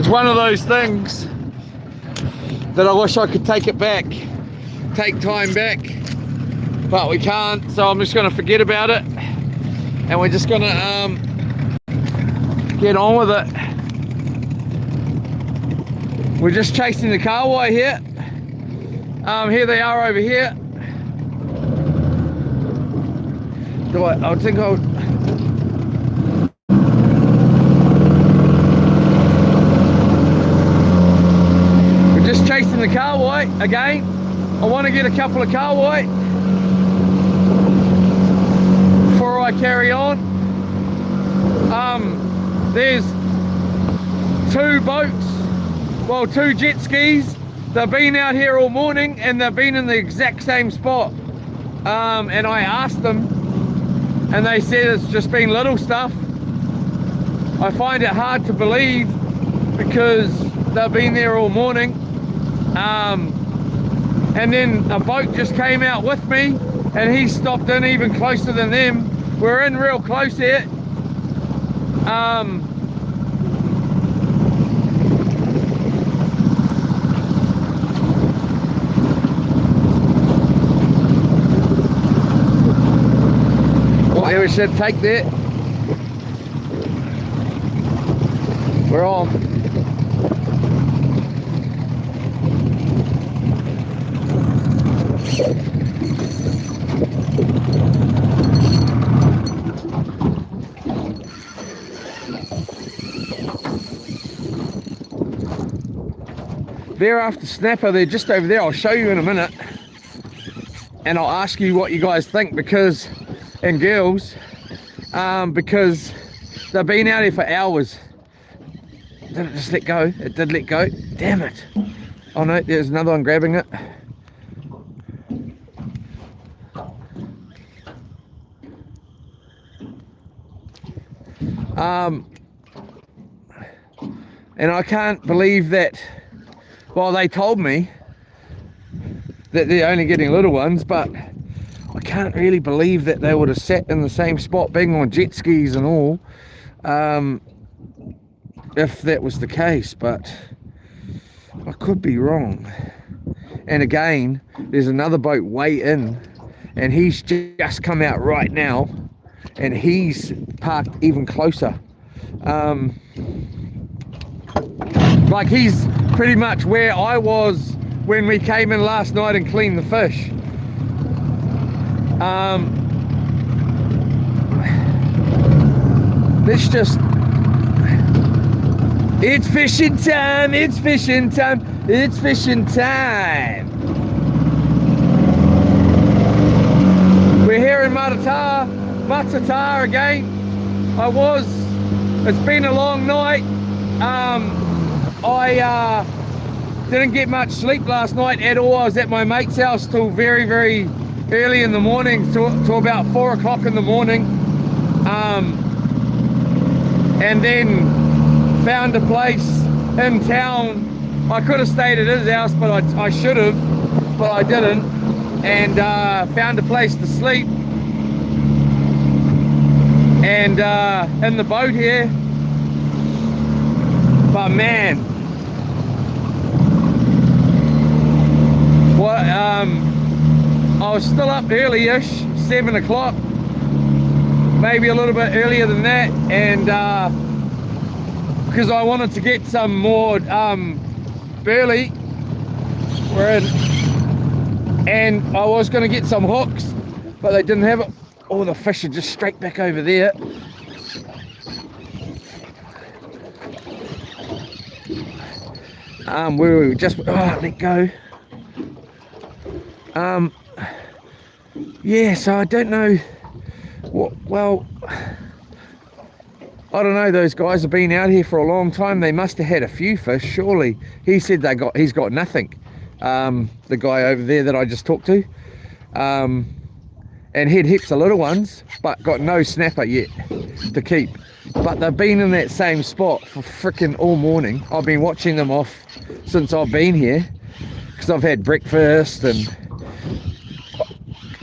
It's one of those things that I wish I could take it back, take time back, but we can't, so I'm just going to forget about it, and we're just going to get on with it. We're just chasing the kahawai here. Here they are over here. I think I'll... We're just chasing the kahawai again. I want to get a couple of kahawai before I carry on. There's two boats, well, two jet skis. They've been out here all morning and they've been in the exact same spot. And I asked them, and they said it's just been little stuff. I find it hard to believe because they've been there all morning. And then a boat just came out with me and he stopped in even closer than them. We're in real close here. Well, we should take that. We're on. They're after snapper. They're just over there. I'll show you in a minute, and I'll ask you what you guys think, because, and girls, because they've been out here for hours. Did it just let go? It did let go. Damn it. Oh no, there's another one grabbing it. And I can't believe that. Well, they told me that they're only getting little ones, but I can't really believe that they would have sat in the same spot, being on jet skis and all, if that was the case, but I could be wrong. And again, there's another boat way in, and he's just come out right now, and he's parked even closer. Like, he's pretty much where I was when we came in last night and cleaned the fish. Let's just... It's fishing time, it's fishing time, it's fishing time. We're here in Matata again. It's been a long night. I didn't get much sleep last night at all. I was at my mate's house till very, very early in the morning, till about 4 o'clock in the morning. And then found a place in town. I could have stayed at his house, but I should have, but I didn't. And found a place to sleep. And in the boat here. But man, what, I was still up early-ish, 7 o'clock, maybe a little bit earlier than that, and because I wanted to get some more burley, and I was going to get some hooks, but they didn't have it. All the fish are just straight back over there. Where we just, let go. Yeah, so I don't know what, well, I don't know, those guys have been out here for a long time. They must have had a few fish, surely. He said he's got nothing, the guy over there that I just talked to, and he'd hit the little ones, but got no snapper yet to keep. But they've been in that same spot for frickin' all morning. I've been watching them off since I've been here, because I've had breakfast and,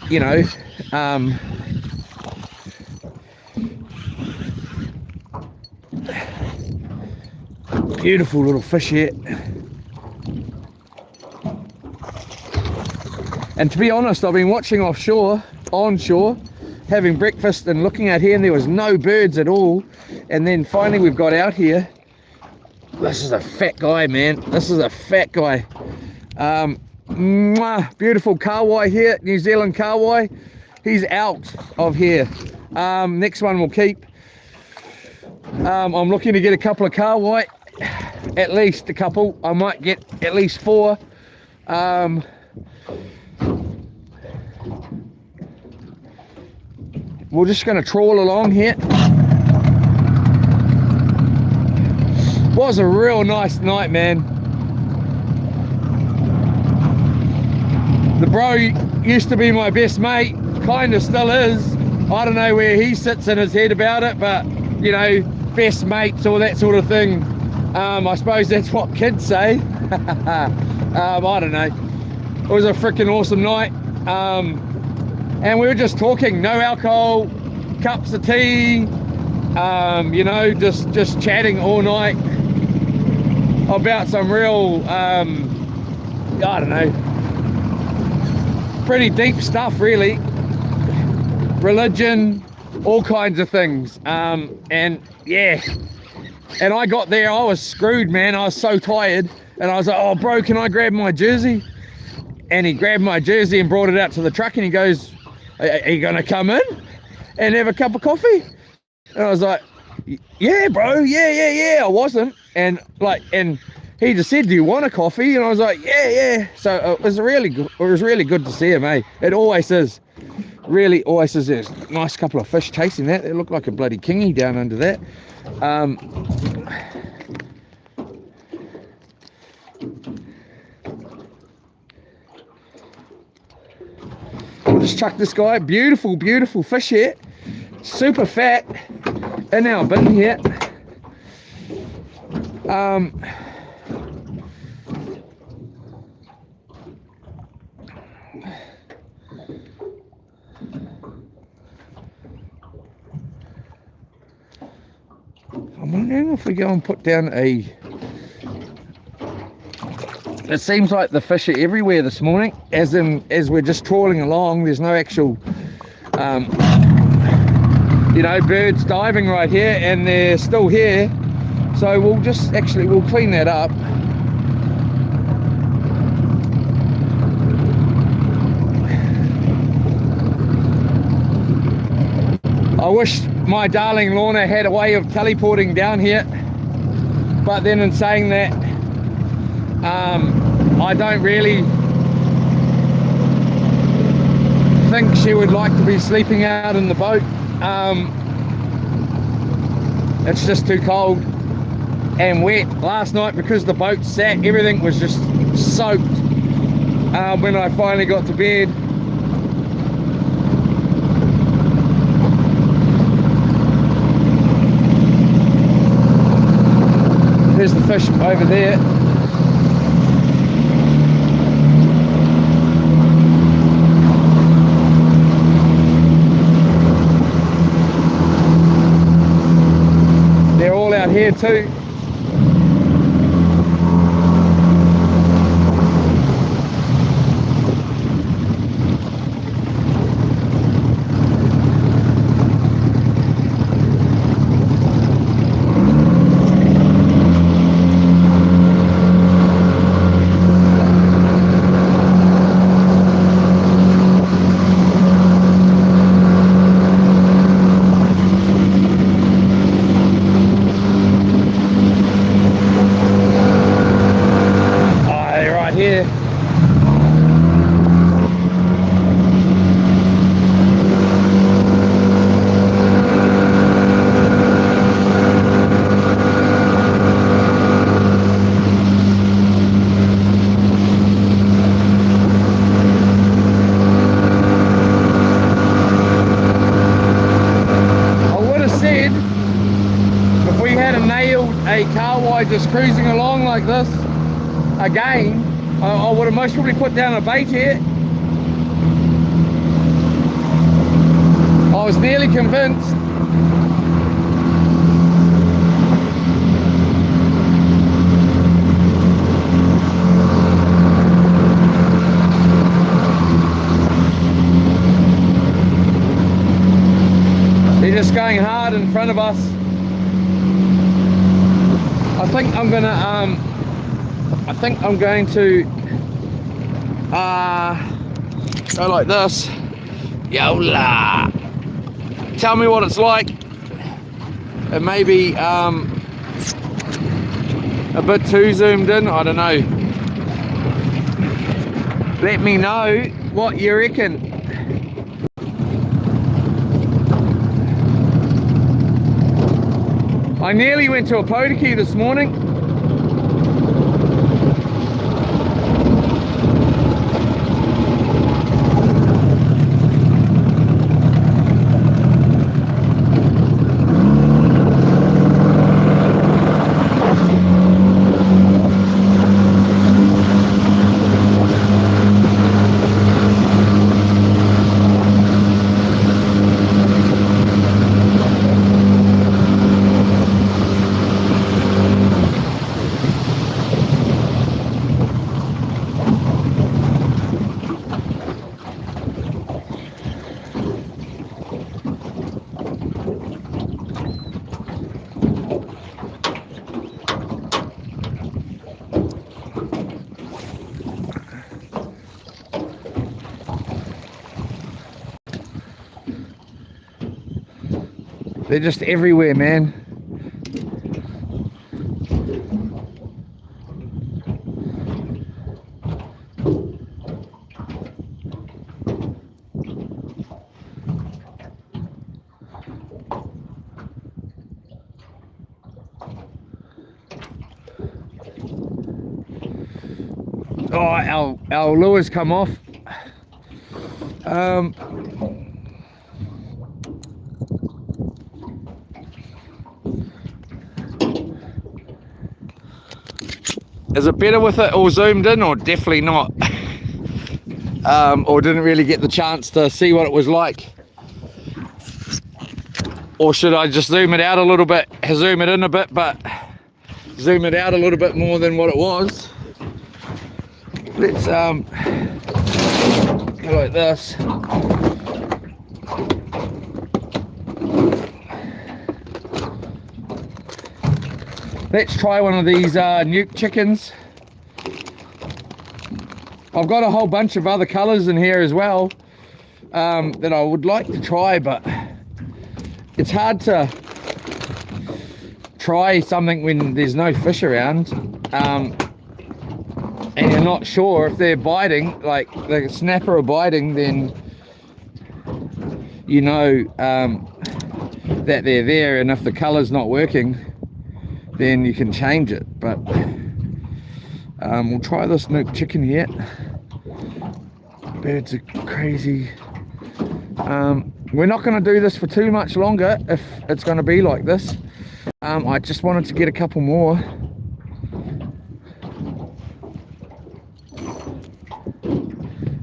you know, Beautiful little fish here. And to be honest, I've been watching onshore, having breakfast and looking out here, and there was no birds at all. And then finally we've got out here. This is a fat guy, man. This is a fat guy. Beautiful kahawai here, New Zealand kahawai. He's out of here. Next one we'll keep. I'm looking to get a couple of kahawai, at least a couple. I might get at least 4. We're just going to trawl along here. Was a real nice night, man. The bro used to be my best mate, kind of still is. I don't know where he sits in his head about it, but you know, best mates, all that sort of thing. I suppose that's what kids say. I don't know. It was a freaking awesome night. And we were just talking, no alcohol, cups of tea, you know, just chatting all night about some real, I don't know, pretty deep stuff really. Religion, all kinds of things. And yeah, and I got there, I was screwed, man. I was so tired, and I was like, oh bro, can I grab my jersey? And he grabbed my jersey and brought it out to the truck, and he goes, are you gonna come in and have a cup of coffee? And I was like, yeah bro, yeah. I wasn't, and he just said, do you want a coffee? And I was like, yeah. So it was really good to see him, eh? It always is. Really always is. There's a nice couple of fish chasing that. They look like a bloody kingy down under that. We'll just chuck this guy. Beautiful fish here. Super fat in our bin here. I'm wondering if we go and put down a... It seems like the fish are everywhere this morning, as we're just trawling along. There's no actual, you know, birds diving right here, and they're still here. So we'll clean that up. I wish my darling Lorna had a way of teleporting down here, but then in saying that, I don't really think she would like to be sleeping out in the boat. It's just too cold and wet. Last night, because the boat sat, everything was just soaked when I finally got to bed. There's the fish over there. They're all out here too. Just cruising along like this again, I would have most probably put down a bait here. I was nearly convinced. of us. I think I'm going to go like this. Yola. Tell me what it's like. It may be a bit too zoomed in, I don't know. Let me know what you reckon. I nearly went to a potiki this morning. They're just everywhere, man. Oh, our lure's come off. Is it better with it all zoomed in, or definitely not? Or didn't really get the chance to see what it was like? Or should I just zoom it out a little bit, zoom it in a bit, but zoom it out a little bit more than what it was? Let's go like this. Let's try one of these nuke chickens. I've got a whole bunch of other colors in here as well that I would like to try, but it's hard to try something when there's no fish around, and you're not sure if they're biting, like the snapper are biting, then you know that they're there, and if the color's not working, then you can change it. But we'll try this nuke chicken here. Birds are crazy. We're not going to do this for too much longer if it's going to be like this. I just wanted to get a couple more.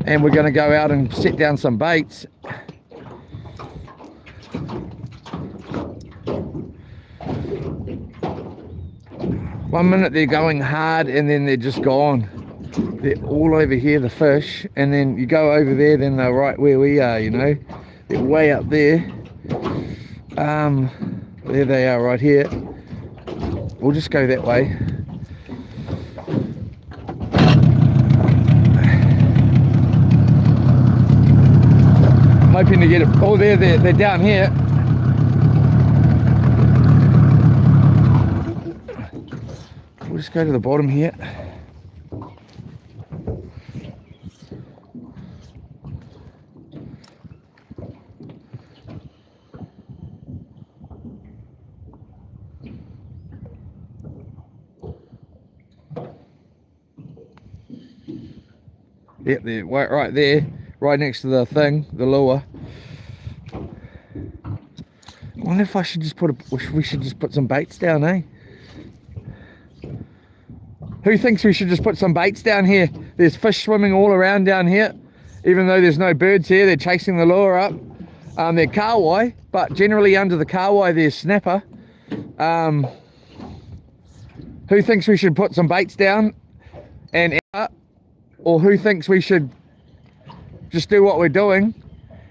And we're going to go out and set down some baits. One minute they're going hard and then they're just gone. They're all over here, the fish, and then you go over there, then they're right where we are, you know. They're way up there. There they are right here. We'll just go that way. Hoping to get it. Oh, they're down here. We'll just go to the bottom here. Yep, they're right there, right next to the thing, the lure. I wonder if I should just we should just put some baits down, eh? Who thinks we should just put some baits down here? There's fish swimming all around down here. Even though there's no birds here, they're chasing the lure up. They're kahawai, but generally under the kahawai there's snapper. Who thinks we should put some baits down and out? Or who thinks we should just do what we're doing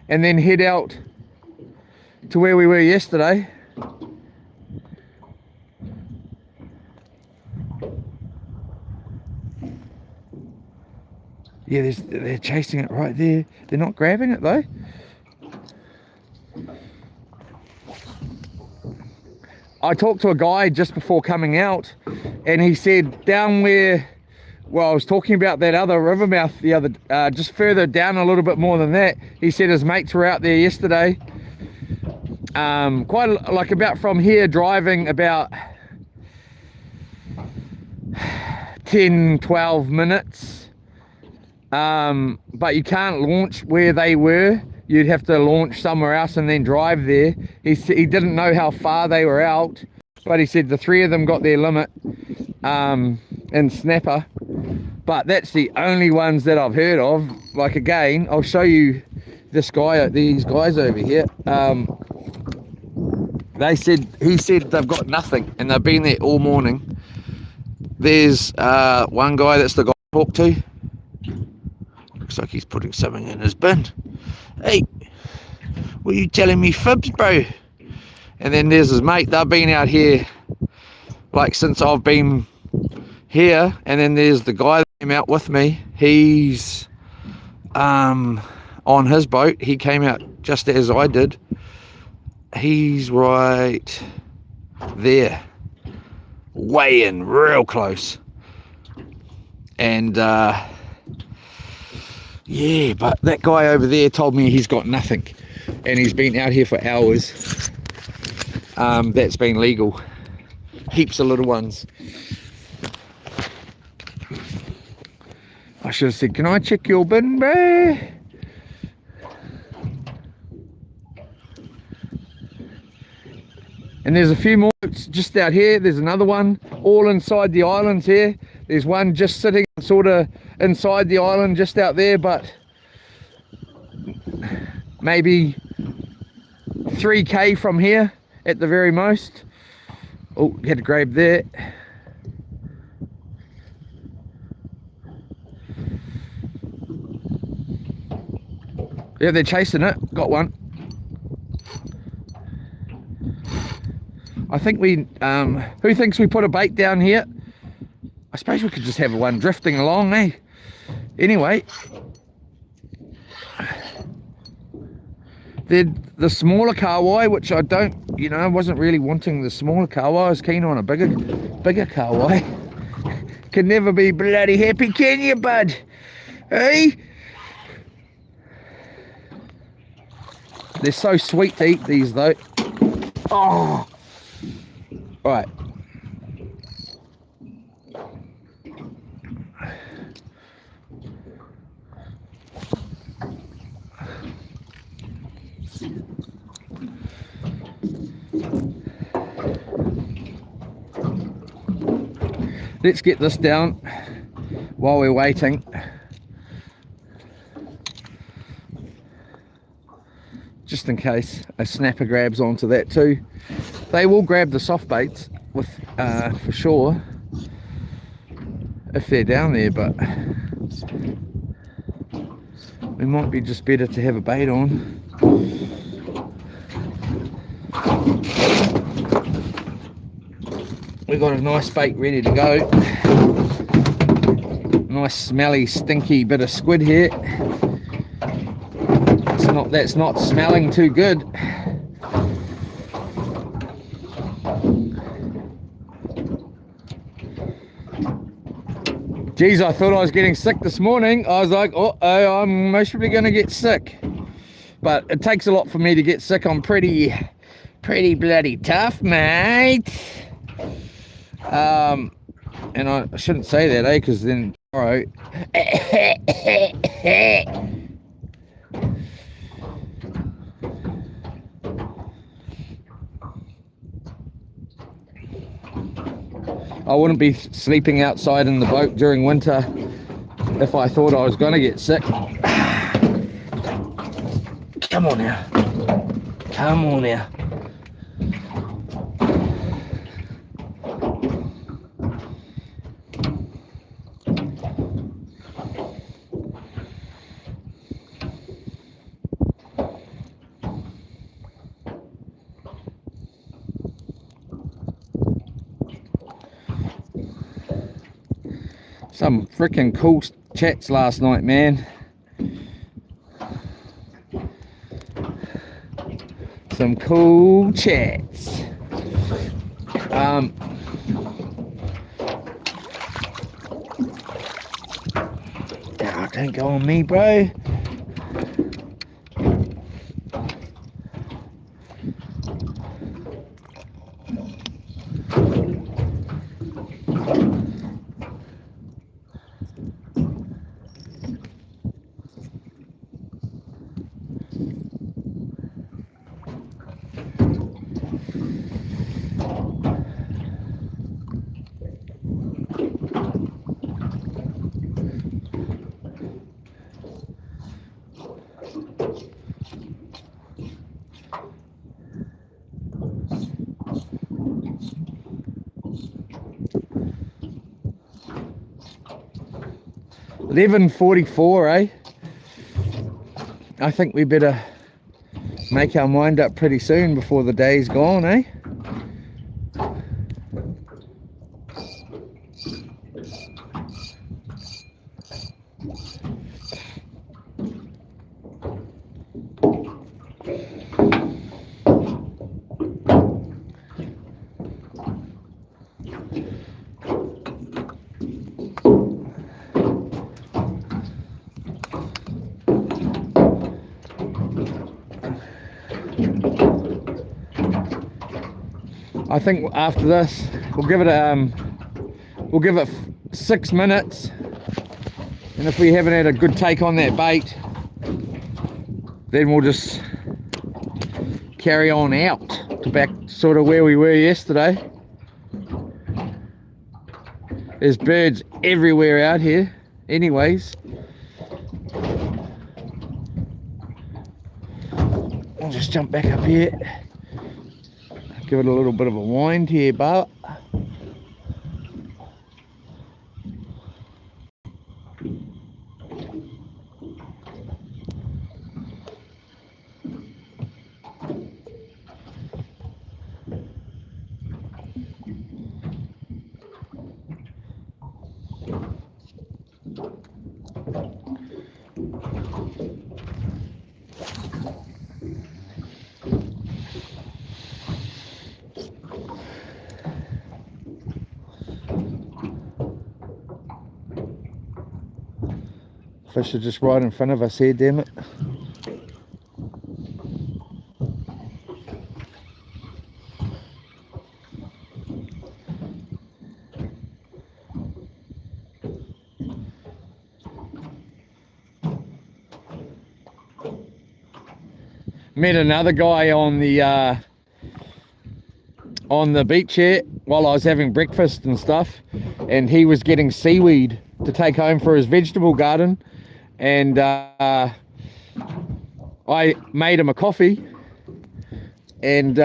and then head out to where we were yesterday? Yeah, they're chasing it right there. They're not grabbing it though. I talked to a guy just before coming out, and he said down where, well, I was talking about that other river mouth the other, just further down a little bit more than that. He said his mates were out there yesterday. Quite like about from here, driving about 10-12 minutes. But you can't launch where they were. You'd have to launch somewhere else and then drive there. He didn't know how far they were out, but he said the 3 of them got their limit in snapper. But that's the only ones that I've heard of. Like, again, I'll show you this guy, these guys over here. He said they've got nothing, and they've been there all morning. There's one guy, that's the guy I talked to. Looks like he's putting something in his bin. Hey, what are you telling me fibs, bro? And then there's his mate. They've been out here like since I've been here. And then there's the guy that came out with me. He's on his boat. He came out just as I did. He's right there, way in, real close. And yeah, but that guy over there told me he's got nothing, and he's been out here for hours. That's been legal. Heaps of little ones. I should have said, can I check your bin, bro? And there's a few more just out here. There's another one all inside the islands here. There's one just sitting sort of inside the island just out there, but maybe 3k from here at the very most. Oh, had to grab that. Yeah, they're chasing it. Got one. I think we, who thinks we put a bait down here? I suppose we could just have one drifting along, eh? Anyway. The smaller kahawai, which I don't, I wasn't really wanting the smaller kahawai. I was keen on a bigger kahawai. Can never be bloody happy, can you, bud? Hey? They're so sweet to eat, these, though. Oh! Right. Let's get this down while we're waiting. Just in case a snapper grabs onto that too. They will grab the soft baits with for sure if they're down there, but it might be just better to have a bait on. We've got a nice bait ready to go. Nice smelly stinky bit of squid here. That's not smelling too good. Geez, I thought I was getting sick this morning. I was like, oh, I'm most probably going to get sick. But it takes a lot for me to get sick. I'm pretty bloody tough, mate. And I shouldn't say that, because then, all right. I wouldn't be sleeping outside in the boat during winter if I thought I was going to get sick. Come on now. Come on now. Some freaking cool chats last night, man. Some cool chats. Don't go on me, bro. $11:44, eh? I think we better make our mind up pretty soon before the day's gone, eh? I think after this we'll give it 6 minutes, and if we haven't had a good take on that bait, then we'll just carry on out to back sort of where we were yesterday. There's birds everywhere out here anyways. I'll just jump back up here, give it a little bit of a wind here, but fish are just right in front of us here, damn it. Met another guy on the beach here while I was having breakfast and stuff, and he was getting seaweed to take home for his vegetable garden, and I made him a coffee, and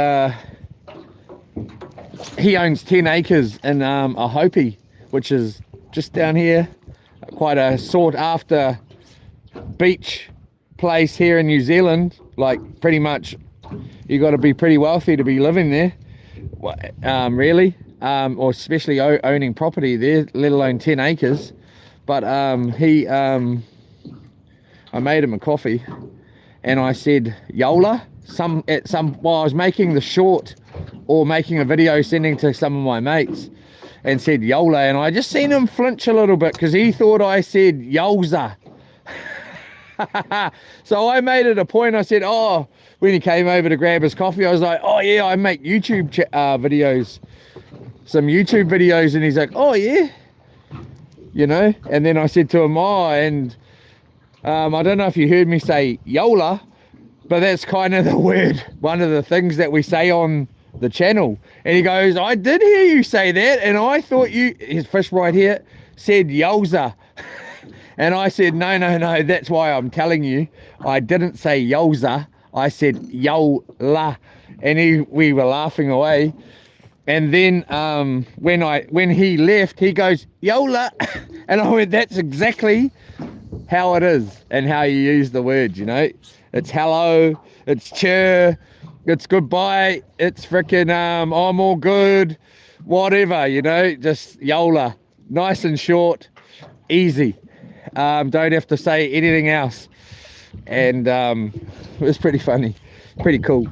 he owns 10 acres in a Hopi, which is just down here, quite a sought after beach place here in New Zealand. Like, pretty much you got to be pretty wealthy to be living there, really, or especially owning property there, let alone 10 acres. But I made him a coffee, and I said Yola while I was making the short or making a video sending to some of my mates, and said Yola, and I just seen him flinch a little bit because he thought I said Yolza. So I made it a point. I said, oh, when he came over to grab his coffee, I was like, oh yeah, I make YouTube videos, some YouTube videos, and he's like, oh yeah, you know. And then I said to him, oh, and I don't know if you heard me say Yola, but that's kind of the word, one of the things that we say on the channel. And he goes, I did hear you say that, and I thought his fish right here said Yolza. And I said, no, that's why I'm telling you. I didn't say Yolza, I said Yola. And we were laughing away. And then when he left, he goes, Yola. And I went, that's exactly how it is and how you use the word, you know. It's hello, it's cheer, it's goodbye, it's frickin' I'm all good, whatever, you know, just Yola. Nice and short, easy. Don't have to say anything else. And it was pretty funny, pretty cool.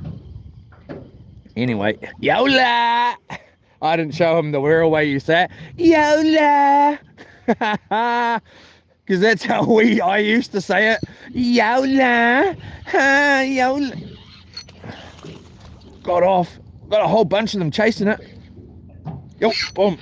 Anyway, Yola! I didn't show him the Wirral way you say it. Yola! Because that's how I used to say it. Yola! Yola! Got off. Got a whole bunch of them chasing it. Yo, boom.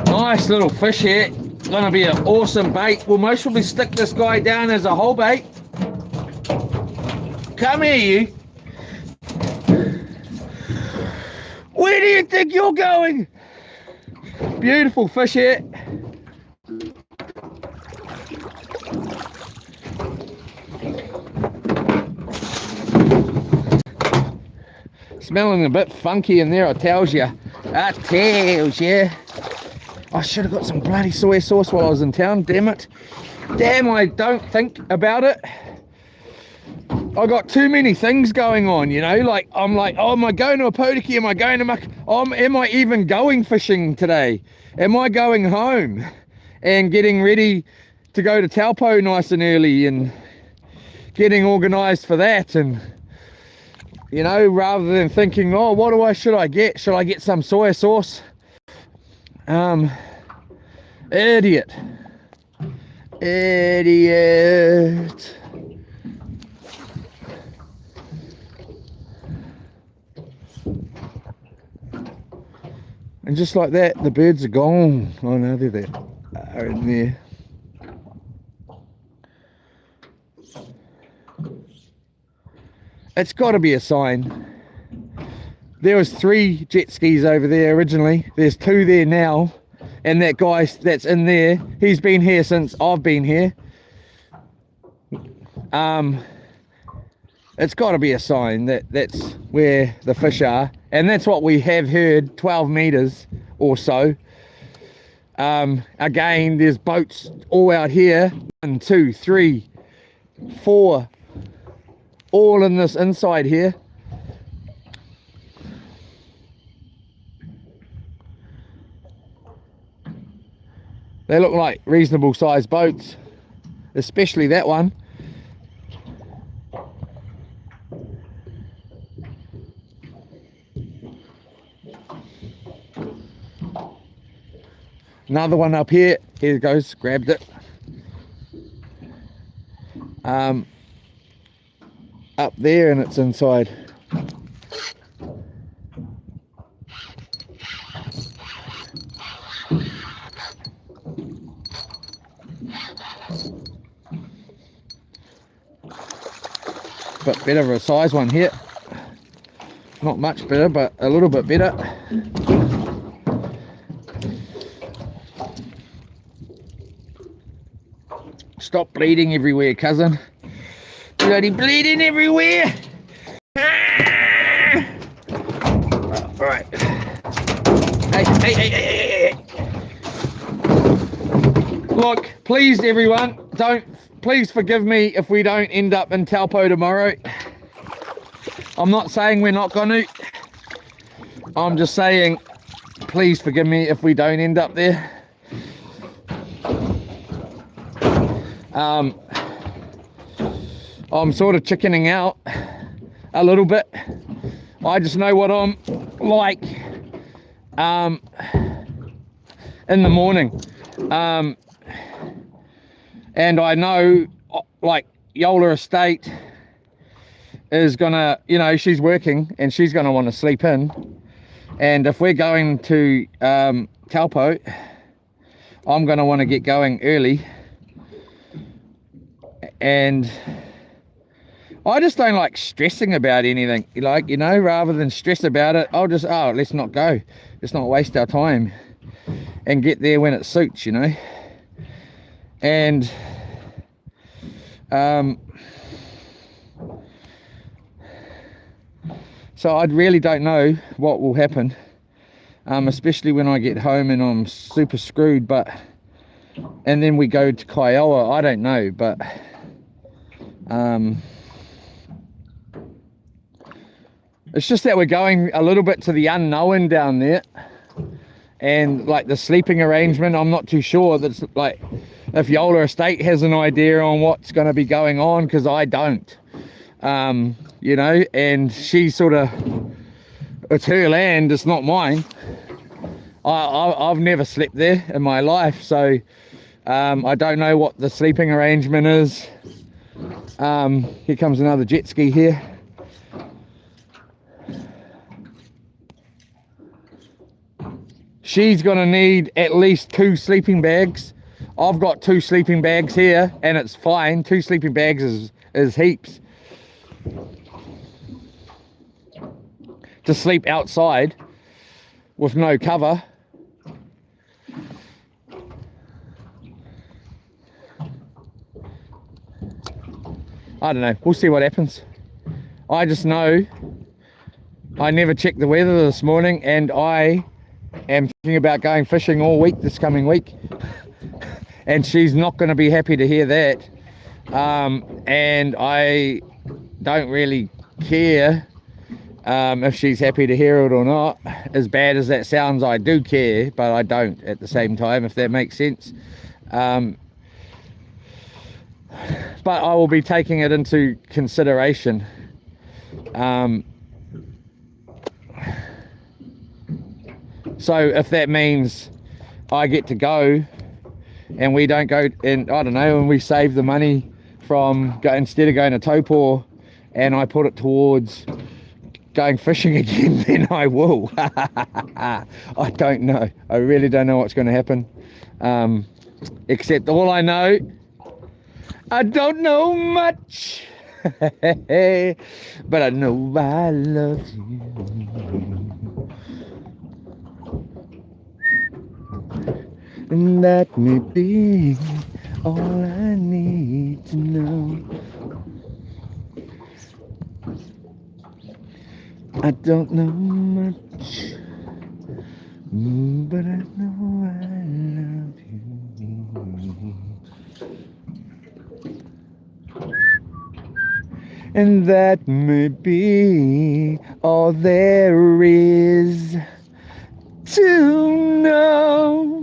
Nice little fish here. Gonna be an awesome bait. We'll most probably stick this guy down as a whole bait. Come here, you. Where do you think you're going? Beautiful fish here. Smelling a bit funky in there, I tells you. I tells you. I should have got some bloody soy sauce while I was in town, damn it. Damn, I don't think about it. I got too many things going on, you know, like, I'm like, oh, am I going to a Podiki? Am I going to am I even going fishing today? Am I going home and getting ready to go to Taupo nice and early and getting organised for that? And, you know, rather than thinking, oh, should I get? Should I get some soy sauce? Idiot. And just like that, the birds are gone. Oh no, they're there. Are in there. It's got to be a sign. There was 3 jet skis over there originally. There's 2 there now. And that guy that's in there, he's been here since I've been here. It's got to be a sign that that's where the fish are. And that's what we have heard, 12 meters or so. Again, there's boats all out here. 1, 2, 3, 4. All in this inside here. They look like reasonable sized boats, especially that one. Another one up here. Here it goes, grabbed it. Up there, and it's inside. Bit better of a size one here. Not much better, but a little bit better. Stop bleeding everywhere, cousin. Bloody bleeding everywhere. Ah! All right. Hey. Look, please, everyone, please forgive me if we don't end up in Taupo tomorrow. I'm not saying we're not going to. I'm just saying, please forgive me if we don't end up there. I'm sort of chickening out a little bit. I just know what I'm like in the morning. And I know, like, Yola Estate is gonna, you know, she's working and she's gonna want to sleep in. And if we're going to Taupo, I'm gonna want to get going early. And I just don't like stressing about anything, like, you know, rather than stress about it, I'll just, let's not go. Let's not waste our time and get there when it suits, you know. And So I really don't know what will happen, especially when I get home and I'm super screwed. And then we go to Kiowa. I don't know, but it's just that we're going a little bit to the unknown down there, and like the sleeping arrangement, I'm not too sure. That's like if Yola Estate has an idea on what's going to be going on, because I don't. You know, and she sort of, it's her land, it's not mine. I've never slept there in my life, so I don't know what the sleeping arrangement is. Here comes another jet ski here. She's gonna need at least 2 sleeping bags. I've got 2 sleeping bags here, and it's fine. 2 sleeping bags is heaps. To sleep outside with no cover. I don't know, we'll see what happens. I just know I never checked the weather this morning, and I am thinking about going fishing all week this coming week, and she's not going to be happy to hear that. And I don't really care if she's happy to hear it or not. As bad as that sounds, I do care, but I don't at the same time, if that makes sense. But I will be taking it into consideration. So if that means I get to go and we don't go, and I don't know, and we save the money from instead of going to Taupo, and I put it towards going fishing again, then I will. I don't know. I really don't know what's going to happen. Except all I know, I don't know much. But I know I love you. And that may be all I need to know. I don't know much, but I know I love you. And that may be all there is to know.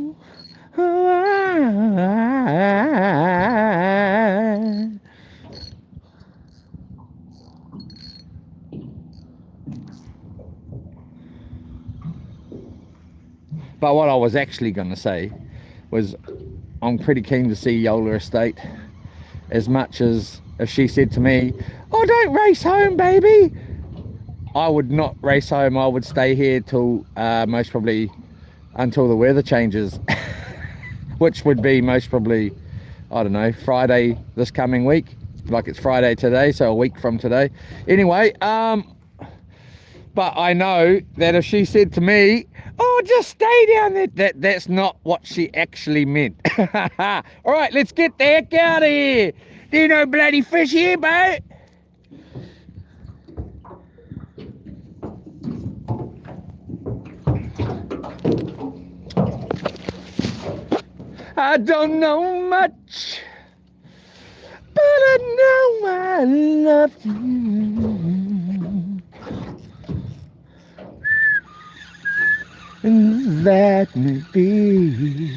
But what I was actually going to say was I'm pretty keen to see Yola Estate, as much as if she said to me, "Oh, don't race home, baby," I would not race home. I would stay here till most probably until the weather changes, which would be most probably, I don't know, Friday this coming week. Like it's Friday today, so a week from today. Anyway, but I know that if she said to me, "Oh, just stay down there," that's not what she actually meant. All right, let's get the heck out of here. Do you know bloody fish here, mate? I don't know much, but I know I love you. And that may be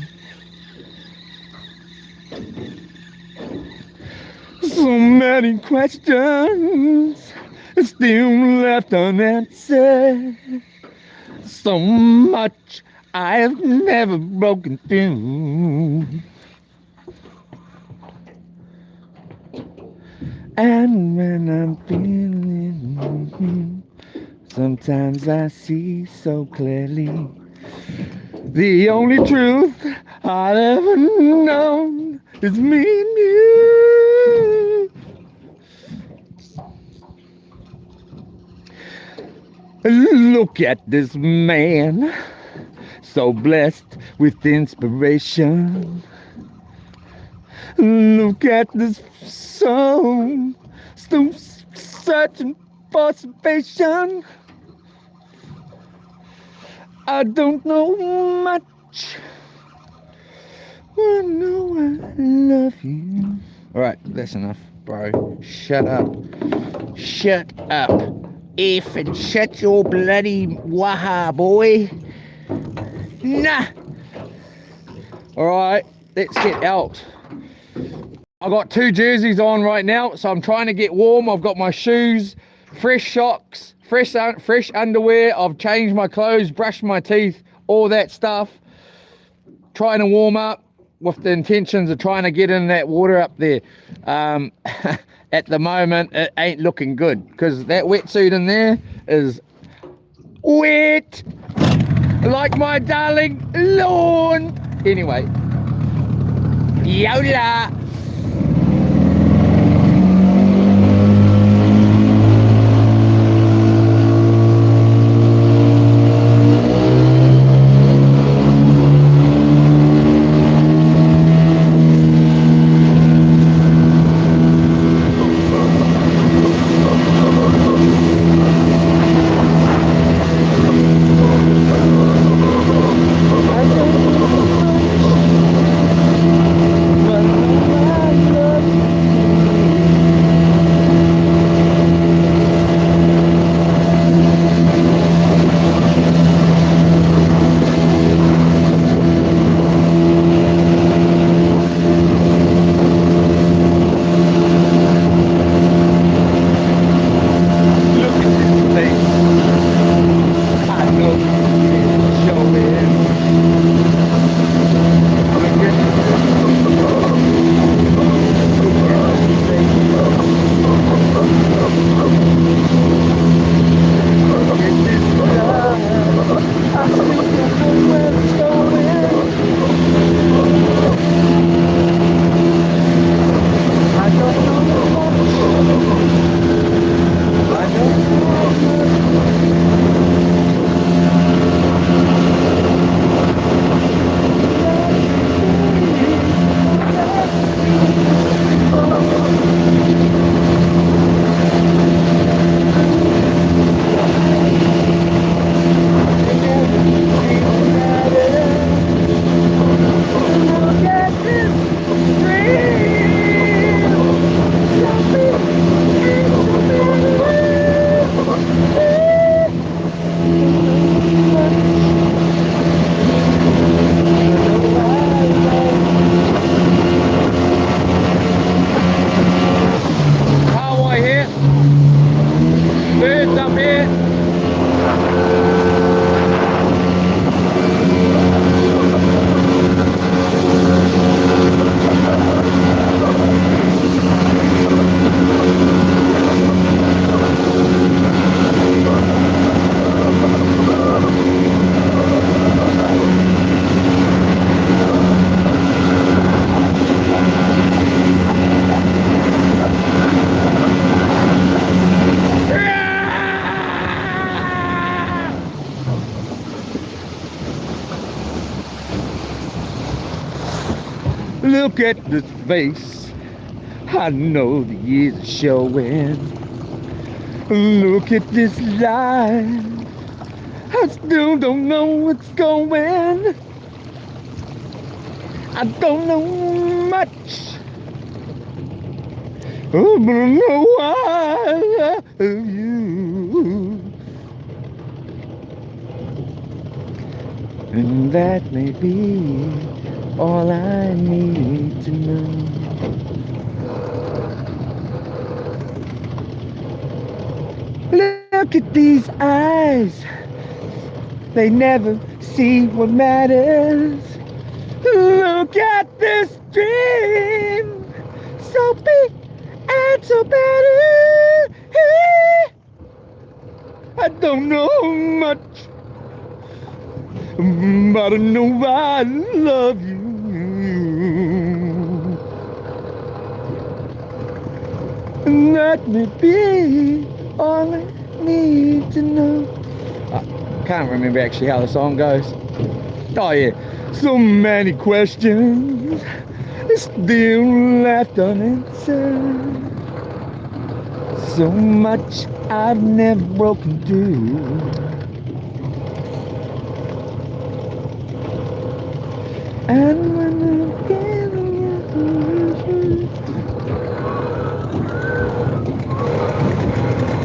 so many questions still left unanswered. So much I have never broken through. And when I'm feeling, sometimes I see so clearly. The only truth I've ever known is me and you. Look at this man, so blessed with inspiration. Look at this soul, still searching for salvation. I don't know much. I know I love you. Alright, that's enough, bro. Shut up. Shut up. If and shut your bloody waha, boy. Nah. Alright, let's get out. I've got 2 jerseys on right now, so I'm trying to get warm. I've got my shoes, fresh socks, fresh underwear. I've changed my clothes, brushed my teeth, all that stuff. Trying to warm up with the intentions of trying to get in that water up there. At the moment, it ain't looking good because that wetsuit in there is wet like my darling lawn. Anyway, Yola. Look at this face, I know the years are showing. Look at this life, I still don't know what's going. I don't know much, oh, but I know I love you. And that may be all I need to know. Look at these eyes, they never see what matters. Look at this dream, so big and so better. I don't know much, but I know I love you. And that may be all I need to know. I can't remember actually how the song goes. Oh yeah. So many questions still left unanswered. So much I've never broken through. And when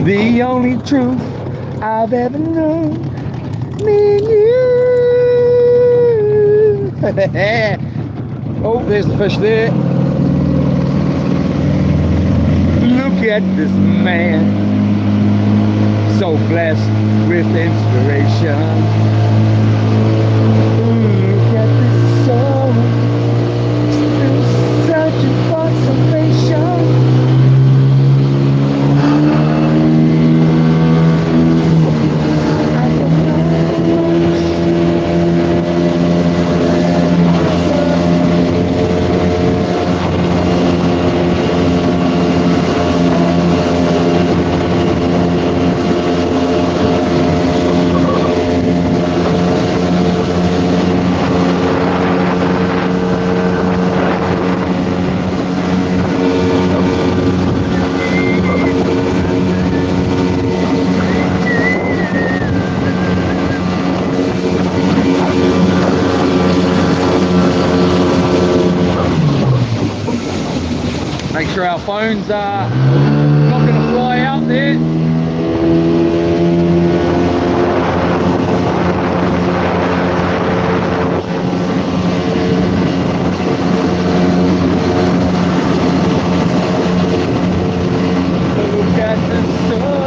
the only truth I've ever known, me and you. Oh, there's the fish there. Look at this man, so blessed with inspiration. Look at this soul, still searching for salvation. Make sure our phones are not going to fly out there. Look at the soul.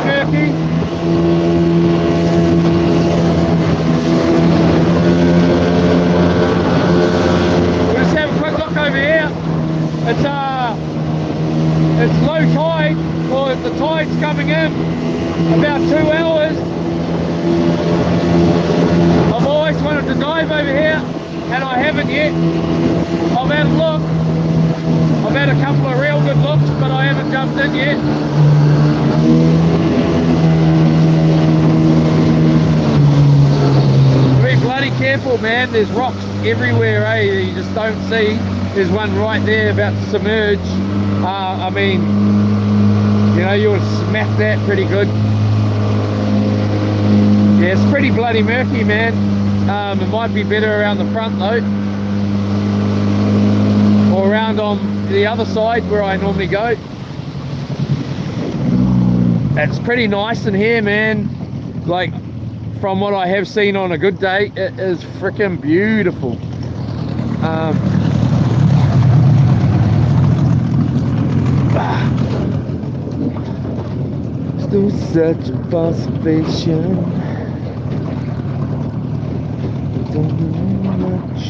murky. We'll just have a quick look over here. It's low tide, or the tide's coming in about 2 hours. I've always wanted to dive over here, and I haven't yet. I've had a look. I've had a couple of real good looks, but I haven't jumped in yet. Be bloody careful, man. There's rocks everywhere, eh? You just don't see. There's one right there about to submerge. I mean, you know, you would smack that pretty good. Yeah, it's pretty bloody murky, man. It might be better around the front though, or around on the other side where I normally go. It's pretty nice in here, man. Like, from what I have seen on a good day, it is freaking beautiful. Still searching for salvation. Don't know much.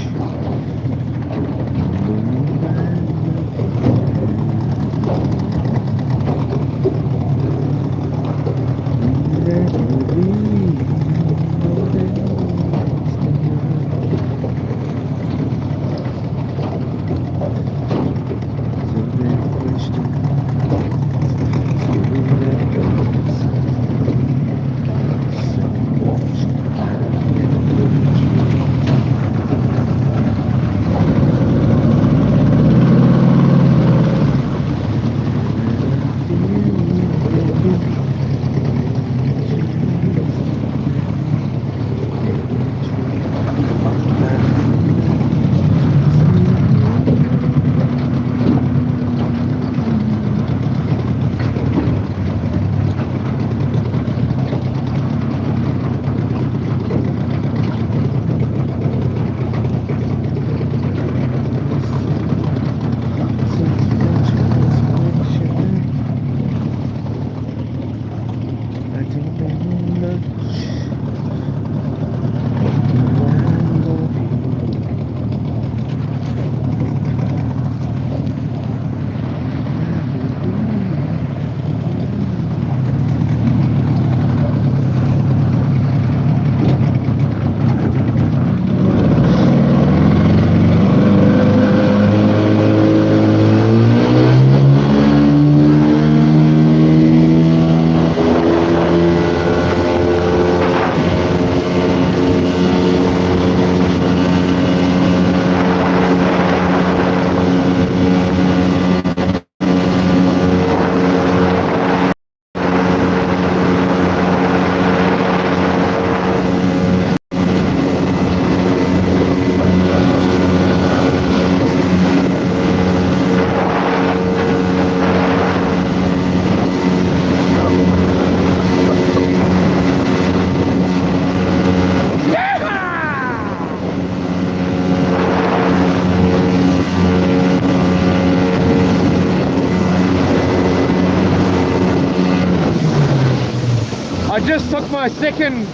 I just took my second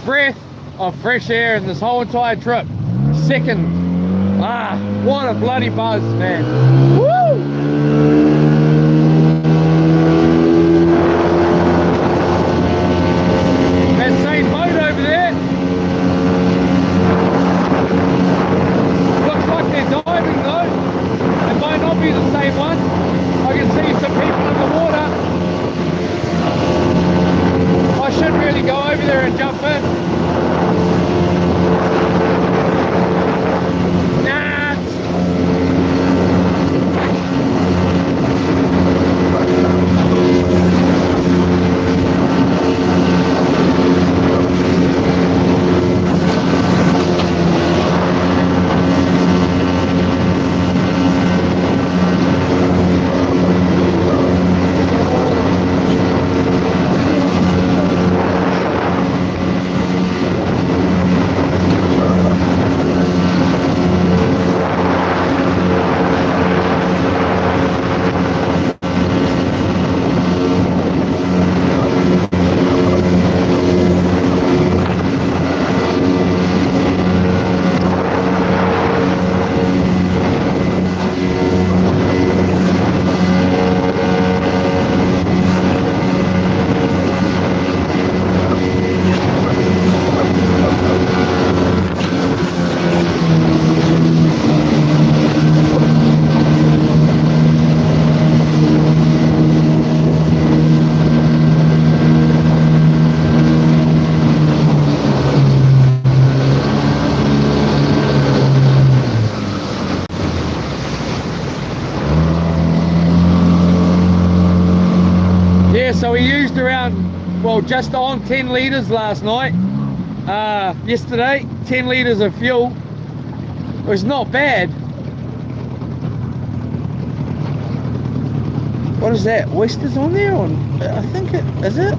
breath of fresh air in this whole entire trip. Second. What a bloody buzz, man. Woo! That same boat over there looks like they're diving though. It might not be the same one. I can see some people in the water. I should really go over there and jump in. Nah. So we used around, well, just on 10 litres last night. Yesterday, 10 litres of fuel. It was not bad. What is that? Oysters on there? I think it is it.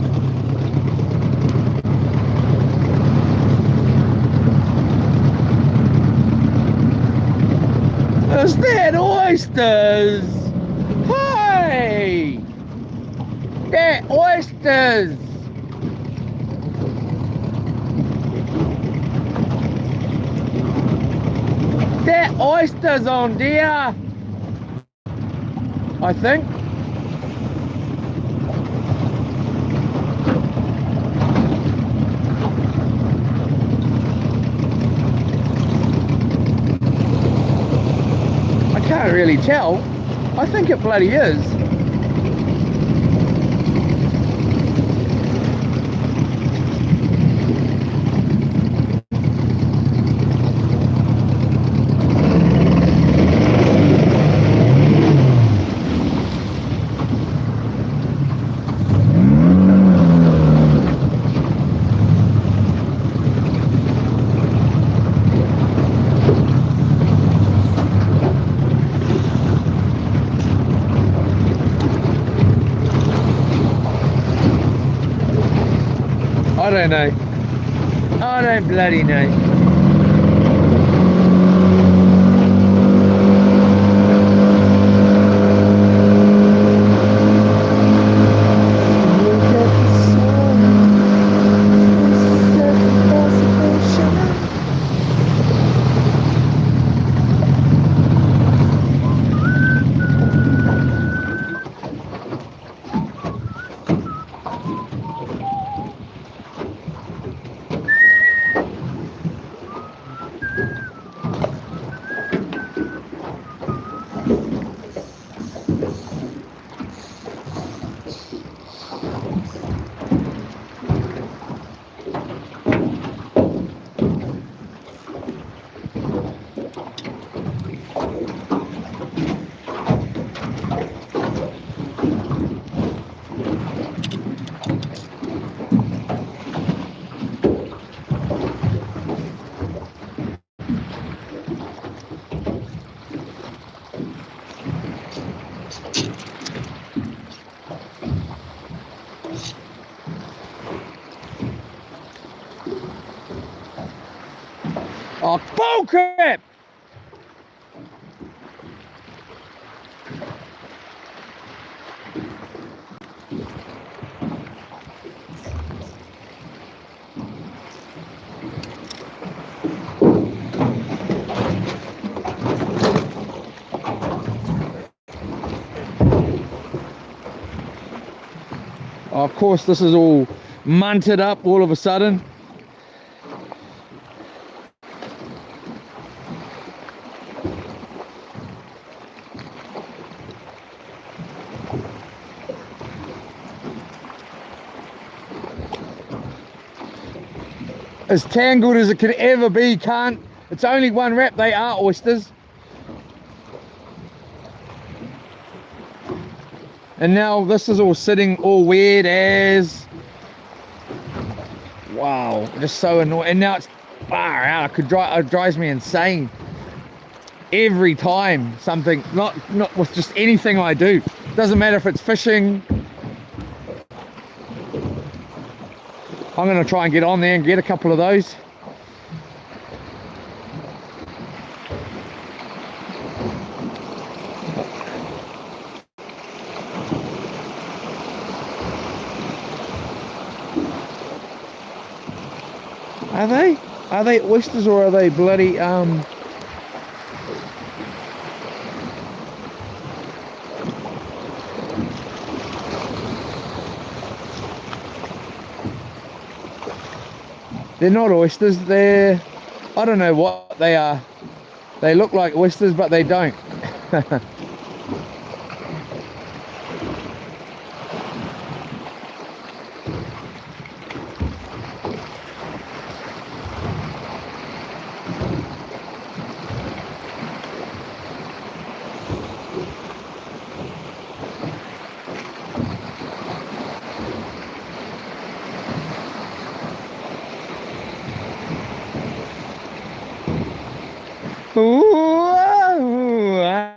Is that oysters? Hey! That oysters! That oysters on there! I think. I can't really tell. I think it bloody is. I don't know. I don't bloody know. Oh, bullcrap! Oh, of course, this is all munted up all of a sudden. As tangled as it could ever be, can't. It's only one wrap, they are oysters. And now this is all sitting all weird as. Wow, just so annoying. And now it's far out. It drives me insane. Every time something, not with just anything I do. Doesn't matter if it's fishing. I'm going to try and get on there and get a couple of those. Are they oysters or are they bloody they're not oysters, they're, I don't know what they are. They look like oysters, but they don't. Ooh, ah.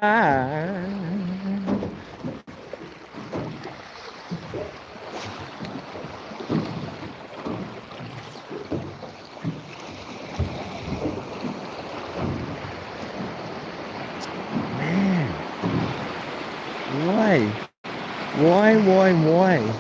Man, why? Why?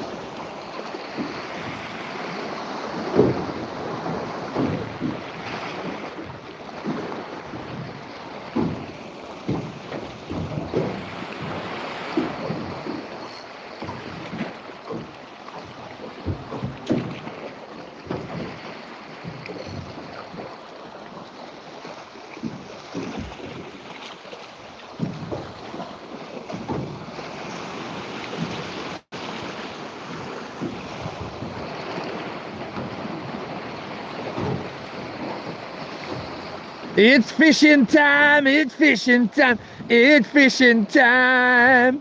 It's fishing time, it's fishing time, it's fishing time.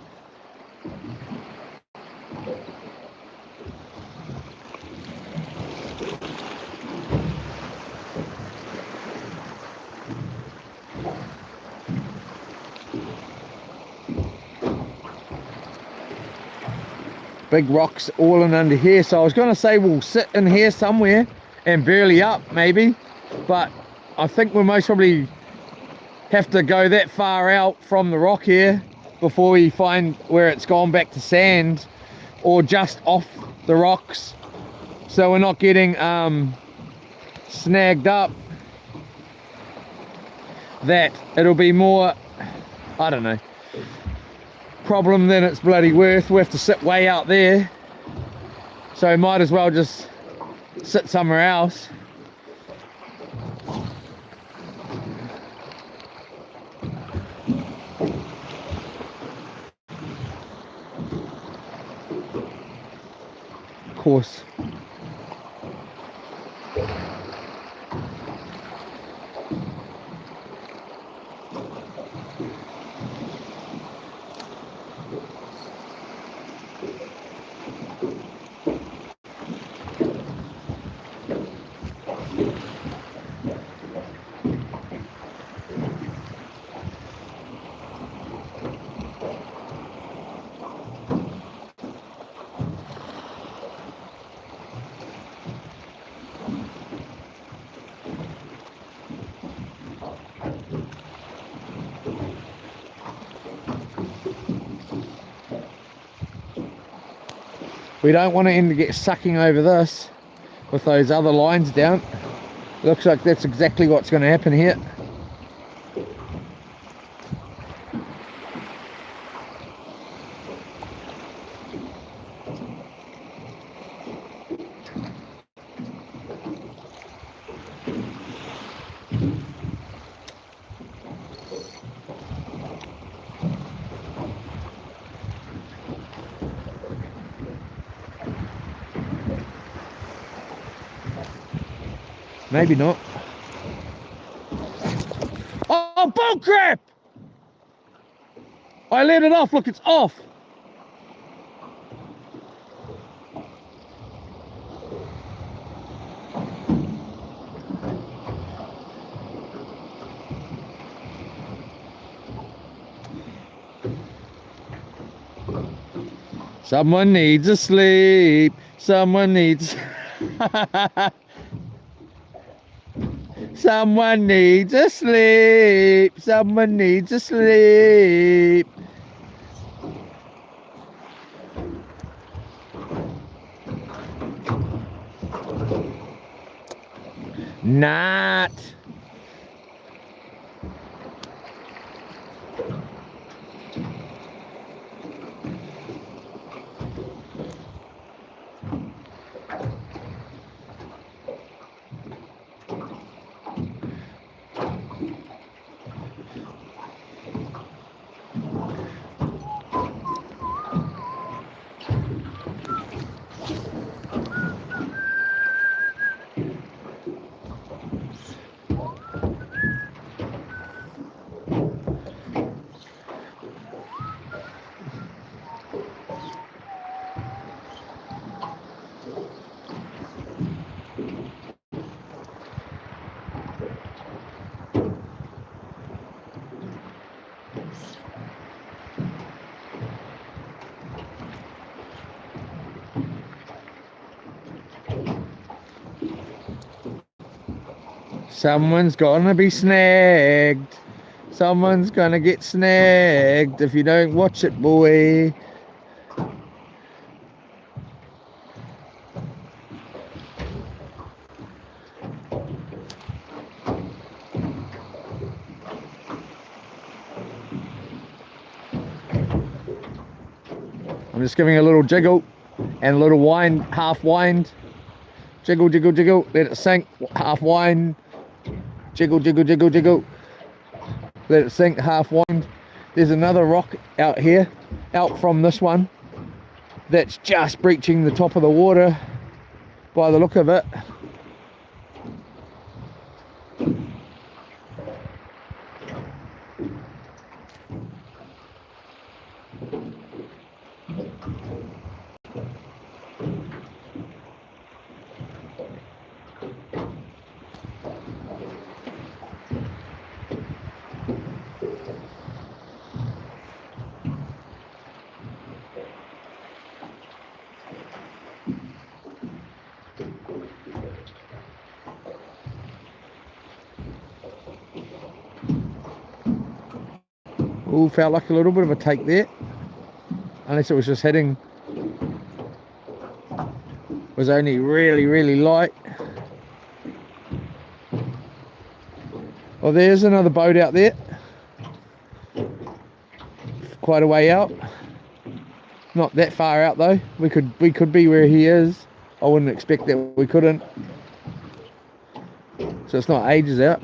Big rocks all in under here, so I was going to say we'll sit in here somewhere and burley up maybe, but I think we'll most probably have to go that far out from the rock here before we find where it's gone back to sand, or just off the rocks, so we're not getting snagged up. That it'll be more, I don't know, problem than it's bloody worth. We have to sit way out there, so might as well just sit somewhere else. Of course. We don't want to end up get sucking over this with those other lines down. Looks like that's exactly what's going to happen here. Maybe not. Oh, bull crap! I let it off. Look, it's off. Someone needs a sleep. Someone needs... Someone needs a sleep. Someone needs a sleep. Not. Someone's gonna be snagged. Someone's gonna get snagged if you don't watch it, boy. I'm just giving a little jiggle and a little wind, half wind. Jiggle, jiggle, jiggle, let it sink, half wind. Jiggle, jiggle, jiggle, jiggle. Let it sink, half wind. There's another rock out here, out from this one, that's just breaching the top of the water by the look of it. Ooh, felt like a little bit of a take there. Unless it was just hitting. Was only really, really light. Well, there's another boat out there. Quite a way out. Not that far out though. We could be where he is. I wouldn't expect that we couldn't. So it's not ages out.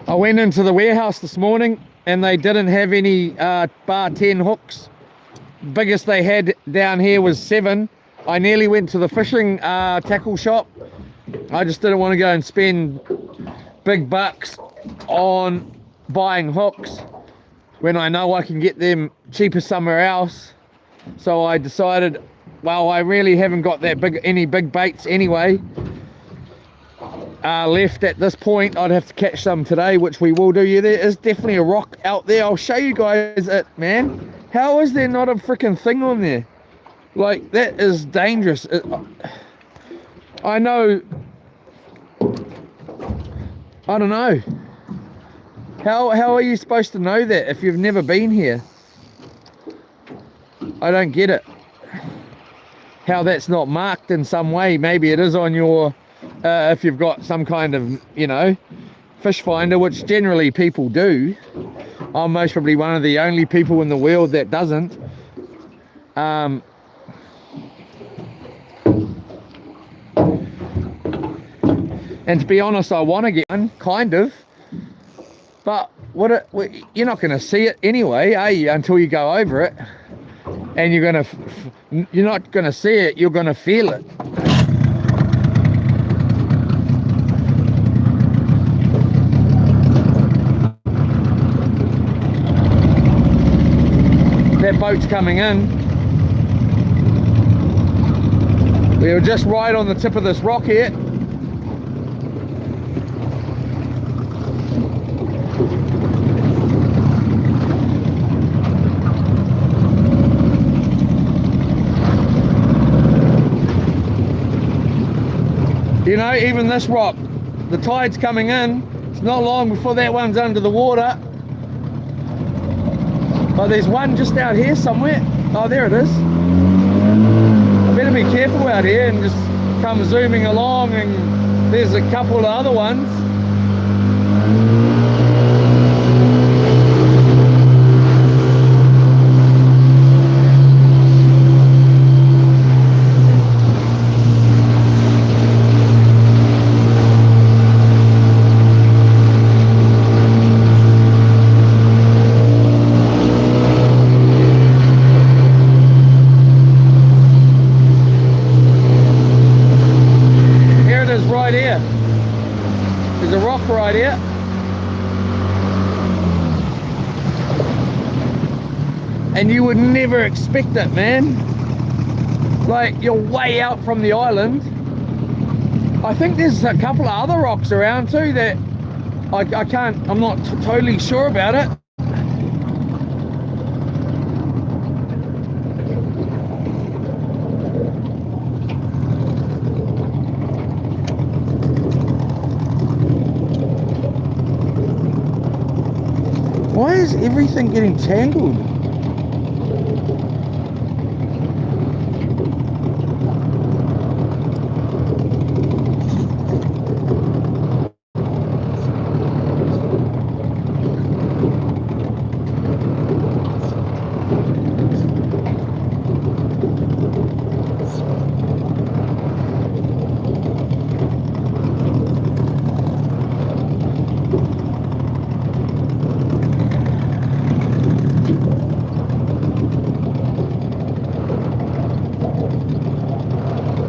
I went into the warehouse this morning and they didn't have any bar 10 hooks. Biggest they had down here was 7. I nearly went to the fishing tackle shop. I just didn't want to go and spend big bucks on buying hooks when I know I can get them cheaper somewhere else. So I decided, well, I really haven't got any big baits anyway left at this point. I'd have to catch some today, which we will do. Yeah, there is definitely a rock out there. I'll show you guys it, man. How is there not a freaking thing on there? Like, that is dangerous. I know. I don't know. How are you supposed to know that if you've never been here? I don't get it. How that's not marked in some way. Maybe it is on your, if you've got some kind of, you know, fish finder, which generally people do. I'm most probably one of the only people in the world that doesn't. And to be honest, I want to get one, kind of. But you're not going to see it anyway, are you, until you go over it. And you're not going to see it, you're going to feel it. That boat's coming in. We were just right on the tip of this rock here. You know, even this rock, the tide's coming in. It's not long before that one's under the water. But there's one just out here somewhere. Oh, there it is. I better be careful out here and just come zooming along, and there's a couple of other ones. Right here, there's a rock right here, and you would never expect it, man. Like, you're way out from the island. I think there's a couple of other rocks around too that I'm not totally sure about it. Why is everything getting tangled?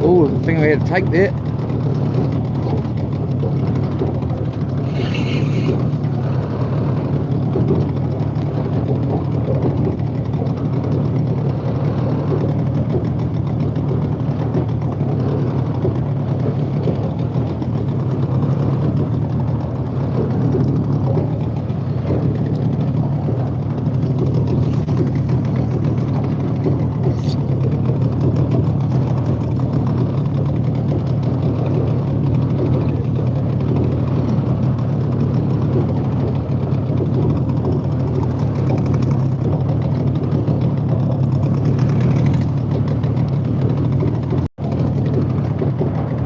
Oh, the thing we had to take there.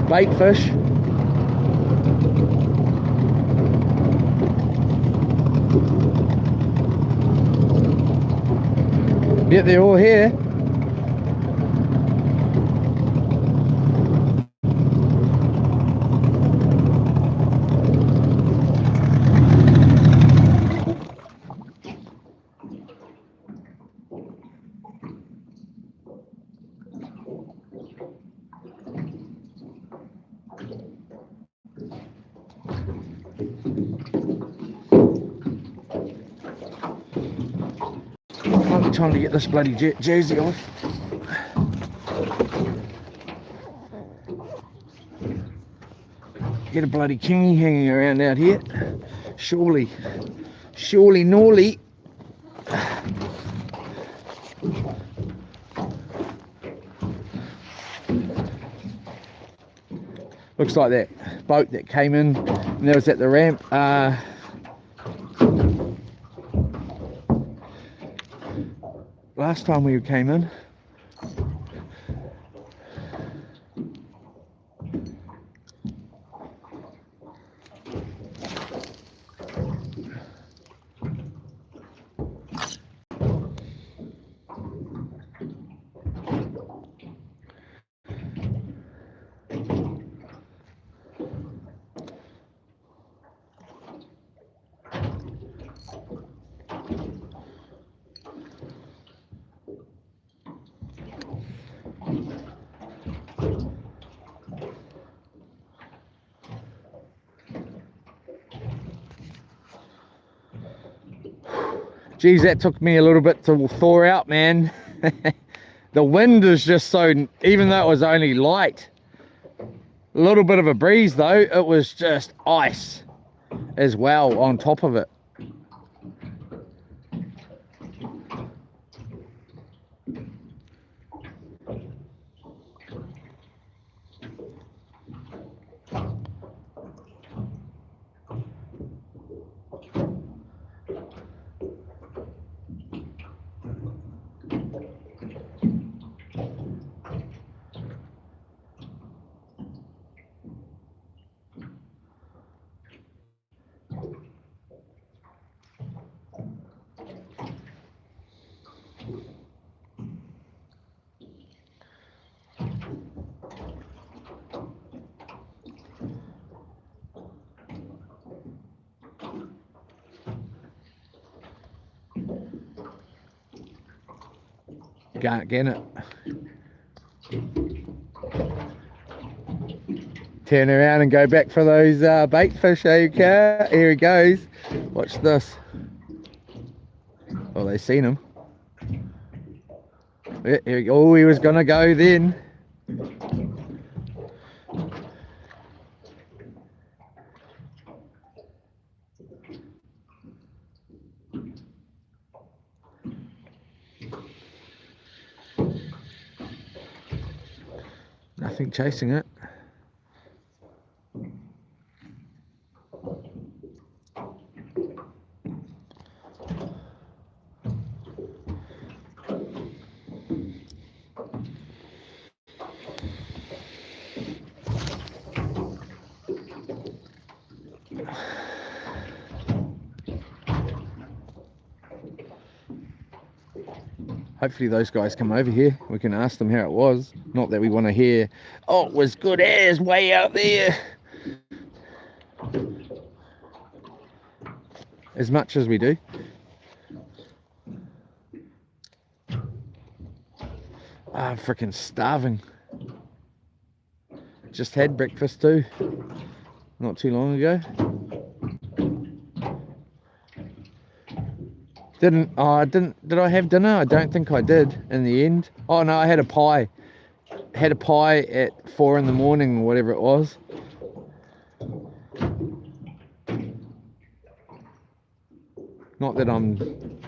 Bait fish. Yeah, they're all here. Might be time to get this bloody jersey off. Get a bloody kingy hanging around out here. Surely Norley. Looks like that boat that came in and that was at the ramp. Last time we came in, geez, that took me a little bit to thaw out, man. The wind is just so, even though it was only light, a little bit of a breeze though, it was just ice as well on top of it. Can't get it. Turn around and go back for those bait fish, okay? Here he goes. Watch this. Oh, they seen him. Yeah, oh, he was gonna go then. Nothing chasing it. Hopefully those guys come over here. We can ask them how it was. Not that we want to hear, oh, it was good as way out there. As much as we do. I'm freaking starving. Just had breakfast too. Not too long ago. Did I have dinner? I don't think I did in the end. Oh no, I had a pie. Had a pie at 4 in the morning or whatever it was. Not that I'm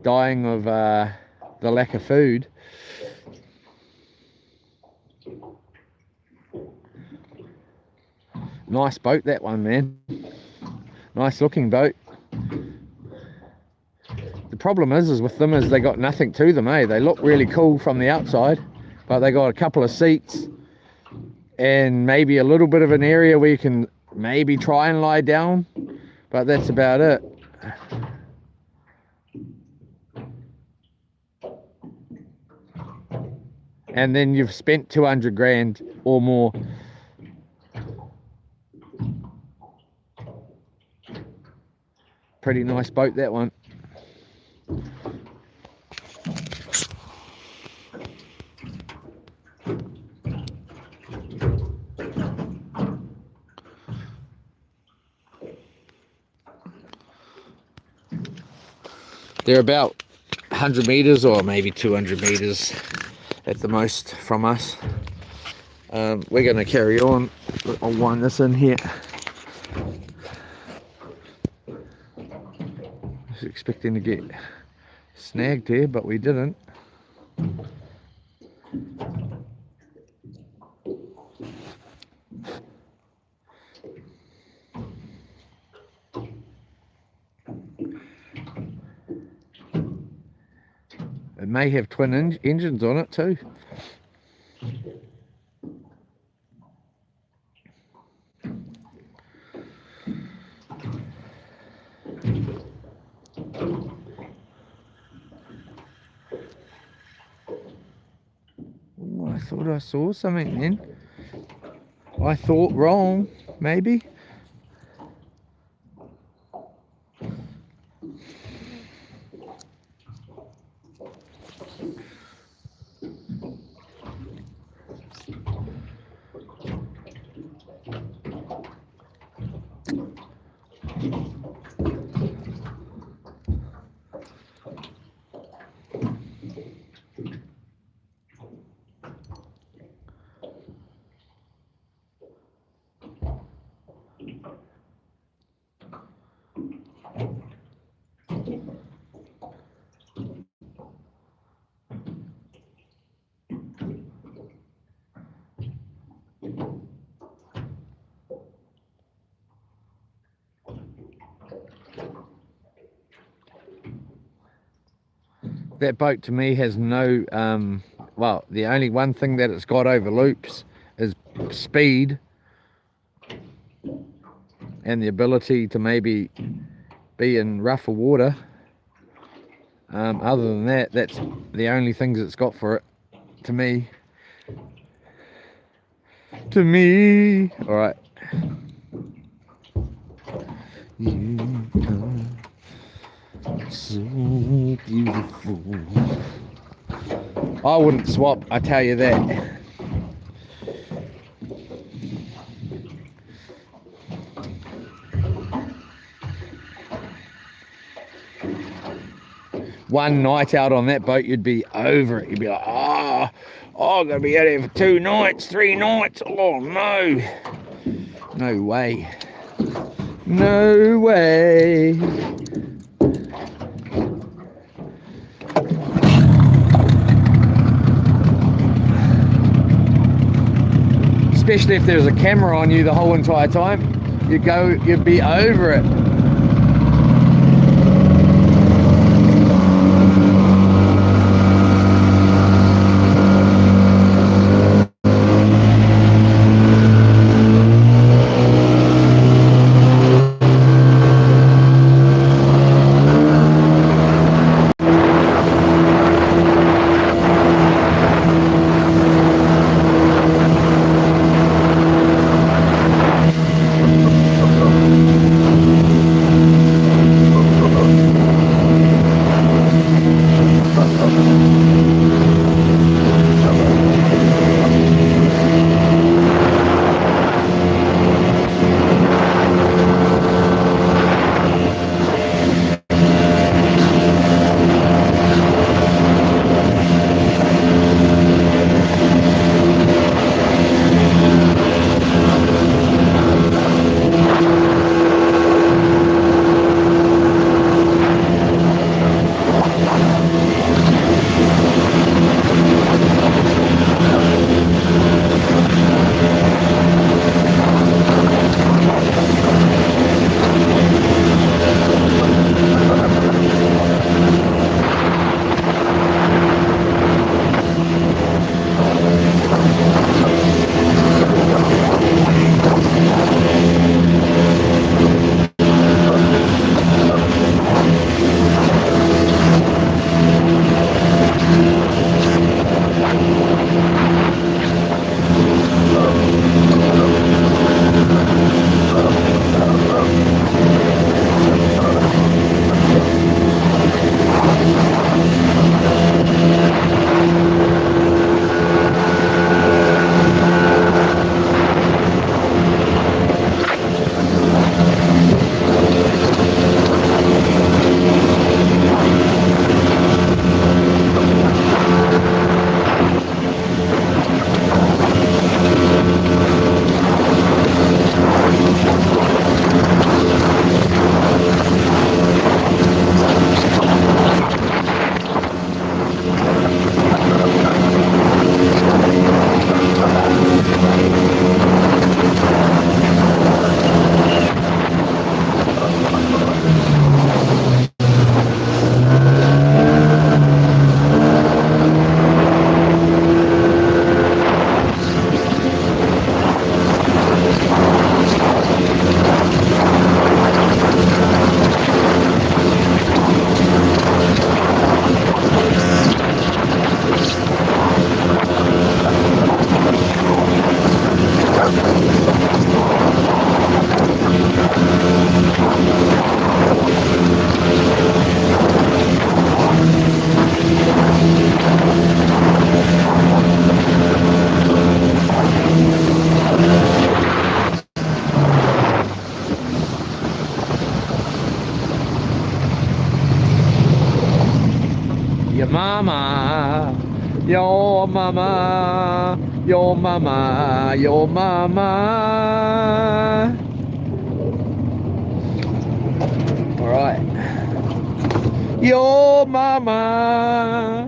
dying of the lack of food. Nice boat, that one, man. Nice looking boat. The problem is with them is they got nothing to them, eh? They look really cool from the outside, but they got a couple of seats and maybe a little bit of an area where you can maybe try and lie down, but that's about it. And then you've spent 200 grand or more. Pretty nice boat, that one. They're about 100 meters or maybe 200 meters at the most from us. We're going to carry on. I'll wind this in here. I was expecting to get snagged here, but we didn't. It may have twin engines on it too. Ooh, I thought I saw something then. I thought wrong, maybe. That boat to me has no, well, the only one thing that it's got over loops is speed and the ability to maybe be in rougher water. Other than that, that's the only things it's got for it, to me. To me. All right. You are so beautiful. I wouldn't swap, I tell you that. One night out on that boat, you'd be over it. You'd be like, oh, I'm going to be out here for 2 nights, 3 nights. Oh, no. No way. No way. Especially if there's a camera on you the whole entire time. You'd be over it. Your mama, your mama, your mama, your mama. All right. Your mama.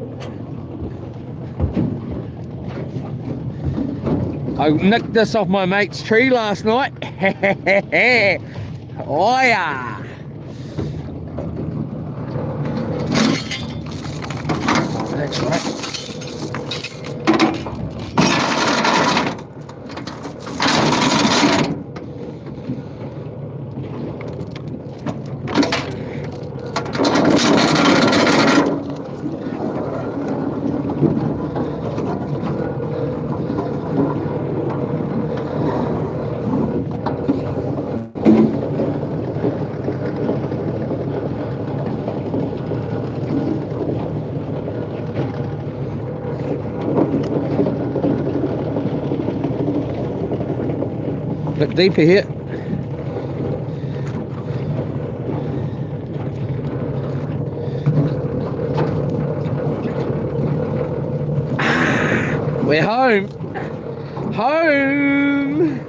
I nicked this off my mate's tree last night. Oh yeah. That's right. bit deeper here. We're home. Home.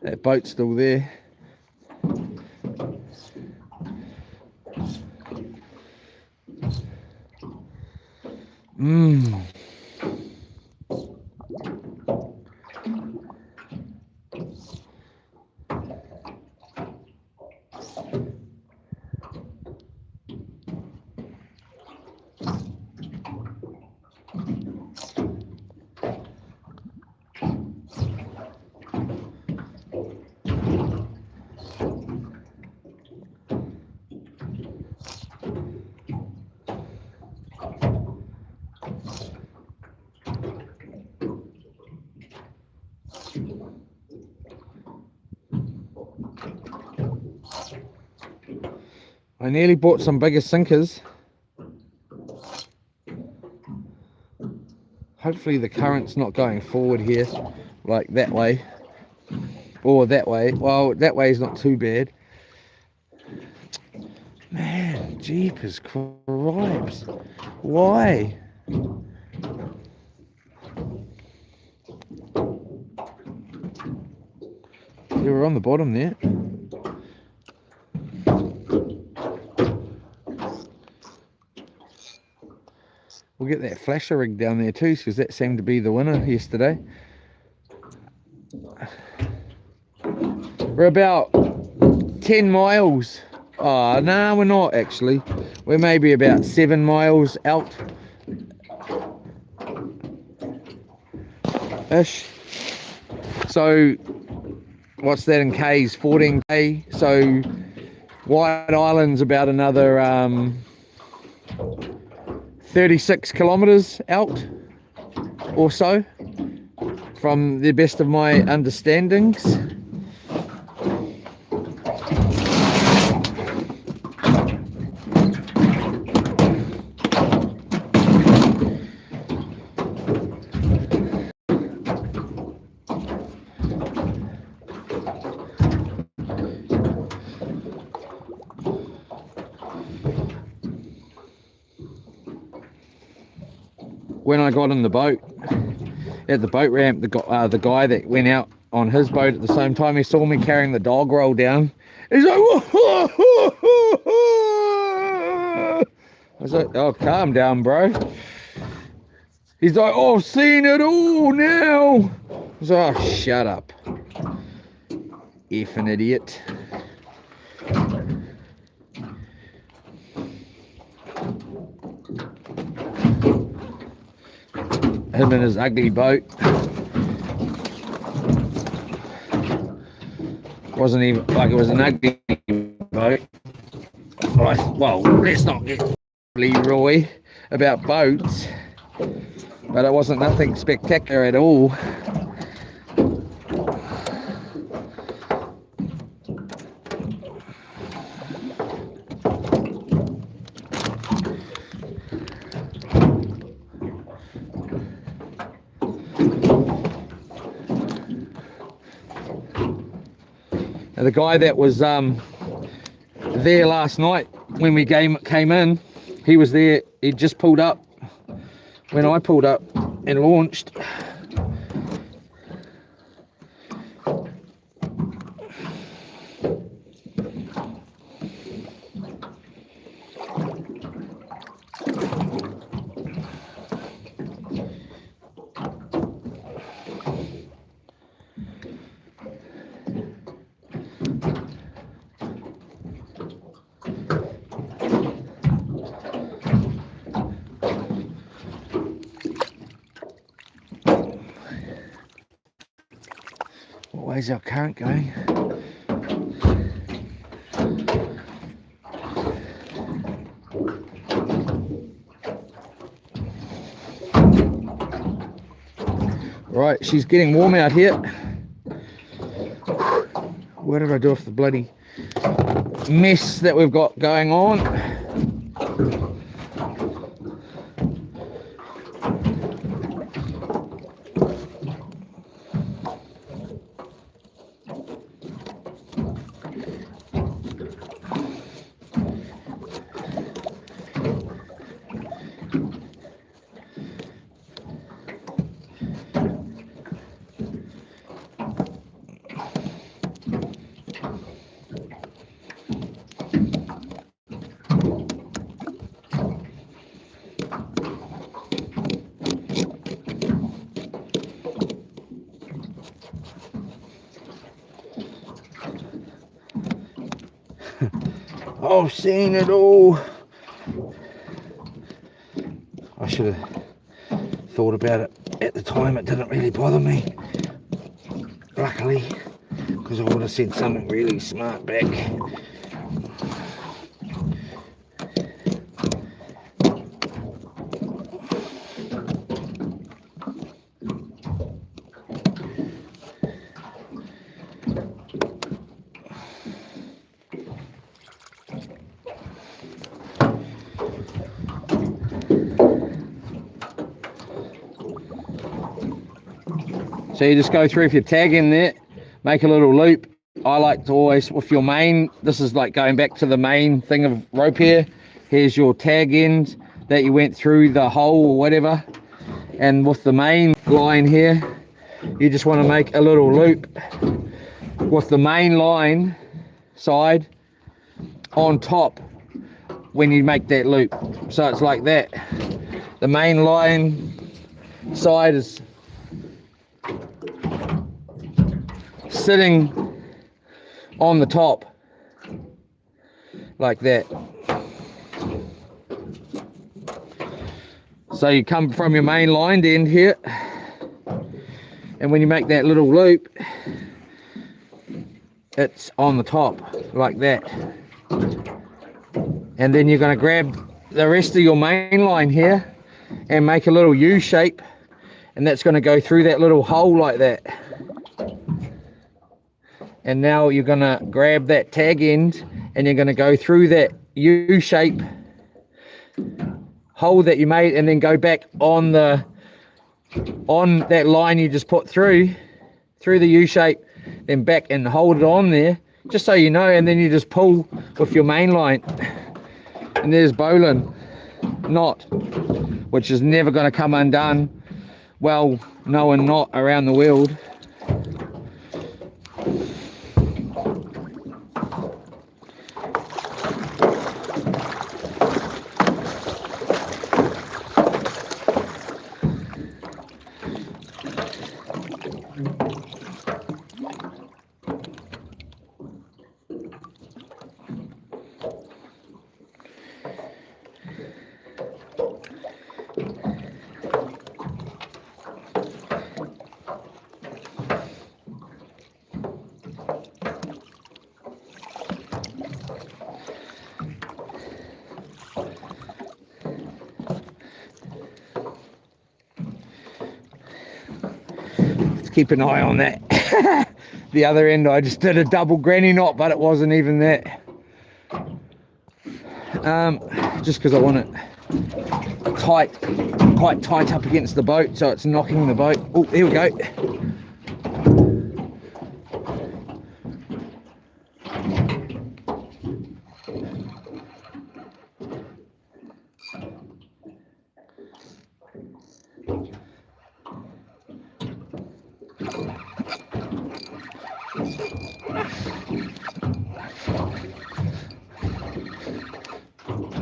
That boat's still there. I nearly bought some bigger sinkers. Hopefully the current's not going forward here, like that way, or that way. Well, that way is not too bad. Man, jeepers cripes. Why? You were on the bottom there. We'll get that flasher rig down there too, because that seemed to be the winner yesterday. We're about 10 miles. Oh, no, we're not actually. We're maybe about 7 miles out. Ish. So, what's that in K's? 14K. So, White Island's about another 36 kilometers out or so, from the best of my understandings. When I got in the boat, at the boat ramp, the guy that went out on his boat at the same time, he saw me carrying the dog roll down. He's like, whoa, whoa, whoa, whoa. I was like, oh, calm down, bro. He's like, oh, I've seen it all now. I was like, oh, shut up. Effing idiot. Him and his ugly boat. Wasn't even like it was an ugly boat. Well, let's not get Leroy about boats, but it wasn't nothing spectacular at all. The guy that was there last night when we came in, he was there. He just pulled up when I pulled up and launched. Where's our current going? Right, she's getting warm out here. What did I do with the bloody mess that we've got going on? I've seen it all. I should have thought about it at the time. It didn't really bother me, luckily, because I would have said something really smart back. So you just go through with your tag in there, make a little loop. I like to always, with your main, this is like going back to the main thing of rope here. Here's your tag end that you went through the hole or whatever. And with the main line here, you just want to make a little loop with the main line side on top when you make that loop. So it's like that. The main line side is sitting on the top like that. So you come from your main line to end here, and when you make that little loop, it's on the top like that. And then you're going to grab the rest of your main line here and make a little U shape, and that's going to go through that little hole like that. And now you're going to grab that tag end and you're going to go through that U shape hole that you made, and then go back on that line you just put through the U shape, then back and hold it on there, just so you know. And then you just pull with your main line, and there's bowline knot, which is never going to come undone. Well, no one knot around the world. Keep an eye on that. The other end I just did a double granny knot, but it wasn't even that. Just because I want it quite tight up against the boat, so it's knocking the boat. Oh, here we go.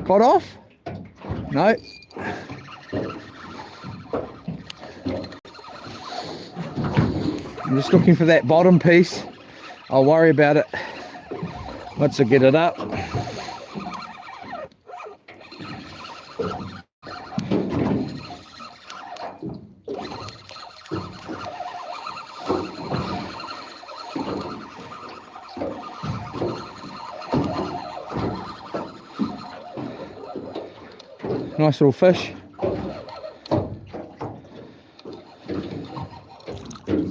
Got off? No. I'm just looking for that bottom piece. I'll worry about it once I get it up. Nice little fish.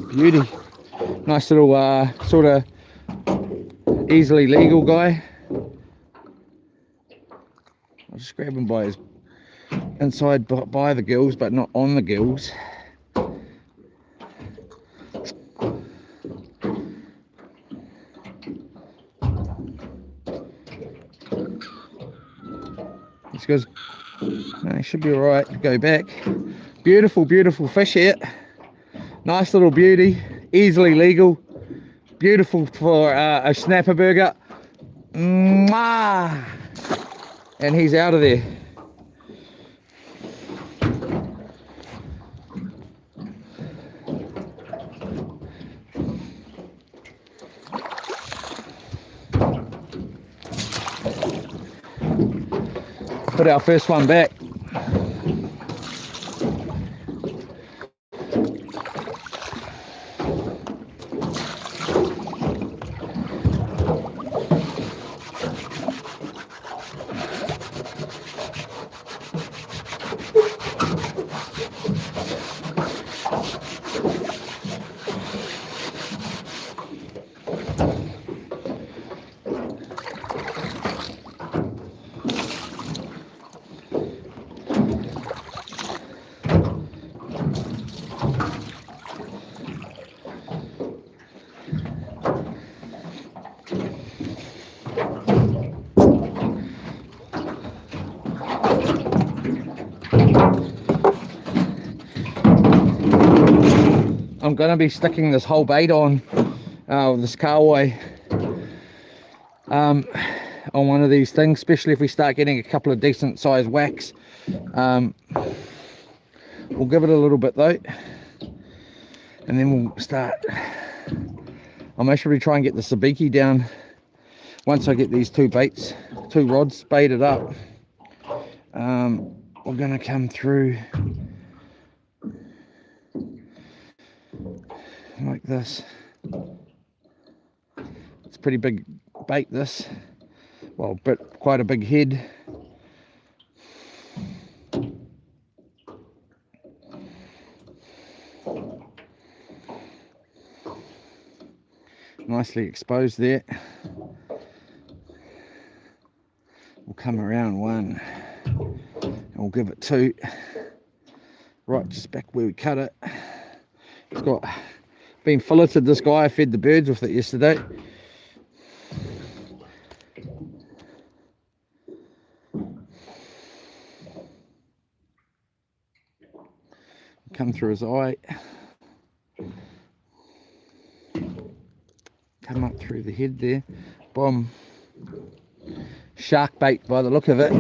Beauty. Nice little sort of easily legal guy. I'll just grab him by his inside by the gills, but not on the gills. This goes, no, he should be all right to go back. Beautiful, beautiful fish here. Nice little beauty, easily legal. Beautiful for a snapper burger. Mwah! And he's out of there. Put our first one back. I'm going to be sticking this whole bait on this Kahawai on one of these things, especially if we start getting a couple of decent sized whacks. We'll give it a little bit though, and then we'll start. I'm actually try and get the sabiki down once I get these two rods baited up. We're going to come through like this. It's a pretty big bait, this. Well, but quite a big head. Nicely exposed there. We'll come around one and we'll give it two. Right, just back where we cut it. It's got been filleted, this guy. I fed the birds with it yesterday. Come through his eye. Come up through the head there. Boom. Shark bait by the look of it.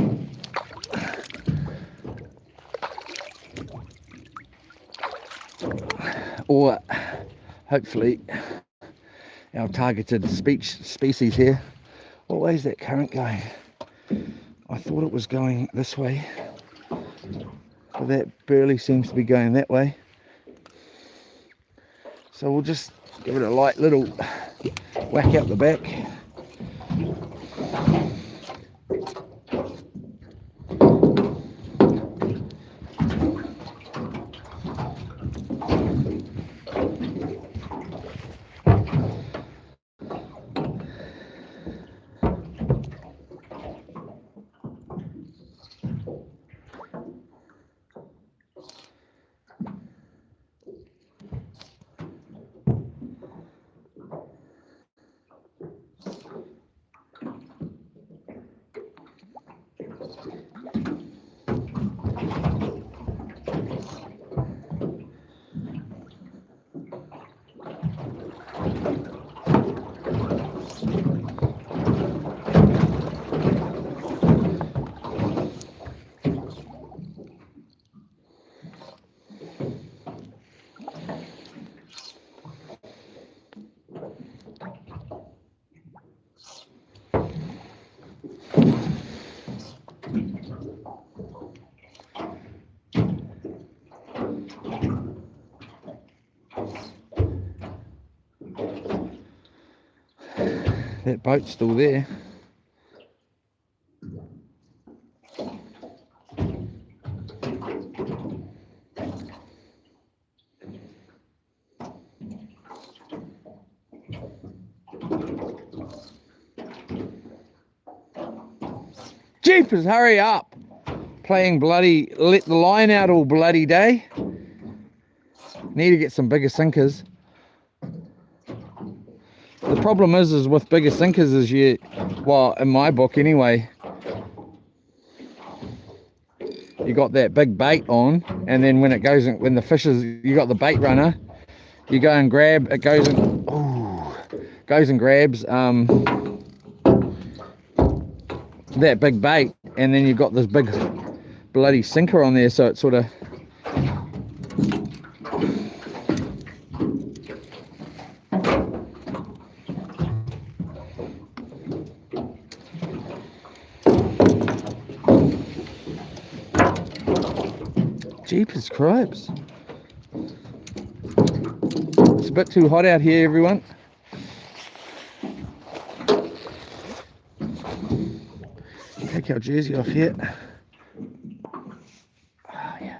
Or hopefully our targeted species here. What way is that current going? I thought it was going this way, but that burley seems to be going that way. So we'll just give it a light little whack out the back. That boat's still there. Jeepers, hurry up. Playing bloody, let the line out all bloody day. Need to get some bigger sinkers. The problem is with bigger sinkers is well, in my book anyway, you got that big bait on, and then when it goes in, when the fish is, you got the bait runner, you go and grab, it goes and, goes and grabs that big bait, and then you've got this big bloody sinker on there, so it sort of Jeepers cripes. It's a bit too hot out here, everyone. Take our jersey off here. Oh, yeah.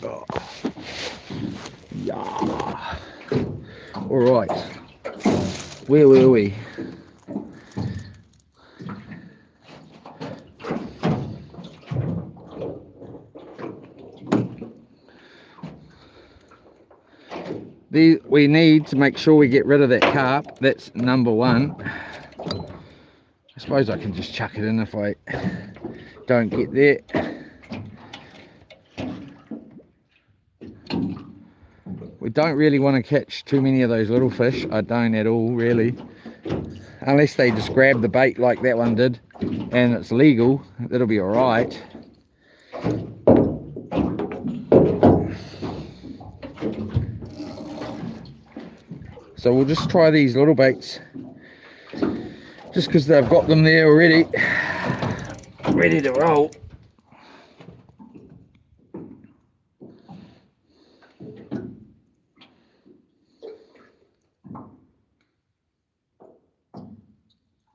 Oh. Yeah. All right. Where were we? We need to make sure we get rid of that carp. That's number one. I suppose I can just chuck it in if I don't get there. We don't really want to catch too many of those little fish. I don't at all, really. Unless they just grab the bait like that one did and it's legal, that'll be alright. So we'll just try these little baits, just because they've got them there already, ready to roll.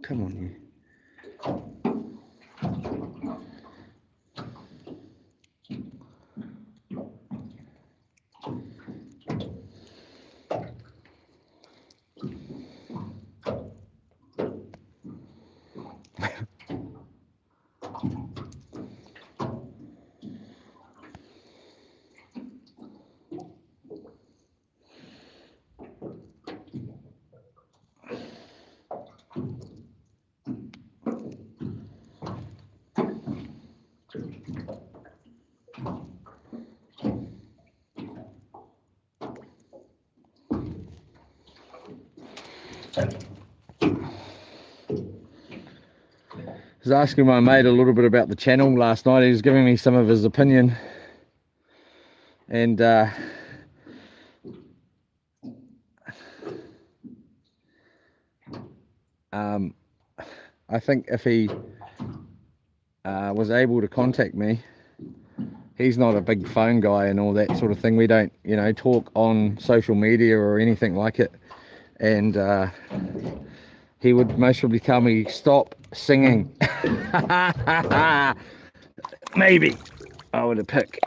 Come on, you. I was asking my mate a little bit about the channel last night. He was giving me some of his opinion, and I think if he was able to contact me, he's not a big phone guy and all that sort of thing. We don't, you know, talk on social media or anything like it, and he would most probably tell me, stop singing. Maybe I would have picked.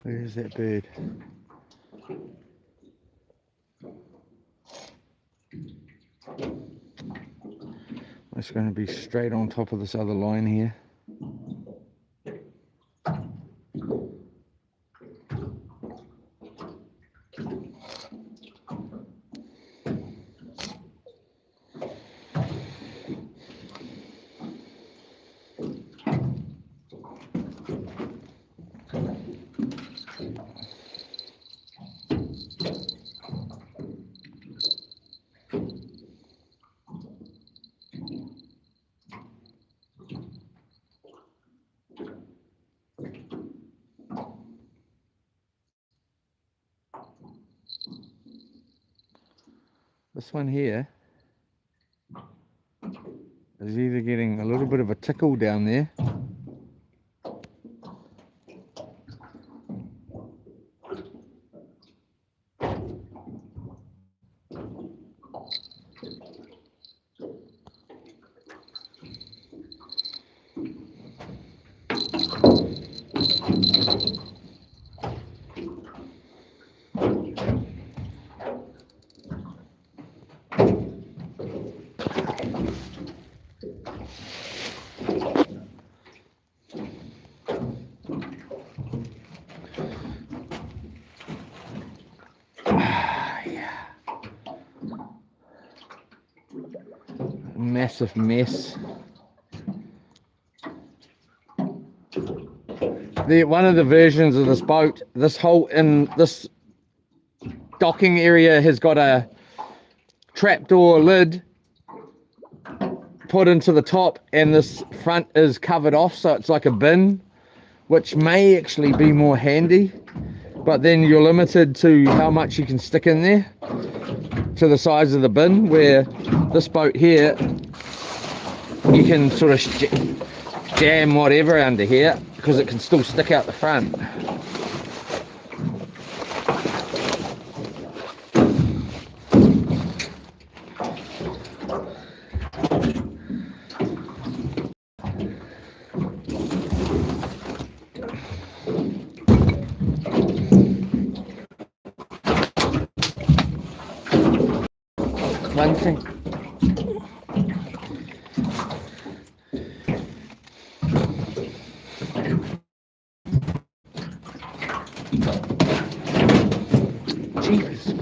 Where's that bird? It's going to be straight on top of this other line here. This one here is either getting a little bit of a tickle down there, massive mess. One of the versions of this boat, this docking area has got a trapdoor lid put into the top, and this front is covered off, so it's like a bin, which may actually be more handy, but then you're limited to how much you can stick in there to the size of the bin, where this boat here you can sort of jam whatever under here because it can still stick out the front. One thing, Jesus Christ.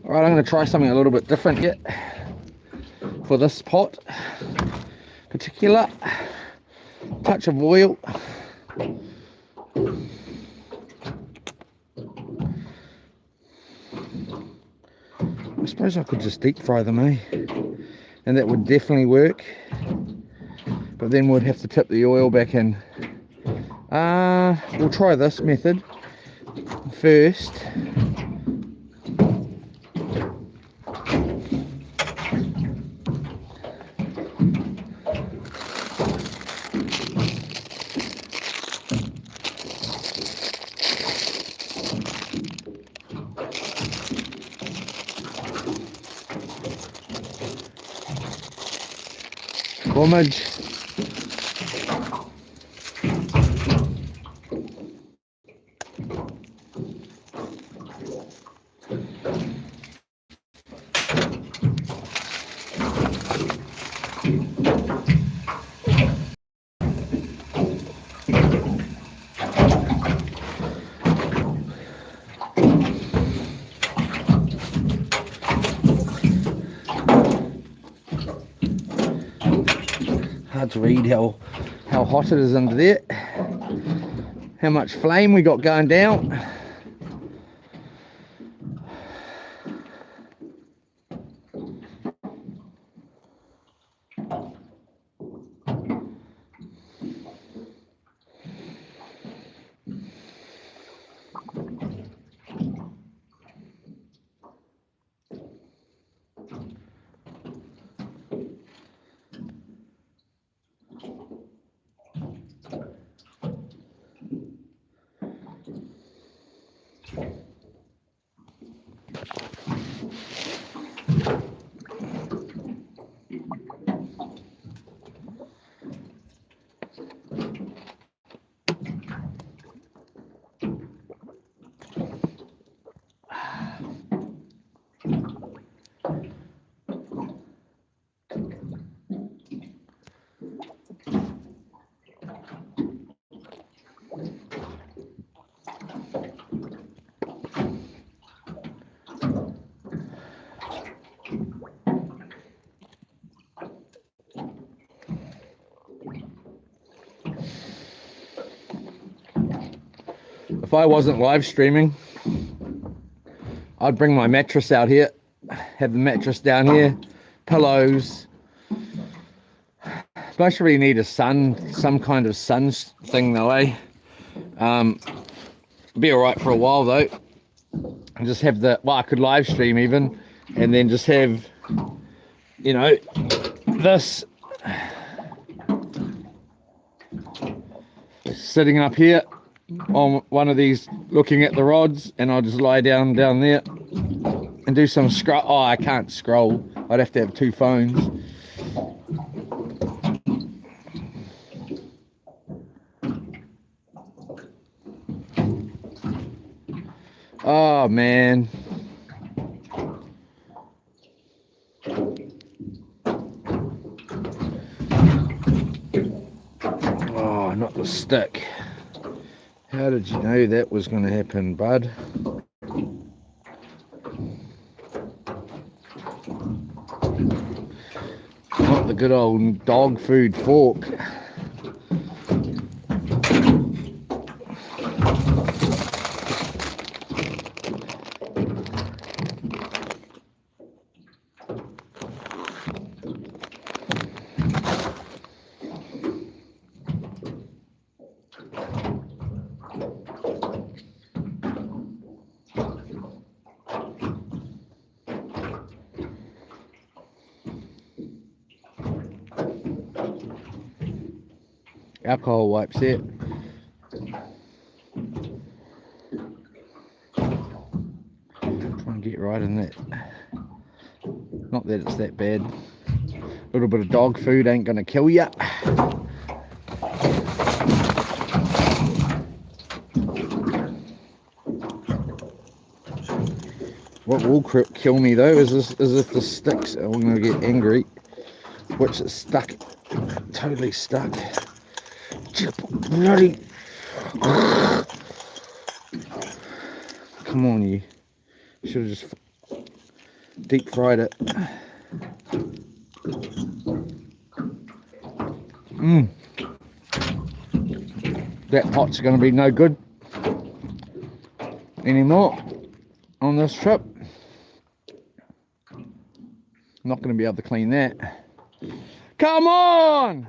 Alright, I'm going to try something a little bit different here for this pot. Particular touch of oil. I suppose I could just deep fry them, eh? And that would definitely work. But then we'd have to tip the oil back in. We'll try this method first. plumage. Hard to read how hot it is under there. How much flame we got going down. If I wasn't live streaming, I'd bring my mattress out here, have the mattress down here, pillows. Don't really need some kind of sun thing though, eh? Be alright for a while though. And just have I could live stream even, and then just have, you know, this sitting up here on one of these looking at the rods, and I'll just lie down there and do some scroll. Oh, I can't scroll. I'd have to have two phones. Oh man. Oh, not the stick. How did you know that was going to happen, bud? Not the good old dog food fork. Alcohol wipes it. Try and get right in that. Not that it's that bad. A little bit of dog food ain't gonna kill ya. What will kill me though is if the sticks are gonna get angry, which is stuck, totally stuck. Bloody! Come on, you should have just deep fried it. That pot's going to be no good anymore on this trip. I'm not going to be able to clean that. Come on!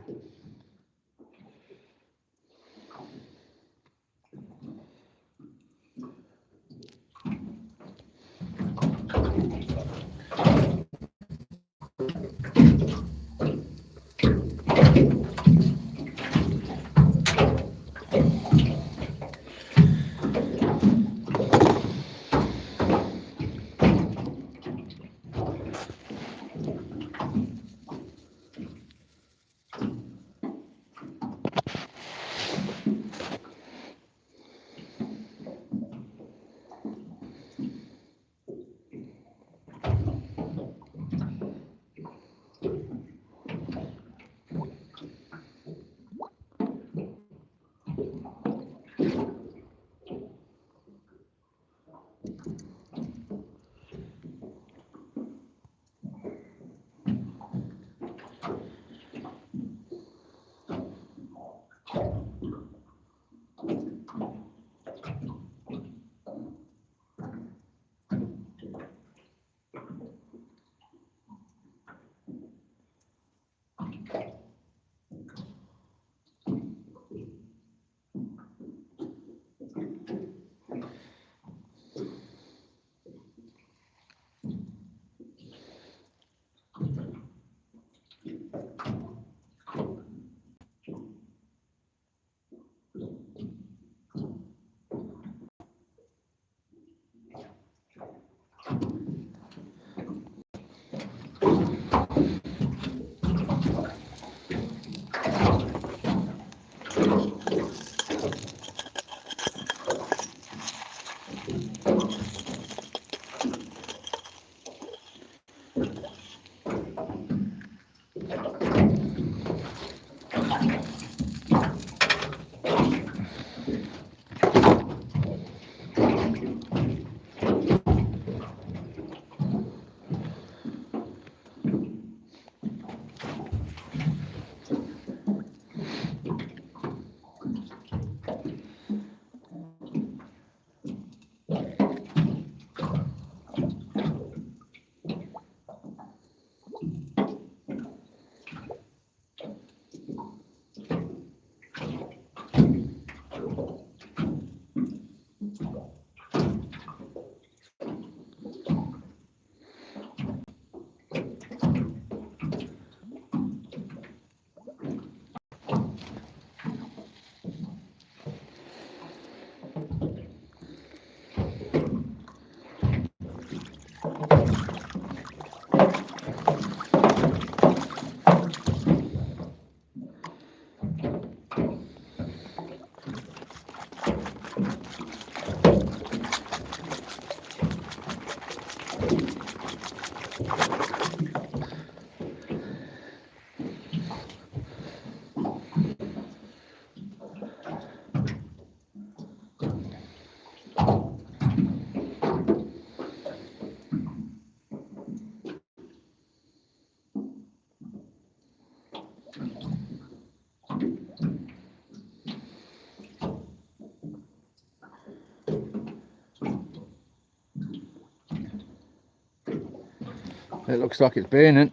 It looks like it's burning.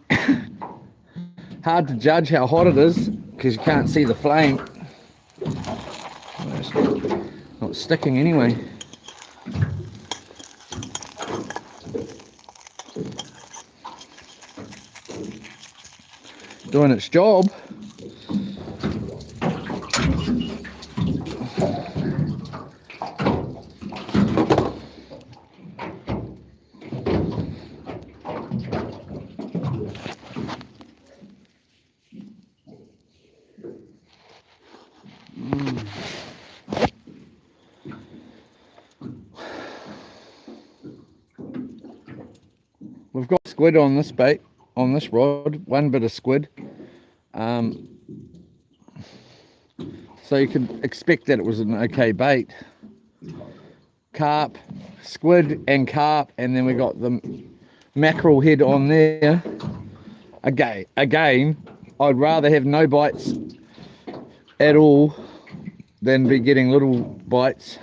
Hard to judge how hot it is because you can't see the flame. It's not sticking anyway. Doing its job. We've got squid on this bait, on this rod, one bit of squid. So you could expect that it was an okay bait. Carp, squid and carp, and then we got the mackerel head on there. Again, I'd rather have no bites at all than be getting little bites.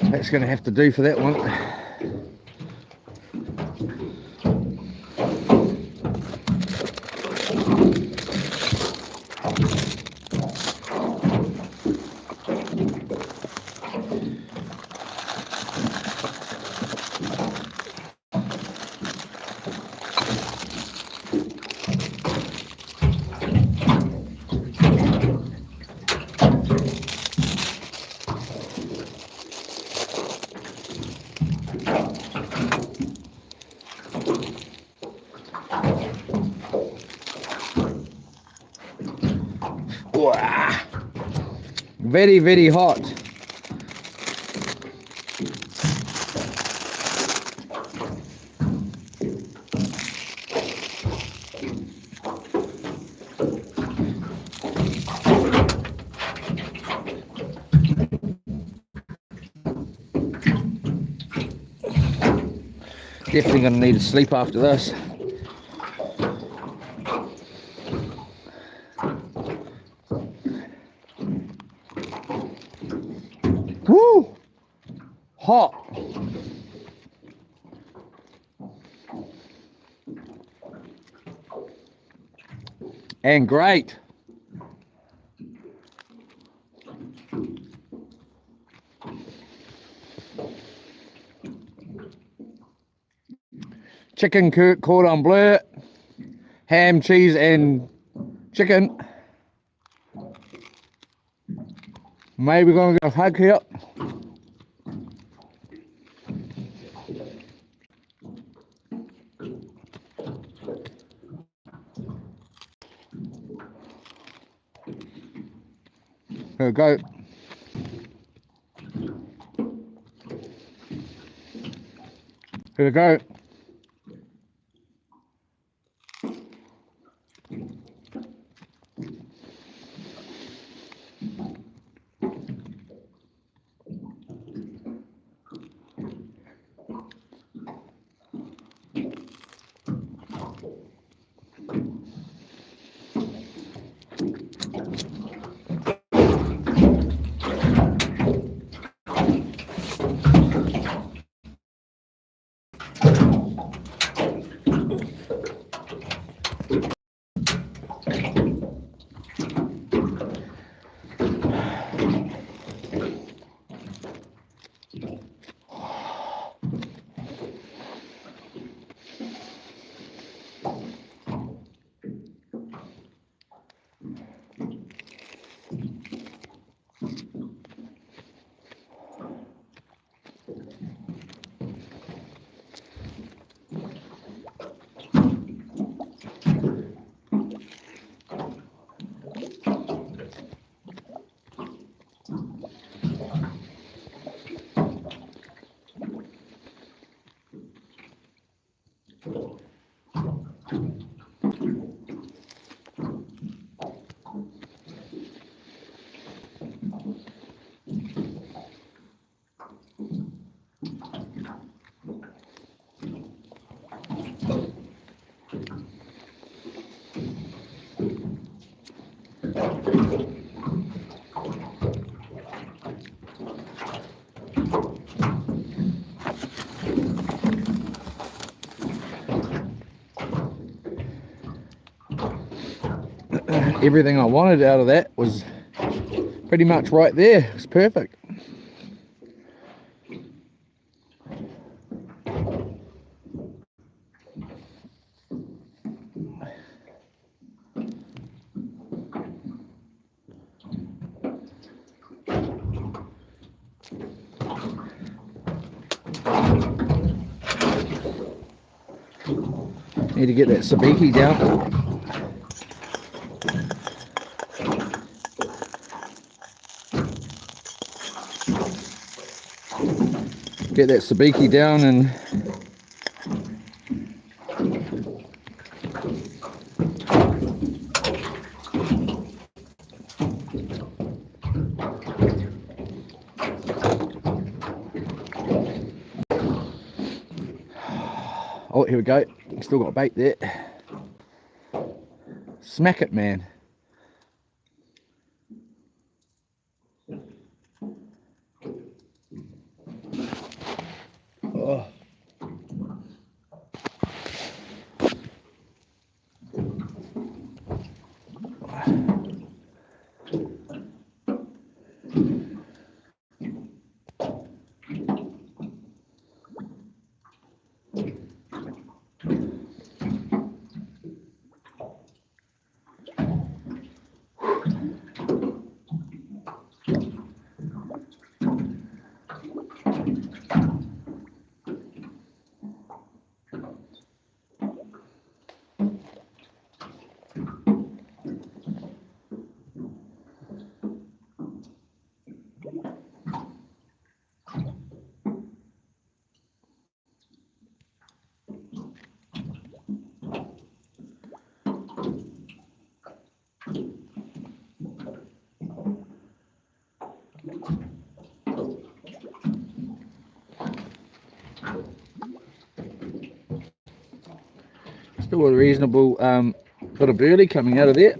That's going to have to do for that one. Very, very hot. Definitely going to need to sleep after this. Woo! Hot. And great. Chicken cordon bleu, ham, cheese and chicken. Maybe gonna go hug here. Here we go. Here we go. Everything I wanted out of that was pretty much right there. It's perfect. Need to get that sabiki down. Get that sabiki down and oh, here we go. Still got bait there. Smack it, man. Oh. Still a reasonable bit of birdie coming out of there.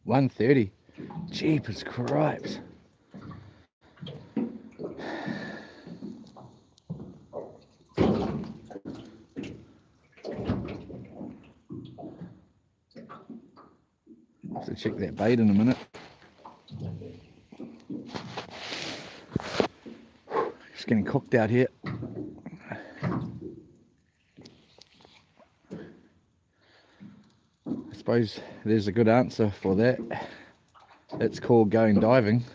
$130. Jeepers cripes. Have to check that bait in a minute. Just getting cooked out here. I suppose there's a good answer for that. It's called going diving.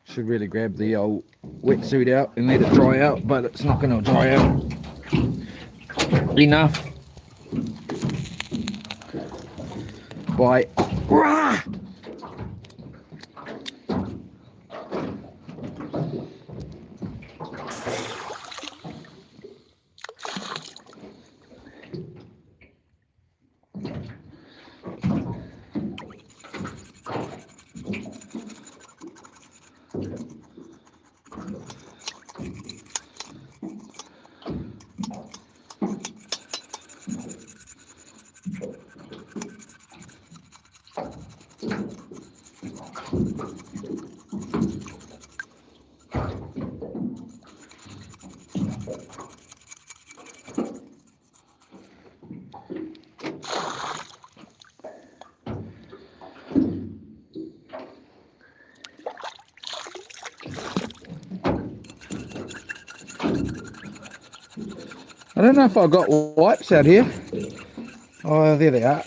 Should really grab the old wetsuit out and let it dry out, but it's not going to dry out enough. By rah! I don't know if I've got wipes out here. Oh, there they are.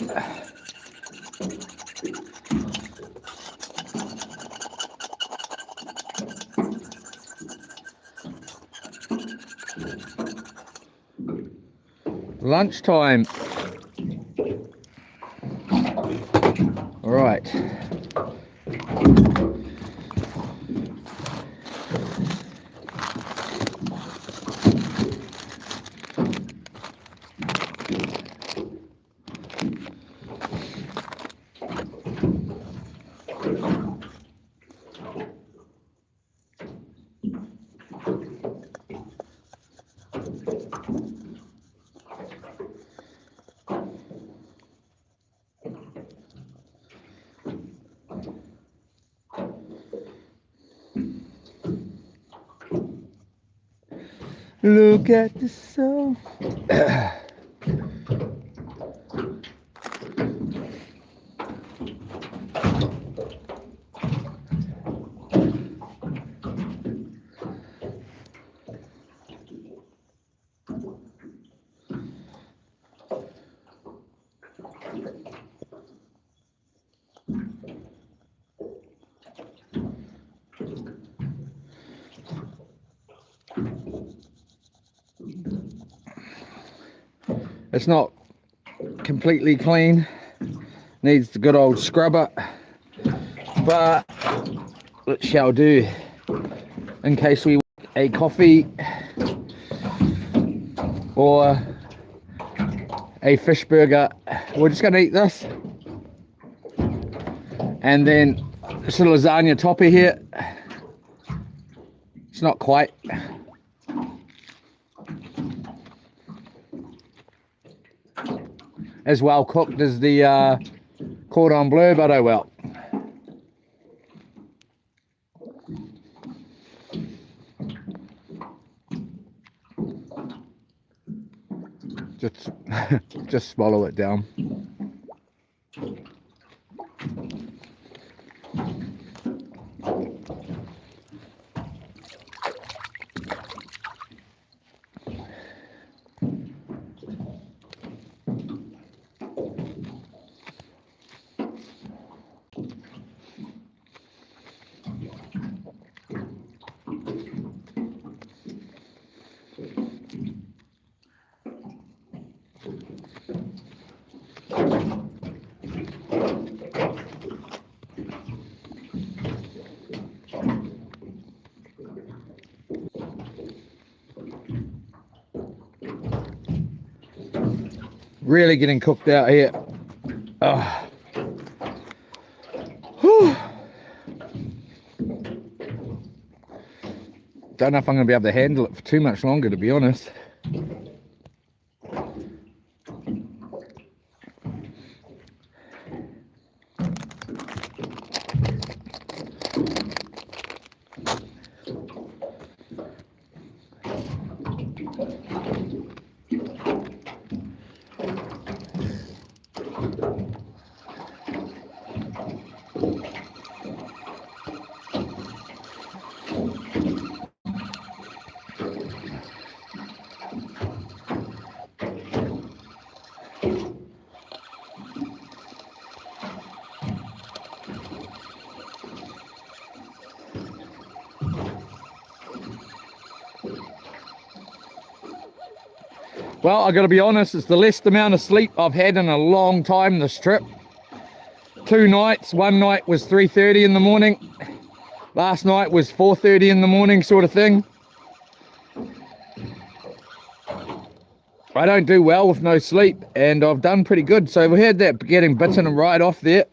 Lunchtime. All right. Look at the sun. It's not completely clean, needs the good old scrubber, but it shall do in case we want a coffee or a fish burger. We're just going to eat this, and then this little lasagna topper here. It's not quite as well cooked as the cordon bleu, but oh well. Just swallow it down. Really getting cooked out here. Oh. Don't know if I'm going to be able to handle it for too much longer, to be honest. Well, I got to be honest, it's the least amount of sleep I've had in a long time this trip. 2 nights. One night was 3:30 in the morning. Last night was 4:30 in the morning, sort of thing. I don't do well with no sleep, and I've done pretty good. So we had that getting bitten right off there,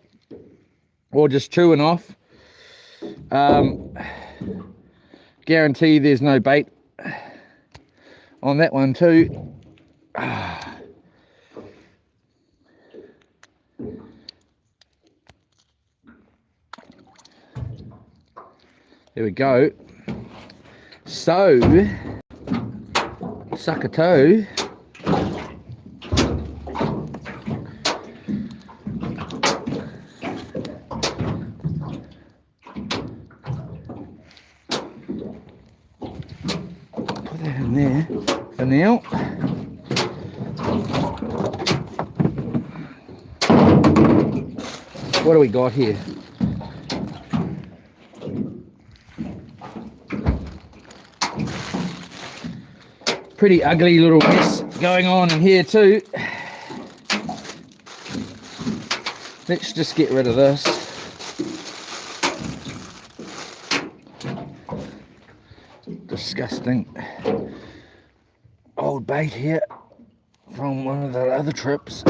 or just chewing off. Guarantee there's no bait on that one too. There we go. So, suck a toe. Put that in there for now. What do we got here? Pretty ugly little mess going on in here too. Let's just get rid of this. Disgusting old bait here from one of the other trips.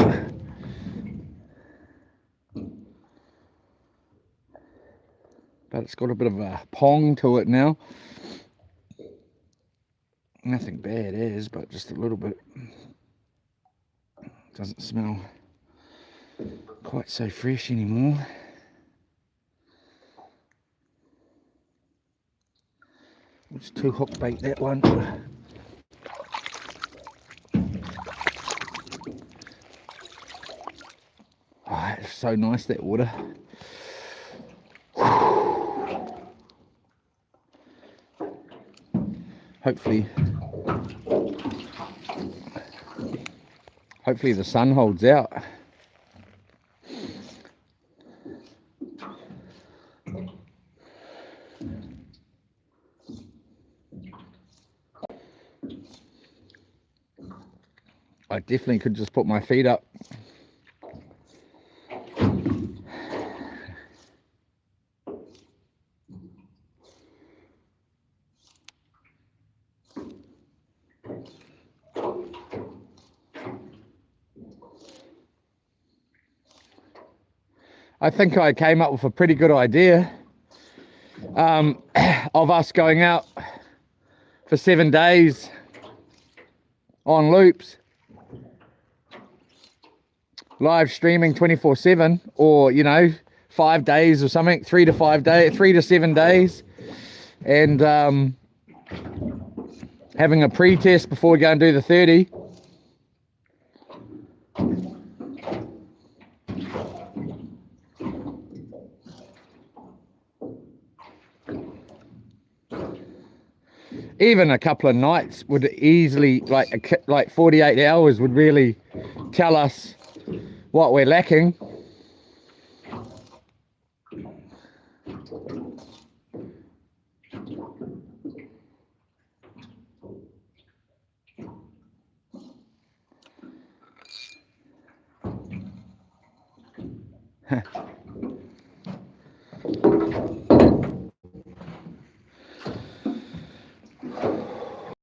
But it's got a bit of a pong to it now. Nothing bad is, but just a little bit. Doesn't smell quite so fresh anymore. It's 2 hook bait, that one. Oh, it's so nice, that water. Hopefully the sun holds out. I definitely could just put my feet up. I think I came up with a pretty good idea of us going out for 7 days on loops, live streaming 24/7, or 5 days or something, 3 to 7 days, and having a pre-test before we go and do the 30. Even a couple of nights would easily, like 48 hours would really tell us what we're lacking.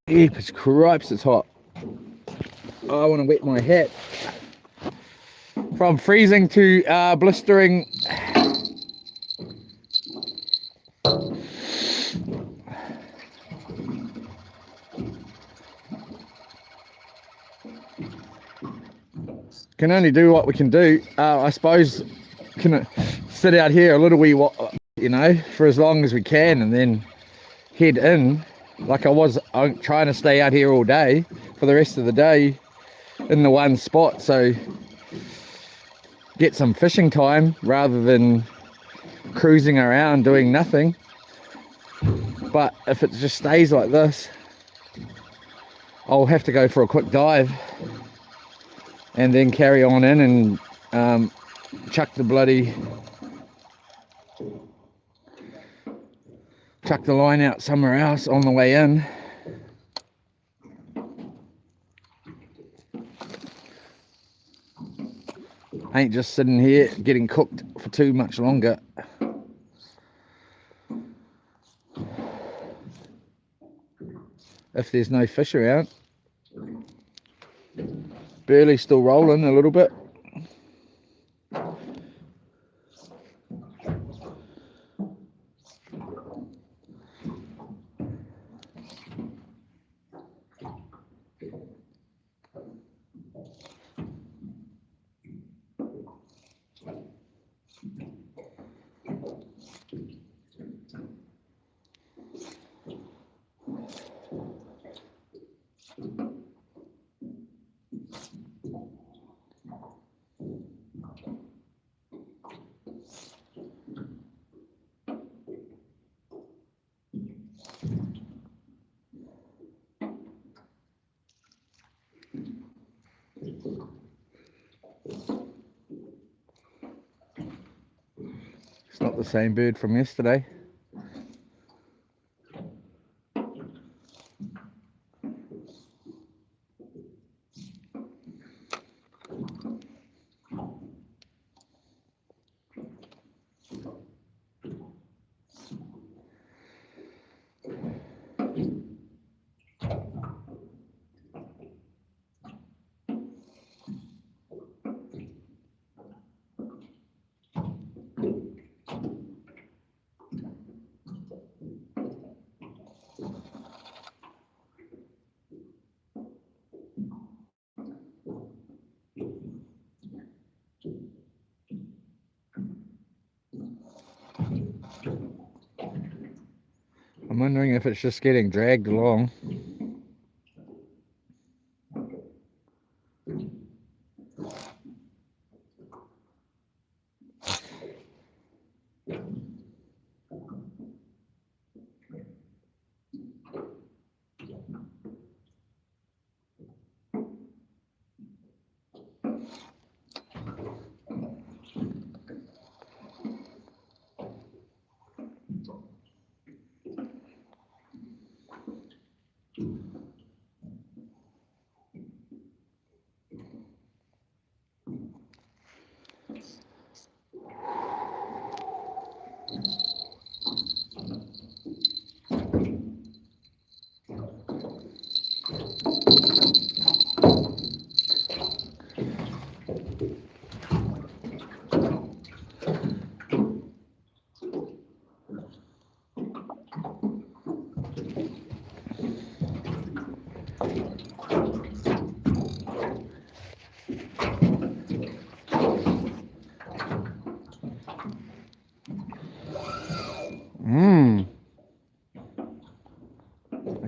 Jeepers cripes, it's hot. I want to wet my hat. From freezing to blistering. Can only do what we can do. I suppose can sit out here a little wee, for as long as we can, and then head in. Like I'm trying to stay out here all day for the rest of the day in the one spot, so get some fishing time rather than cruising around doing nothing. But if it just stays like this, I'll have to go for a quick dive and then carry on in and chuck the line out somewhere else on the way in. Ain't just sitting here getting cooked for too much longer. If there's no fish around. Burley's still rolling a little bit. It's not the same bird from yesterday. I'm wondering if it's just getting dragged along.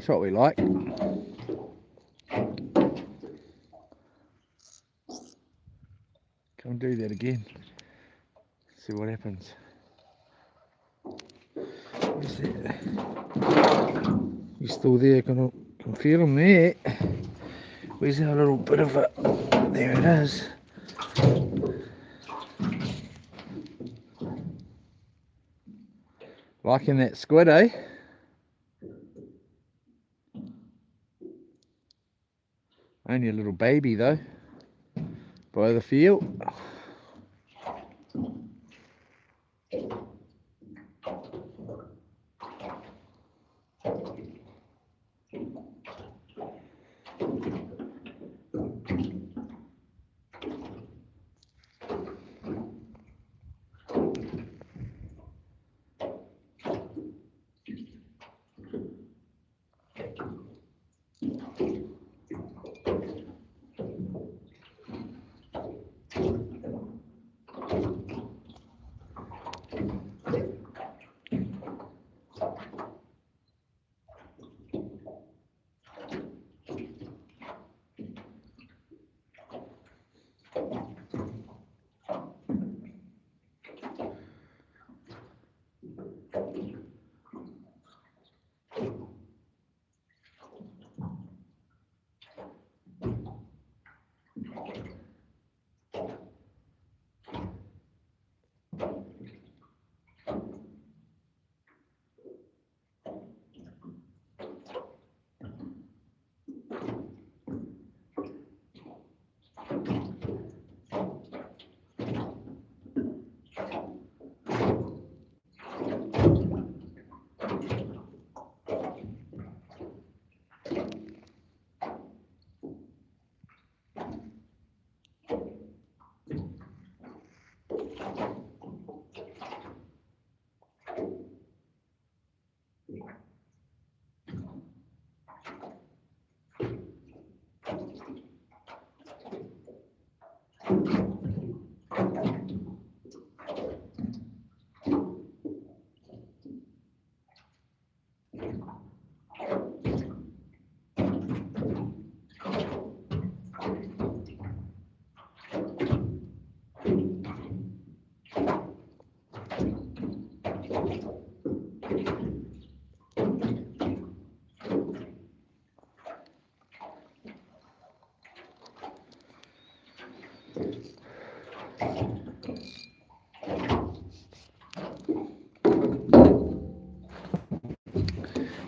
what we like. Come and do that again. See what happens. Where's that? He's still there. Can feel him there. Where's our little bit of it? There it is. Liking that squid, eh? Only a little baby though. By the feel.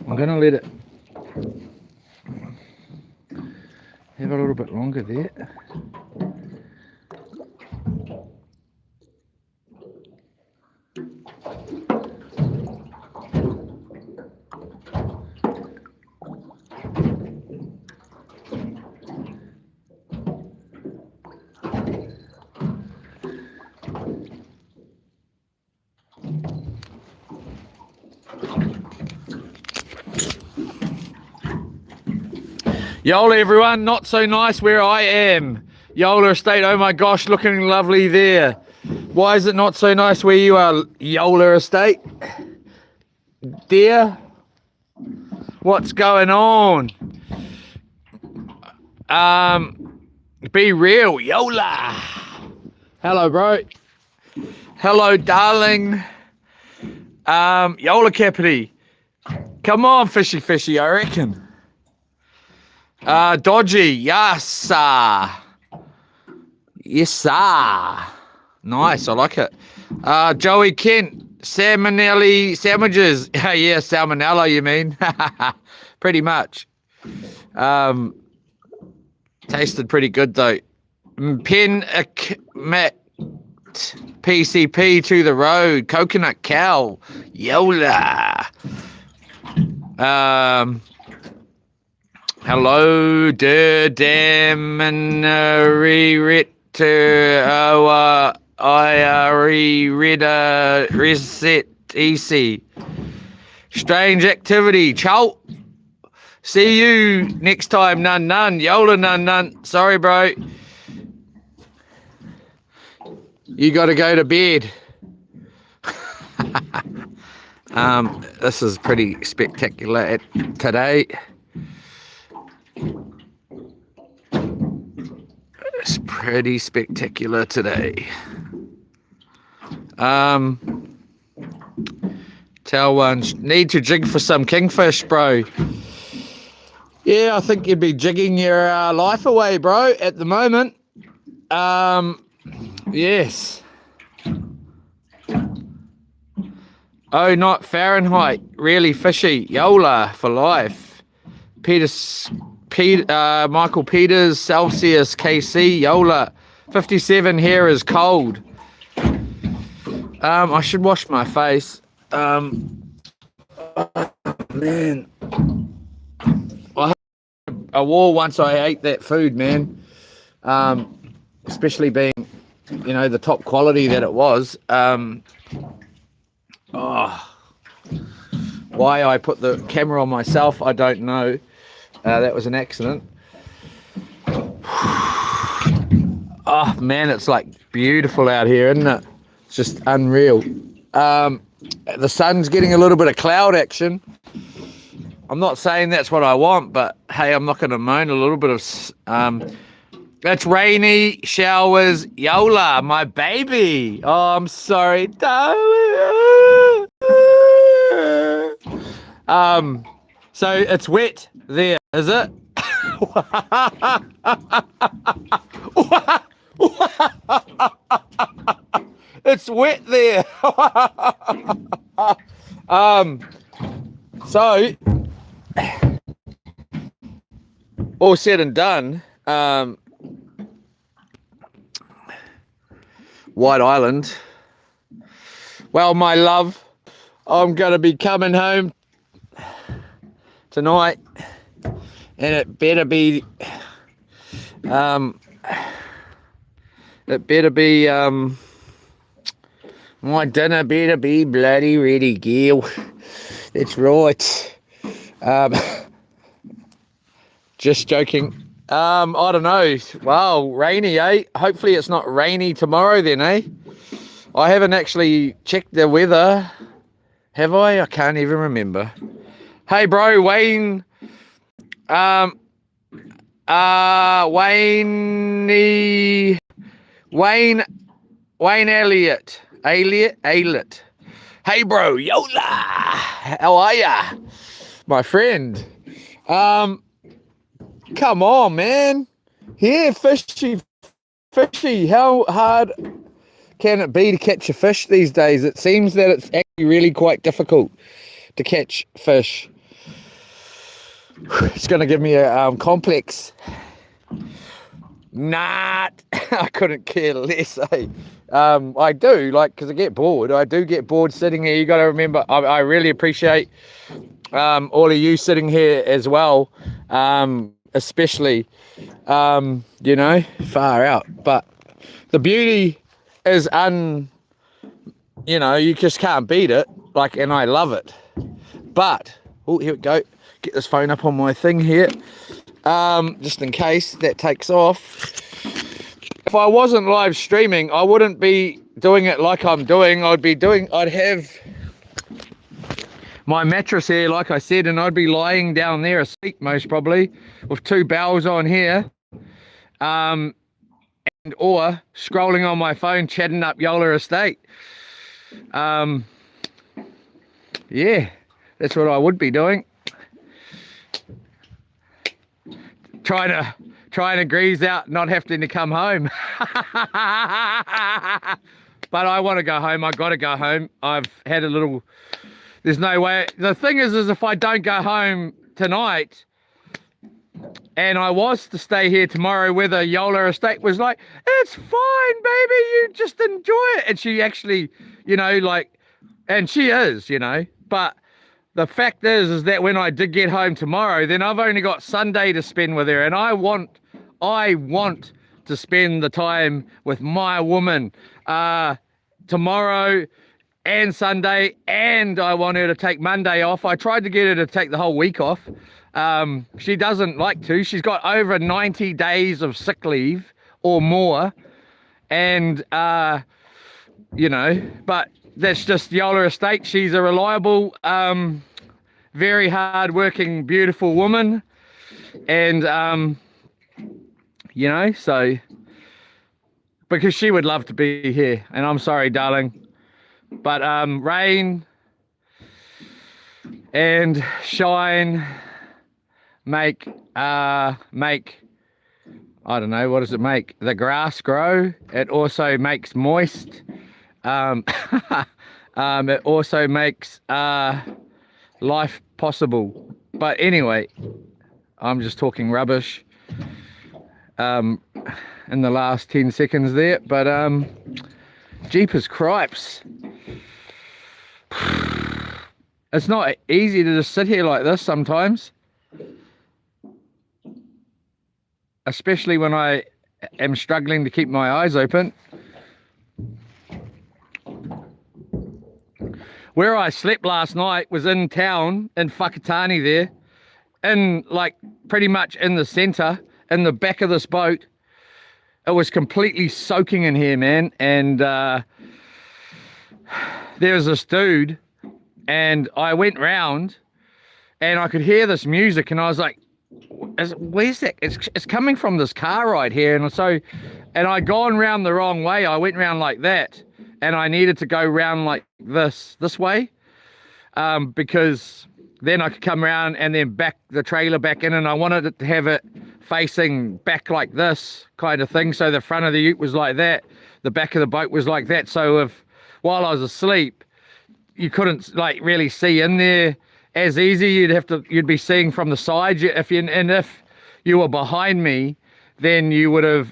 I'm gonna let it have a little bit longer there. Yola everyone, not so nice where I am. Yola Estate, oh my gosh, looking lovely there. Why is it not so nice where you are, Yola Estate? Dear, what's going on? Be real, Yola. Hello, bro. Hello, darling. Yola Capity. Come on, fishy, I reckon. Dodgy, yes, sir. Yes, sir. Nice, I like it. Joey Kent, salmonelli sandwiches. Yeah, salmonella, you mean? Pretty much. Tasted pretty good, though. Pen PCP to the road. Coconut cow. Yola. Hello, reset easy. Strange activity, chow. See you next time, none. Yola, none. Sorry, bro. You got to go to bed. This is pretty spectacular today. It's pretty spectacular today. Tell one, need to jig for some kingfish, bro. Yeah, I think you'd be jigging your life away, bro, at the moment. Yes. Oh, not Fahrenheit. Really fishy. Yola for life. Michael Peters, Celsius, KC, Yola. 57 here is cold. I should wash my face. Man. I wore once I ate that food, man. Especially being, you know, the top quality that it was. Why I put the camera on myself, I don't know. That was an accident. Oh man, it's like beautiful out here, isn't it? It's just unreal. The sun's getting a little bit of cloud action. I'm not saying that's what I want, but hey, I'm not going to moan. A little bit of it's rainy, showers, Yola, my baby. Oh, I'm sorry, darling. So it's wet there, is it? It's wet there. So all said and done, White Island. Well, my love, I'm going to be coming home tonight, and it better be my dinner better be bloody ready, girl. That's right. Just joking. I don't know. Well, rainy, eh? Hopefully it's not rainy tomorrow then, eh? I haven't actually checked the weather. Have I? I can't even remember. Hey, bro, Wayne. Wayne Elliott. Hey, bro, Yola. How are ya? My friend. Come on, man. Yeah, fishy. How hard can it be to catch a fish these days? It seems that it's actually really quite difficult to catch fish. It's going to give me a complex. Nah, I couldn't care less, eh? I do, like, because I get bored. I do get bored sitting here. You got to remember, I really appreciate all of you sitting here as well. Especially, you know, far out. But the beauty is you know, you just can't beat it. Like, and I love it. But, oh, here we go. Get this phone up on my thing here. Just in case that takes off. If I wasn't live streaming, I wouldn't be doing it like I'm doing. I'd have my mattress here, like I said, and I'd be lying down there asleep most probably with two bowels on here, and or scrolling on my phone chatting up Yola Estate. Yeah, that's what I would be doing. Trying to grease out, not having to come home. But I want to go home. I got to go home. I've had a little. There's no way. The thing is if I don't go home tonight, and I was to stay here tomorrow, whether Yola Estate was like, it's fine, baby, you just enjoy it. And she actually, you know, like, and she is, you know, but the fact is that when I did get home tomorrow, then I've only got Sunday to spend with her, and I want to spend the time with my woman tomorrow and Sunday, and I want her to take Monday off. I tried to get her to take the whole week off. She doesn't like to. She's got over 90 days of sick leave or more, and you know, but that's just Yola Estate. She's a reliable, very hard-working, beautiful woman. And you know, so because she would love to be here, and I'm sorry, darling, but rain and shine make I don't know, what does it make? The grass grow. It also makes moist. It also makes life possible. But anyway, I'm just talking rubbish in the last 10 seconds there. But jeepers cripes. It's not easy to just sit here like this sometimes. Especially when I am struggling to keep my eyes open. Where I slept last night was in town, in Whakatane there, in like pretty much in the centre, in the back of this boat. It was completely soaking in here, man. And there was this dude, and I went round and I could hear this music, and I was like, where's that? It's coming from this car right here. And I'd gone round the wrong way. I went round like that, and I needed to go round like this way, because then I could come around and then back the trailer back in, and I wanted it to have it facing back like this kind of thing. So the front of the ute was like that, the back of the boat was like that. So if while I was asleep, you couldn't like really see in there as easy. You'd be seeing from the side. If you were behind me, then you would have,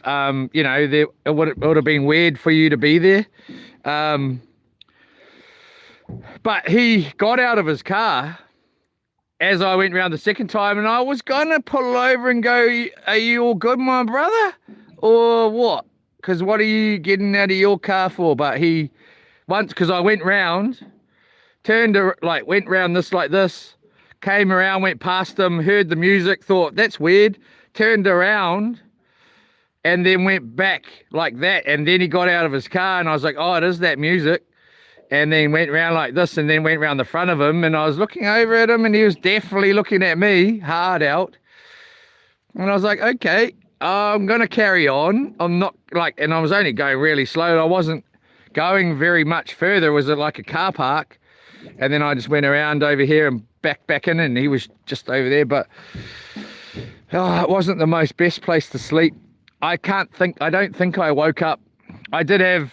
you know, it would have been weird for you to be there. But he got out of his car as I went round the second time, and I was gonna pull over and go, "Are you all good, my brother, or what? Because what are you getting out of your car for?" But because I went round. Went round this like this, came around, went past him, heard the music, thought that's weird, turned around, and then went back like that. And then he got out of his car, and I was like, oh, it is that music. And then went round like this, and then went round the front of him, and I was looking over at him, and he was definitely looking at me hard out. And I was like, okay, I'm gonna carry on. I'm not and I was only going really slow. I wasn't going very much further. It was like a car park. And then I just went around over here and back in, and he was just over there. But it wasn't the most best place to sleep. I don't think I woke up. I did have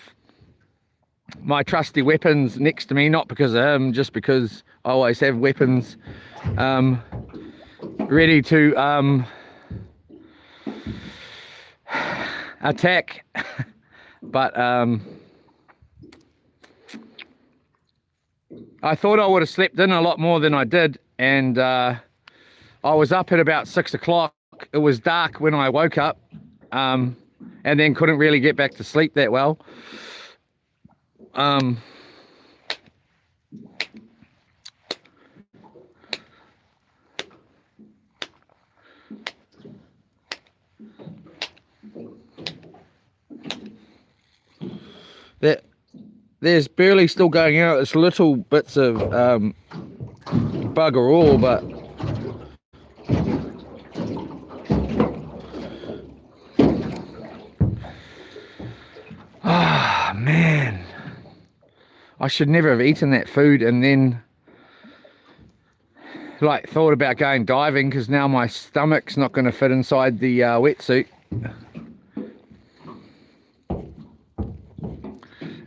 my trusty weapons next to me, not because of him, just because I always have weapons ready to attack. But I thought I would have slept in a lot more than I did, and I was up at about 6 o'clock. It was dark when I woke up, and then couldn't really get back to sleep that well. There's barely still going out. It's little bits of bugger all, but man, I should never have eaten that food and then thought about going diving, because now my stomach's not going to fit inside the wetsuit.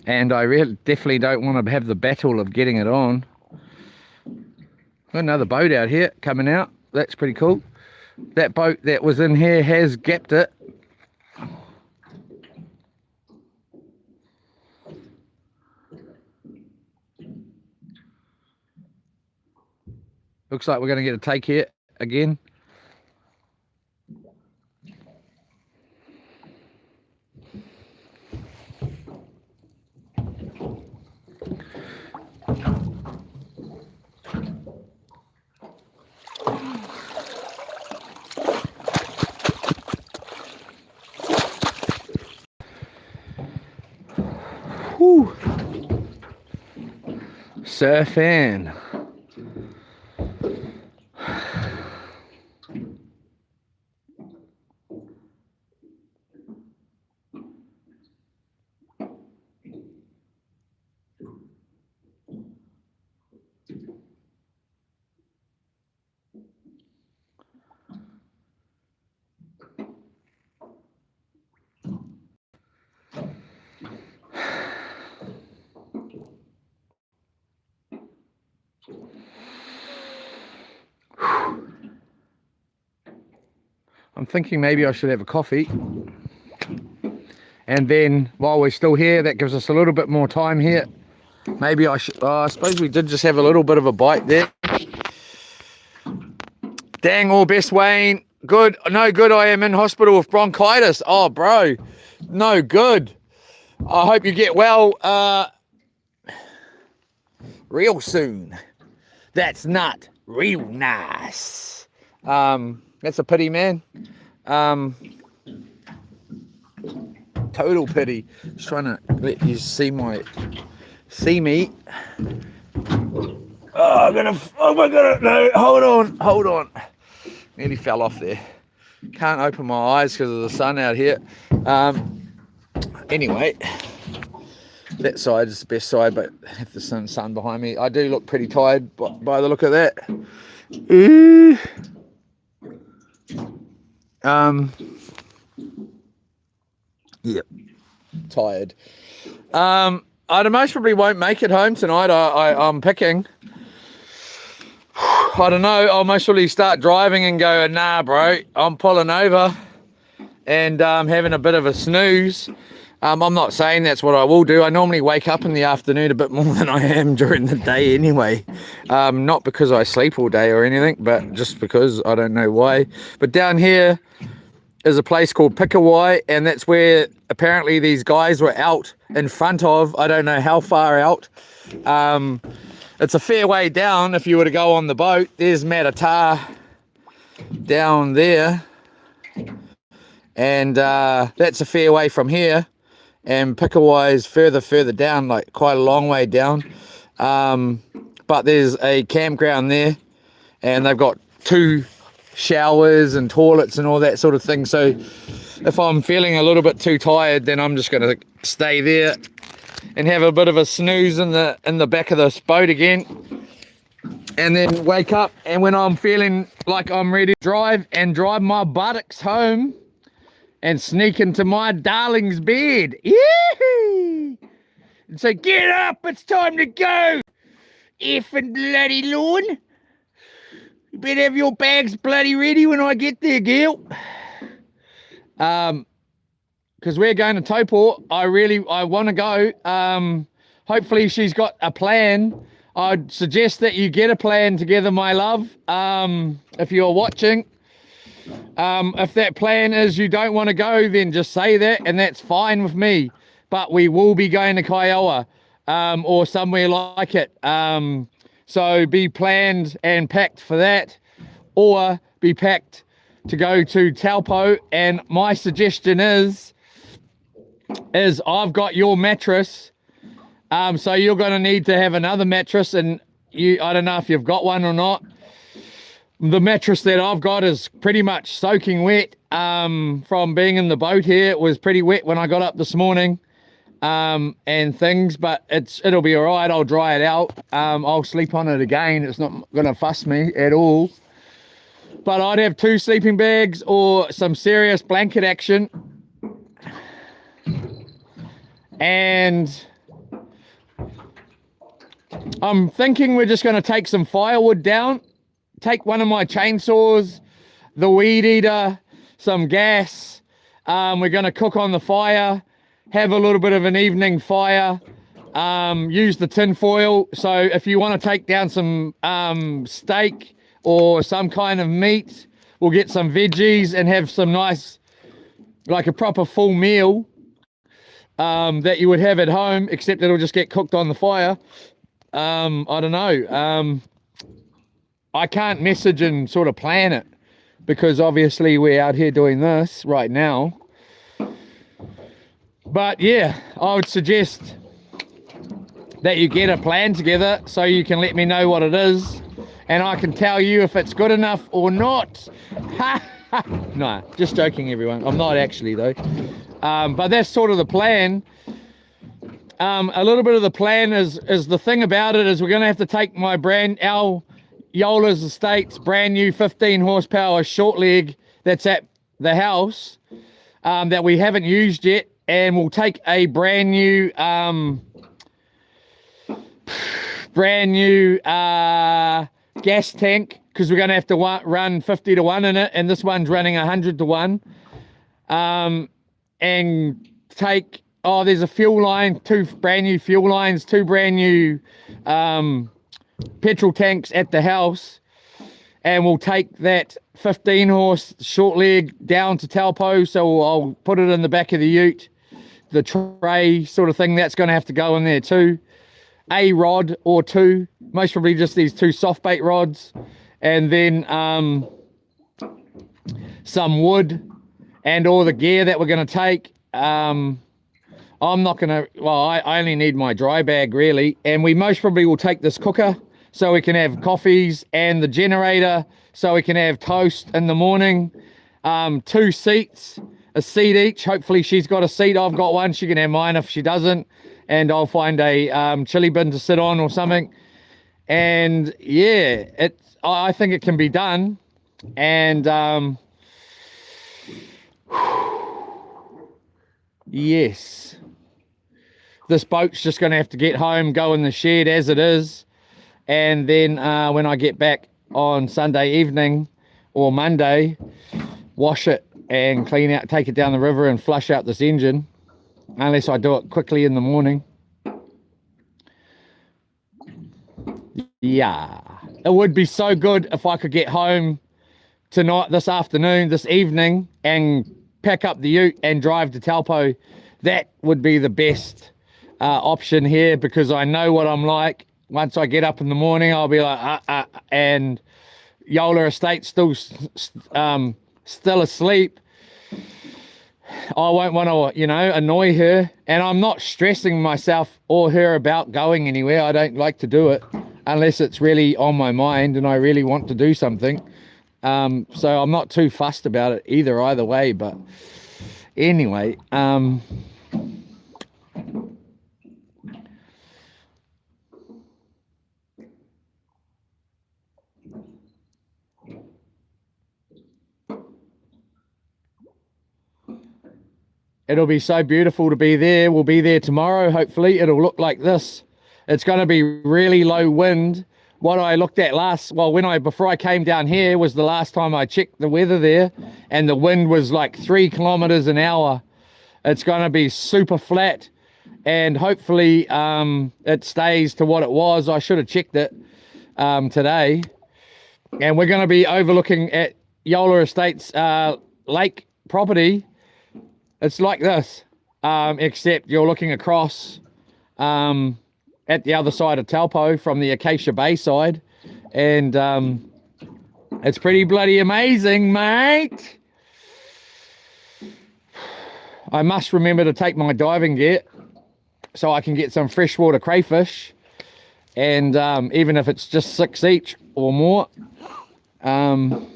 And I definitely don't want to have the battle of getting it on. Got another boat out here coming out. That's pretty cool. That boat that was in here has gapped it. Looks like we're going to get a take here again. Whew. Surfing. thinking maybe I should have a coffee. And then while we're still here, that gives us a little bit more time here. Maybe I should, I suppose we did just have a little bit of a bite there. Dang, all best, Wayne. Good, no good, I am in hospital with bronchitis. Oh, bro, no good. I hope you get well real soon. That's not real nice. That's a pity, man. Total pity. Just trying to let you see me. Oh my god, no, hold on. Nearly fell off there. Can't open my eyes because of the sun out here. Anyway, that side is the best side, but have the sun behind me. I do look pretty tired by the look of that. Yep, tired. I most probably won't make it home tonight. I'm picking. I don't know. I'll most probably start driving and go, nah, bro, I'm pulling over and having a bit of a snooze. I'm not saying that's what I will do. I normally wake up in the afternoon a bit more than I am during the day anyway. Not because I sleep all day or anything, but just because I don't know why. But down here is a place called Kahawai, and that's where apparently these guys were out in front of, I don't know how far out. It's a fair way down if you were to go on the boat. There's Matata down there, and that's a fair way from here, and Kahawai is further down, like quite a long way down. But there's a campground there, and they've got 2 showers and toilets and all that sort of thing. So if I'm feeling a little bit too tired, then I'm just going to stay there and have a bit of a snooze in the back of this boat again, and then wake up, and when I'm feeling like I'm ready to drive my buttocks home and sneak into my darling's bed. Yee! And say, get up, it's time to go, effing bloody Lorne. You better have your bags bloody ready when I get there, girl. Because we're going to Taupō. I want to go. Hopefully she's got a plan. I'd suggest that you get a plan together, my love. If you're watching, if that plan is you don't want to go, then just say that, and that's fine with me. But we will be going to Kaiowa, or somewhere like it. So be planned and packed for that, or be packed to go to Taupō. And my suggestion is I've got your mattress, so you're going to need to have another mattress, and I don't know if you've got one or not. The mattress that I've got is pretty much soaking wet from being in the boat here. It was pretty wet when I got up this morning. And things, but it'll be all right. I'll dry it out. I'll sleep on it again. It's not gonna fuss me at all. But I'd have 2 sleeping bags or some serious blanket action. And I'm thinking we're just gonna take some firewood down, take one of my chainsaws, the weed eater, some gas. We're gonna cook on the fire, have a little bit of an evening fire, use the tin foil. So if you want to take down some steak or some kind of meat, we'll get some veggies and have some nice, like a proper full meal that you would have at home, except it'll just get cooked on the fire. I don't know. I can't message and sort of plan it because obviously we're out here doing this right now. But yeah, I would suggest that you get a plan together so you can let me know what it is, and I can tell you if it's good enough or not. No, just joking, everyone. I'm not actually, though. But that's sort of the plan. A little bit of the plan is the thing about it is we're going to have to take our Yola's Estates brand new 15 horsepower short leg that's at the house that we haven't used yet. And we'll take a brand new gas tank, because we're going to have to run 50 to 1 in it, and this one's running 100 to 1. And take, there's a fuel line, 2 brand new fuel lines, 2 brand new petrol tanks at the house, and we'll take that 15 horse short leg down to Taupo. So I'll put it in the back of the ute, the tray sort of thing, that's going to have to go in there too. A rod or 2, most probably just these 2 soft bait rods, and then some wood and all the gear that we're going to take. I'm not going to, well, I only need my dry bag really, and we most probably will take this cooker so we can have coffees, and the generator so we can have toast in the morning. 2 seats, a seat each. Hopefully she's got a seat, I've got one, she can have mine if she doesn't, and I'll find a chili bin to sit on or something. And yeah, I think it can be done. And yes, this boat's just going to have to get home, go in the shed as it is, and then when I get back on Sunday evening or Monday, wash it and clean out, take it down the river and flush out this engine, unless I do it quickly in the morning. Yeah, it would be so good if I could get home tonight, this afternoon, this evening, and pack up the ute and drive to Taupo. That would be the best option here, because I know what I'm like. Once I get up in the morning, I'll be like, and Yola Estate's still asleep. I won't want to, annoy her, and I'm not stressing myself or her about going anywhere. I don't like to do it unless it's really on my mind and I really want to do something. So I'm not too fussed about it either way, but anyway, it'll be so beautiful to be there. We'll be there tomorrow. Hopefully it'll look like this. It's going to be really low wind. What I looked at before I came down here was the last time I checked the weather there, and the wind was like 3 kilometers an hour. It's going to be super flat, and hopefully it stays to what it was. I should have checked it today. And we're going to be overlooking at Yola Estates lake property. It's like this, except you're looking across at the other side of Taupo from the Acacia Bay side, and it's pretty bloody amazing, mate. I must remember to take my diving gear so I can get some freshwater crayfish, and even if it's just 6 each or more, and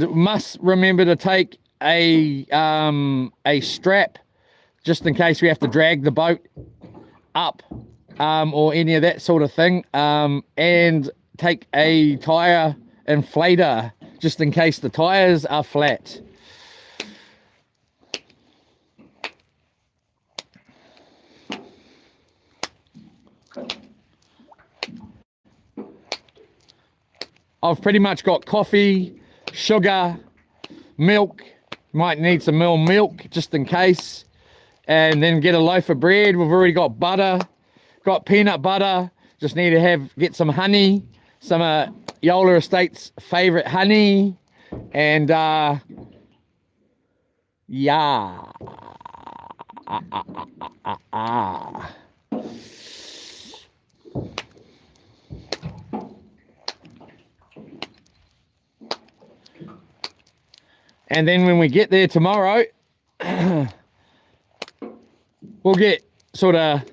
must remember to take a strap just in case we have to drag the boat up or any of that sort of thing, and take a tire inflator just in case the tires are flat. I've pretty much got coffee, sugar, milk, might need some more milk just in case, and then get a loaf of bread. We've already got butter, got peanut butter, just need to get some honey, some Yola Estate's favorite honey, and yeah. And then when we get there tomorrow, we'll get sort of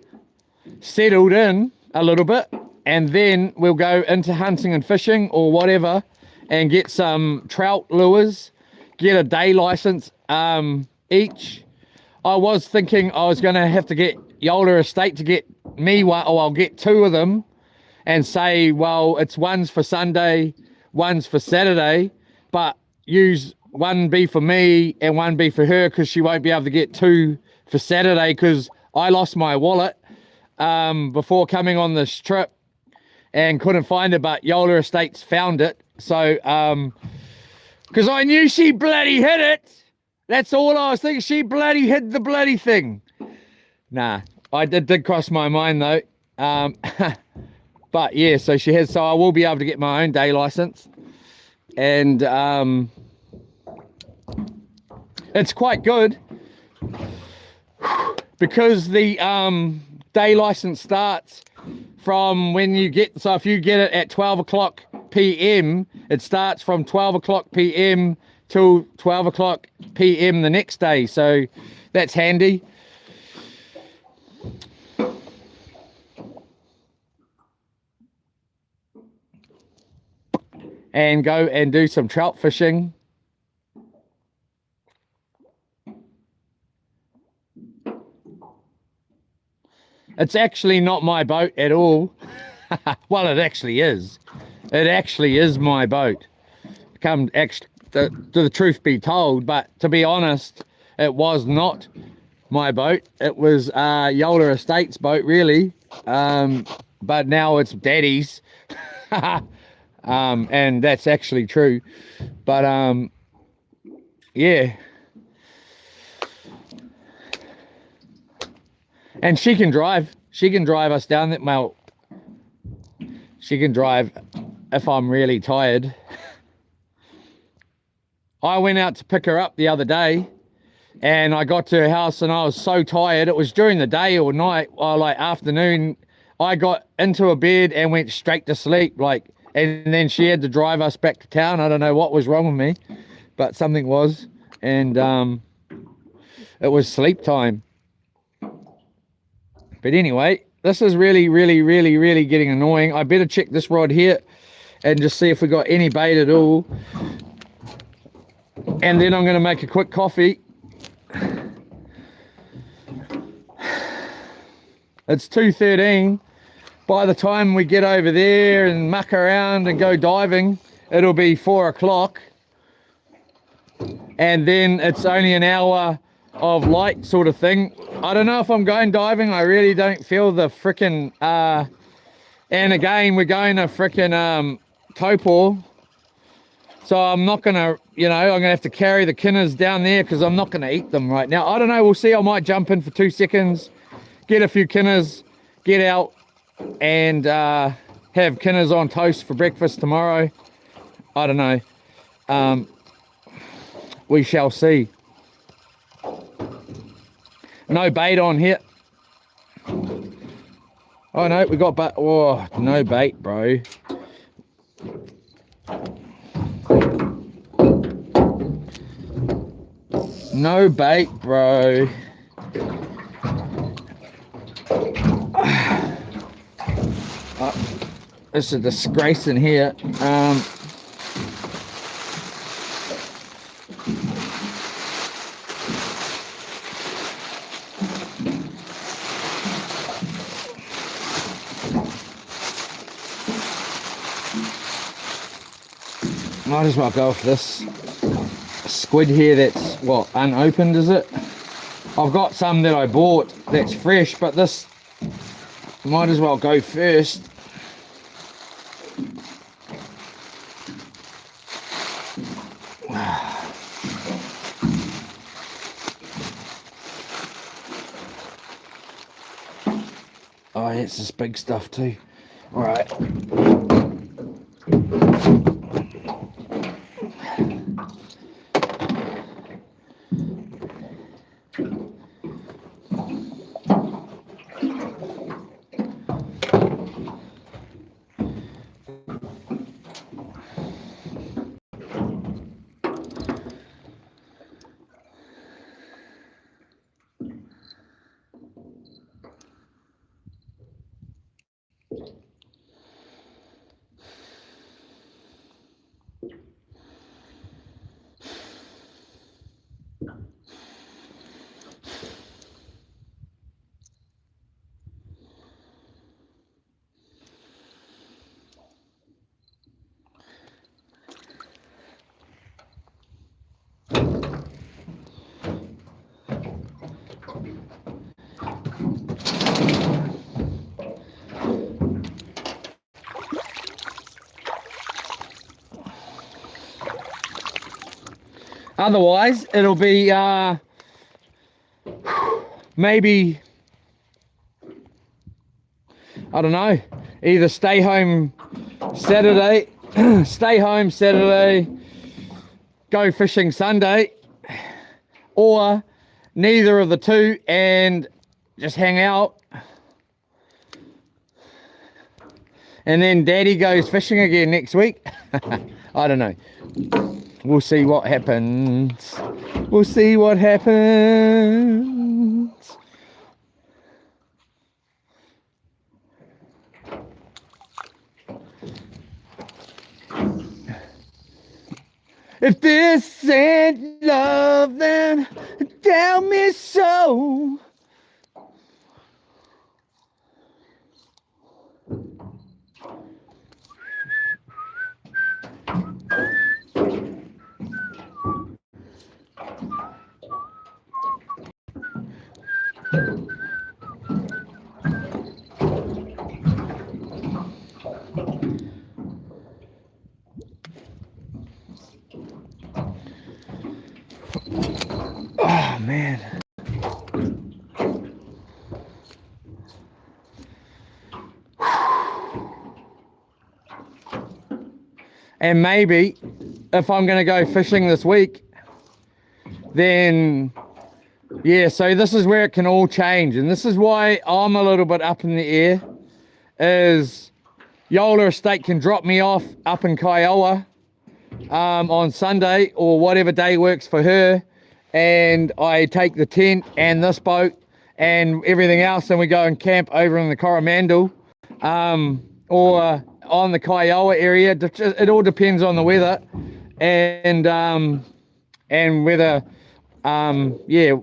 settled in a little bit, and then we'll go into hunting and fishing or whatever, and get some trout lures, get a day license each. I was thinking I was going to have to get Yola Estate to get me one, or I'll get 2 of them and say, well, it's one's for Sunday, one's for Saturday, but use one be for me and one be for her, because she won't be able to get 2 for Saturday, because I lost my wallet before coming on this trip, and couldn't find it, but Yola Estates found it. So, because I knew she bloody hit it. That's all I was thinking. She bloody hit the bloody thing. Nah, I did cross my mind though. But yeah, so she has. So I will be able to get my own day license, and it's quite good because the day license starts from when you get. So if you get it at 12 o'clock p.m., it starts from 12 o'clock p.m. till 12 o'clock p.m. the next day. So that's handy. And go and do some trout fishing. It's actually not my boat at all. Well, it actually is. It actually is my boat. The truth be told, but to be honest, it was not my boat. It was Yola Estates boat, really. But now it's Daddy's. And that's actually true. But yeah. And she can drive. She can drive us down that. Well, she can drive if I'm really tired. I went out to pick her up the other day, and I got to her house, and I was so tired. It was during the day or night, or like afternoon. I got into a bed and went straight to sleep. And then she had to drive us back to town. I don't know what was wrong with me, but something was, and it was sleep time. But anyway, this is really, really, really, really getting annoying. I better check this rod here and just see if we got any bait at all. And then I'm going to make a quick coffee. It's 2:13. By the time we get over there and muck around and go diving, it'll be 4 o'clock. And then it's only an hour of light sort of thing. I don't know if I'm going diving. I really don't feel the frickin' and again, we're going to frickin' Taupo. So I'm not gonna, I'm gonna have to carry the kinners down there because I'm not gonna eat them right now. I don't know, we'll see. I might jump in for 2 seconds, get a few kinners, get out and have kinners on toast for breakfast tomorrow. I don't know. We shall see. No bait on here. Oh no, we got bait. Oh, no bait, bro. No bait, bro. It's a disgrace in here. Might as well go for this squid here that's, what, unopened, is it? I've got some that I bought that's fresh, but this might as well go first. Oh, it's this big stuff too. All right. Otherwise, it'll be maybe, I don't know, either stay home Saturday, go fishing Sunday, or neither of the two and just hang out. And then Daddy goes fishing again next week. I don't know. We'll see what happens. We'll see what happens. If this ain't love, then tell me so. Oh man. And maybe if I'm going to go fishing this week, then yeah, so this is where it can all change, and this is why I'm a little bit up in the air. Is Yola Estate can drop me off up in Kiowa on Sunday or whatever day works for her, and I take the tent and this boat and everything else, and we go and camp over in the Coromandel or on the Kiowa area. It all depends on the weather and whether yeah,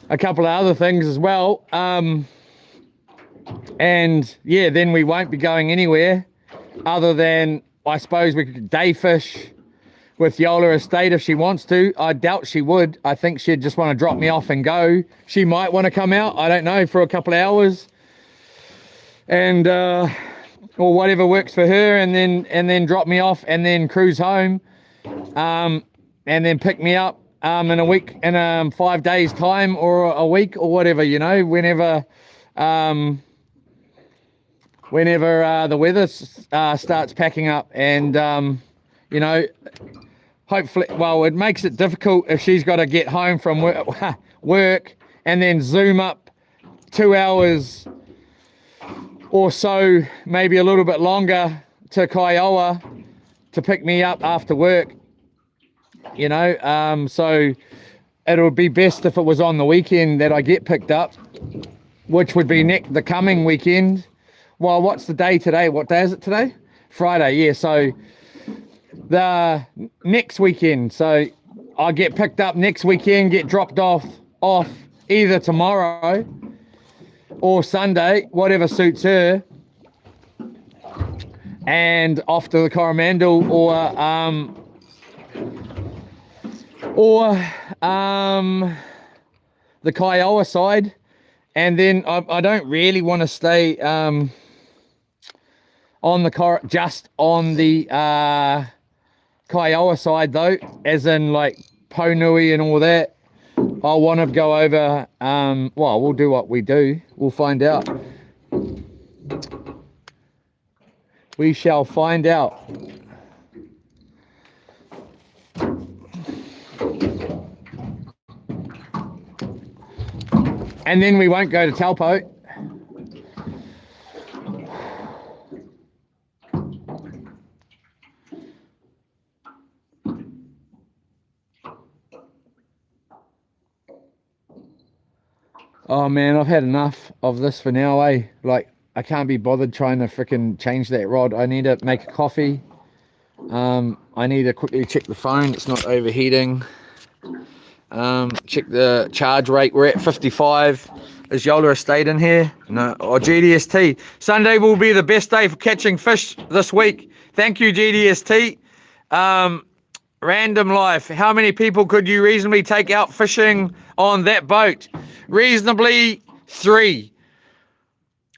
a couple of other things as well. And yeah, then we won't be going anywhere other than, I suppose, we could day fish with Yola Estate if she wants to. I doubt she would. I think she'd just want to drop me off and go. She might want to come out, I don't know, for a couple of hours and or whatever works for her, and then drop me off and then cruise home and then pick me up in a week, in 5 days time or a week or whatever, you know, whenever the weather starts packing up. And you know, hopefully, well, it makes it difficult if she's got to get home from work and then zoom up 2 hours or so, maybe a little bit longer, to Kiowa to pick me up after work, you know. So it'll be best if it was on the weekend that I get picked up, which would be the coming weekend. Well, what's the day today? What day is it today? Friday, yeah. So the next weekend. So I get picked up next weekend, get dropped off either tomorrow or Sunday, whatever suits her, and off to the Coromandel or the Kiowa side. And then I don't really want to stay on the just on the Kiowa side though, as in like Ponui and all that. I want to go over, well, we'll do what we do. We'll find out. We shall find out. And then we won't go to Taupo. Oh man, I've had enough of this for now, eh? Like, I can't be bothered trying to freaking change that rod. I need to make a coffee. I need to quickly check the phone. It's not overheating. Check the charge rate. We're at 55. Is Yola Estate in here? No. Or GDST. Sunday will be the best day for catching fish this week. Thank you, GDST. Random Life. How many people could you reasonably take out fishing on that boat? Reasonably 3.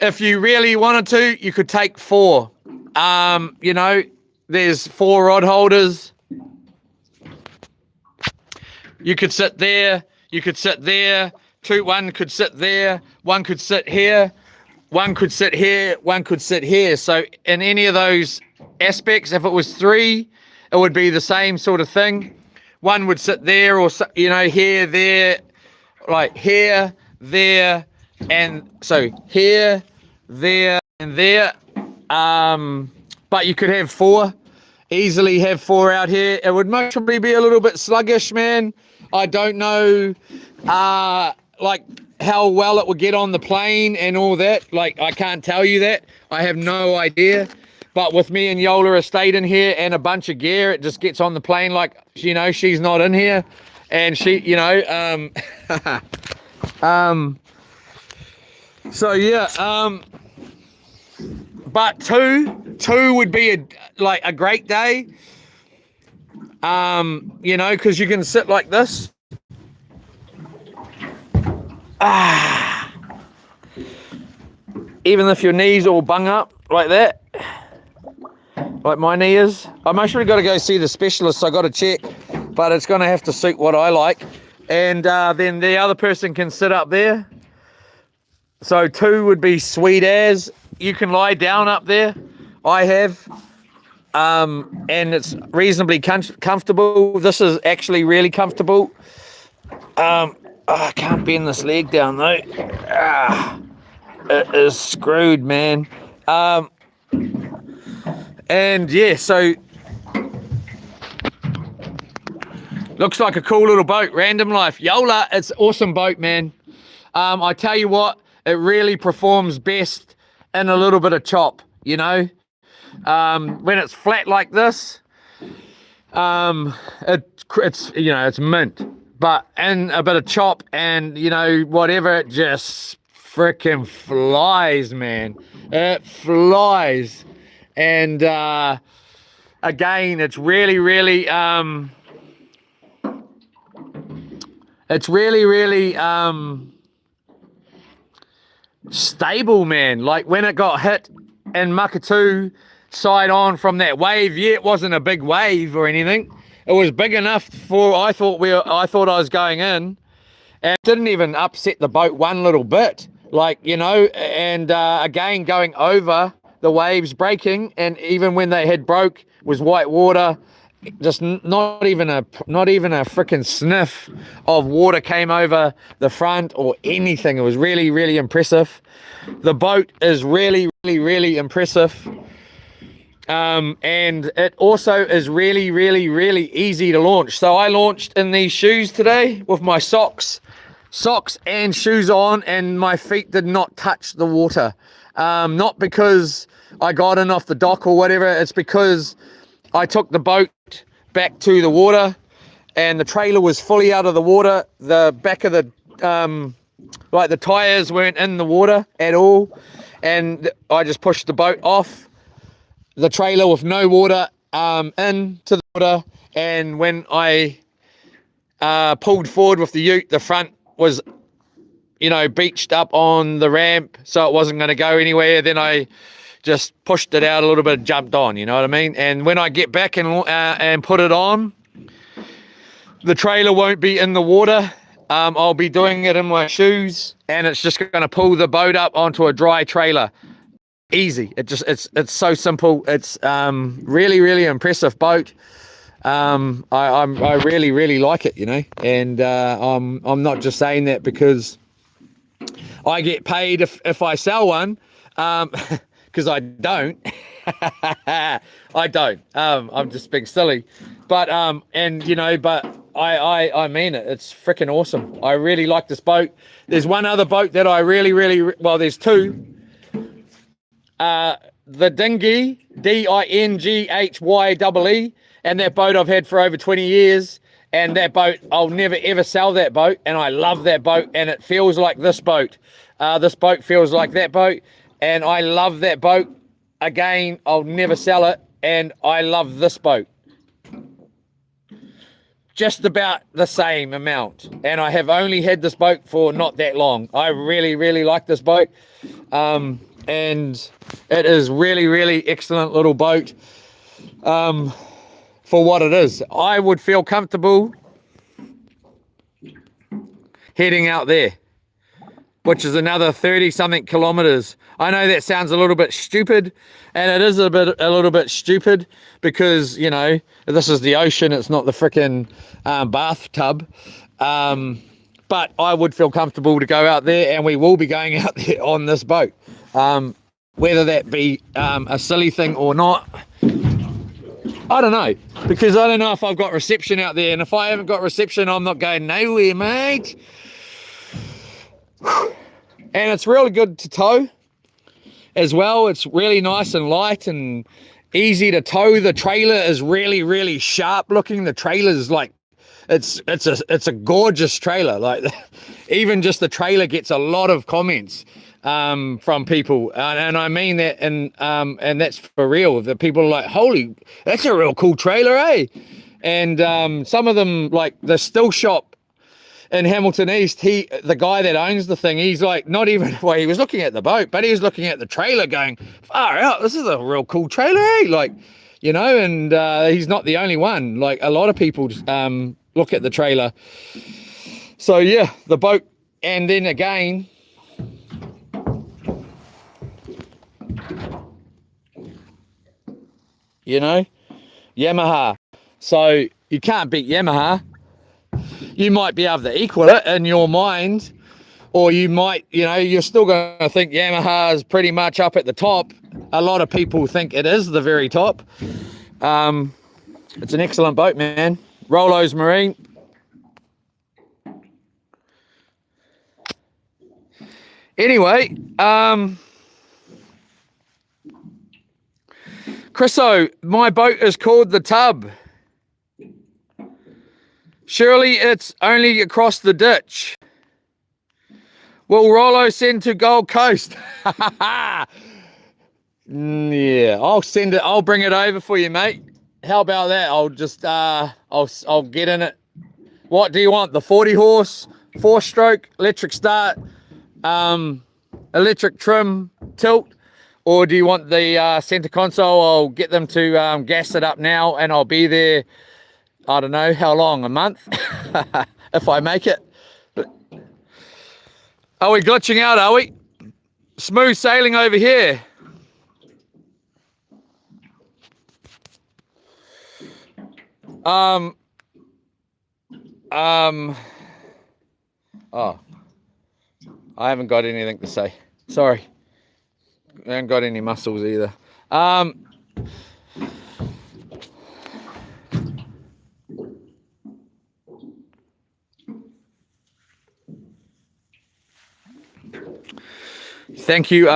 If you really wanted to, you could take 4. You know, there's 4 rod holders. You could sit there, you could sit there, one could sit there, one could sit here, one could sit here, one could sit here. So in any of those aspects, if it was 3, it would be the same sort of thing. One would sit there, or, you know, here, there, like here, there, and so here, there, and there. But you could have 4, easily have 4 out here. It would most probably be a little bit sluggish, man. I don't know, like how well it would get on the plane and all that. Like, I can't tell you that. I have no idea. But with me and Yola Estate in here and a bunch of gear, it just gets on the plane like, you know, she's not in here. And she, you know, so yeah, but two would be a great day. You know, because you can sit like this. Even if your knees all bung up like that, like my knee is. I'm actually got to go see the specialist, so I got to check, but it's going to have to suit what I like. And then the other person can sit up there. So 2 would be sweet as. You can lie down up there. I have. And it's reasonably comfortable. This is actually really comfortable. I can't bend this leg down though. It is screwed, man. And yeah, so looks like a cool little boat. Random Life Yola, it's an awesome boat, man. I tell you what, it really performs best in a little bit of chop, you know. When it's flat like this, it's, you know, it's mint, but in a bit of chop and, you know, whatever, it just freaking flies, man. It flies. And again, it's really stable, man. Like when it got hit in Makatu side on from that wave, yeah, it wasn't a big wave or anything. It was big enough for I thought I was going in, and it didn't even upset the boat one little bit. Like, you know, and again, going over the waves, breaking, and even when they had broke, was white water. Just not even a freaking sniff of water came over the front or anything. It was really impressive. The boat is really impressive. And it also is really easy to launch. So I launched in these shoes today with my socks and shoes on, and my feet did not touch the water. Not because I got in off the dock or whatever, it's because I took the boat back to the water and the trailer was fully out of the water. The back of the, like the tires weren't in the water at all. And I just pushed the boat off the trailer with no water into the water. And when I pulled forward with the ute, the front was, you know, beached up on the ramp, so it wasn't going to go anywhere. Then I just pushed it out a little bit, jumped on, you know what I mean? And when I get back and put it on, the trailer won't be in the water. I'll be doing it in my shoes, and it's just going to pull the boat up onto a dry trailer. Easy. It's so simple. It's really impressive boat. I really like it, you know. And I'm not just saying that because I get paid if I sell one. Because I don't. I don't. I'm just being silly. But and you know, but I mean it. It's freaking awesome. I really like this boat. There's one other boat that I really well, there's 2. The dinghy, DINGHYEE, and that boat I've had for over 20 years. And that boat, I'll never ever sell that boat. And I love that boat, and it feels like this boat. This boat feels like that boat. And I love that boat. Again, I'll never sell it. And I love this boat. Just about the same amount. And I have only had this boat for not that long. I really like this boat. And it is really excellent little boat for what it is. I would feel comfortable heading out there, which is another 30-something kilometers. I know that sounds a little bit stupid, and it is a little bit stupid because, you know, this is the ocean, it's not the frickin' bathtub. But I would feel comfortable to go out there, and we will be going out there on this boat. Whether that be a silly thing or not, I don't know, because I don't know if I've got reception out there, and if I haven't got reception, I'm not going nowhere, mate. And it's really good to tow as well. It's really nice and light and easy to tow. The trailer is really, really sharp looking. The trailer is like, it's a gorgeous trailer. Like, even just the trailer gets a lot of comments from people, and I mean that, and that's for real. The people are like, holy, that's a real cool trailer, eh? And some of them, like the still shop in Hamilton East, the guy that owns the thing, he's like, not even, well, he was looking at the boat, but he was looking at the trailer going, far out, this is a real cool trailer, eh? Like, you know, and he's not the only one. Like, a lot of people look at the trailer. So yeah, the boat, and then again, you know, Yamaha. So you can't beat Yamaha. You might be able to equal it in your mind, or you might, you know, you're still going to think Yamaha is pretty much up at the top. A lot of people think it is the very top. It's an excellent boat, man. Rolo's Marine. Anyway, Chriso, my boat is called the Tub. Surely it's only across the ditch. Will Rollo send to Gold Coast? Yeah, I'll send it. I'll bring it over for you, mate. How about that? I'll just I'll get in it. What do you want? The 40 horse, 4-stroke, electric start, electric trim, tilt, or do you want the center console? I'll get them to gas it up now, and I'll be there. I don't know how long, a month, if I make it. But are we glitching out, are we? Smooth sailing over here. Oh, I haven't got anything to say. Sorry. I haven't got any muscles either. Thank you.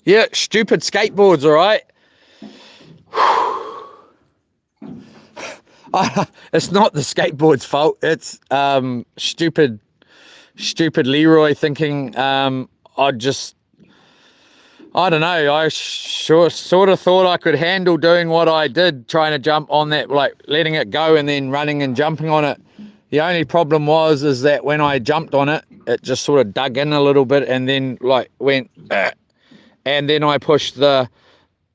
Yeah, stupid skateboards, all right? It's not the skateboard's fault. It's stupid Leroy thinking I don't know, I sort of thought I could handle doing what I did, trying to jump on that, like letting it go and then running and jumping on it. The only problem is that when I jumped on it, it just sort of dug in a little bit and then like went, and then I pushed the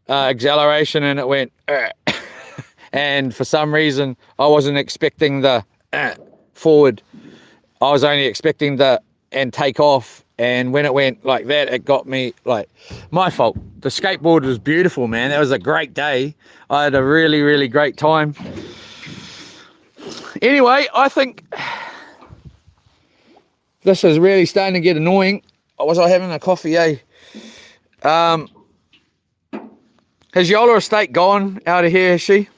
acceleration and it went, and for some reason I wasn't expecting the forward. I was only expecting the and take off, and when it went like that, it got me, like, my fault. The skateboard was beautiful, man. That was a great day. I had a really, really great time. Anyway, I think this is really starting to get annoying. Was I having a coffee, eh? Has Yola Estate gone out of here, has she?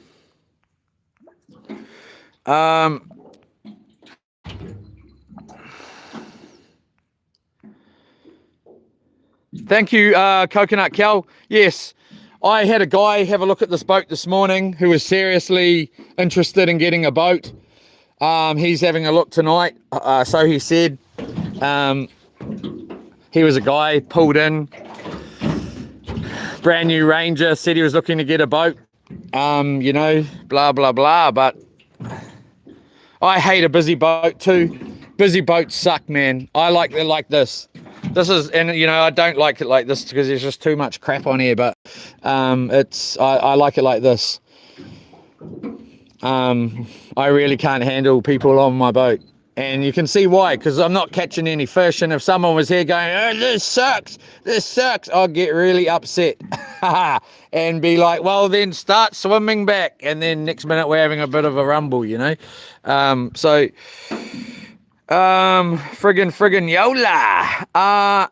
Thank you, Coconut Cal. Yes, I had a guy have a look at this boat this morning who was seriously interested in getting a boat. He's having a look tonight, so he said. He was a guy pulled in, brand new Ranger, said he was looking to get a boat, you know, blah, blah, blah. But I hate a busy boat too. Busy boats suck, man. I like it like this. This is, and you know, I don't like it like this because there's just too much crap on here, but I like it like this. I really can't handle people on my boat. And you can see why, because I'm not catching any fish. And if someone was here going, oh, this sucks, I'll get really upset and be like, well, then start swimming back. And then next minute we're having a bit of a rumble, you know. Friggin' Yola.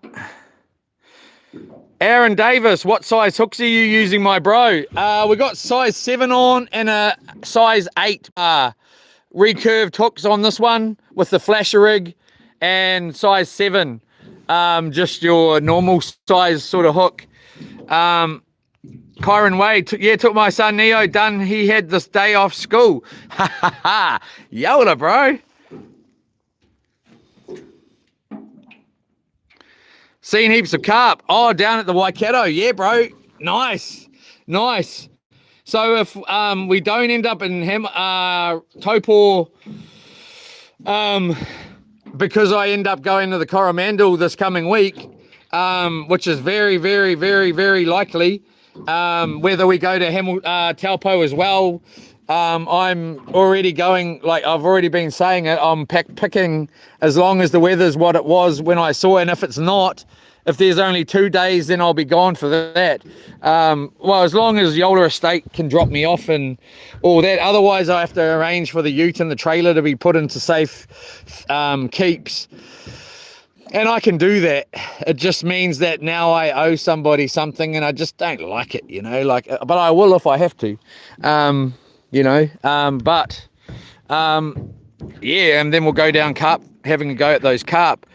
Aaron Davis, what size hooks are you using, my bro? We got size 7 on and a size 8 recurved hooks on this one with the flasher rig, and size 7, just your normal size sort of hook. Kyron Wade, took my son Neo, done. He had this day off school. Ha ha ha. Yola, bro. Seen heaps of carp. Oh, down at the Waikato. Yeah, bro. Nice. So if we don't end up in Taupo, because I end up going to the Coromandel this coming week, which is very, very, very, very likely, whether we go to Taupo as well, I'm already going, like I've already been saying it, I'm picking as long as the weather's what it was when I saw it, and if it's not, if there's only 2 days, then I'll be gone for that. Well, as long as Yola Estate can drop me off and all that. Otherwise, I have to arrange for the ute and the trailer to be put into safe keeps. And I can do that. It just means that now I owe somebody something, and I just don't like it, you know. But I will if I have to, you know. Yeah, and then we'll go down carp, having a go at those carp.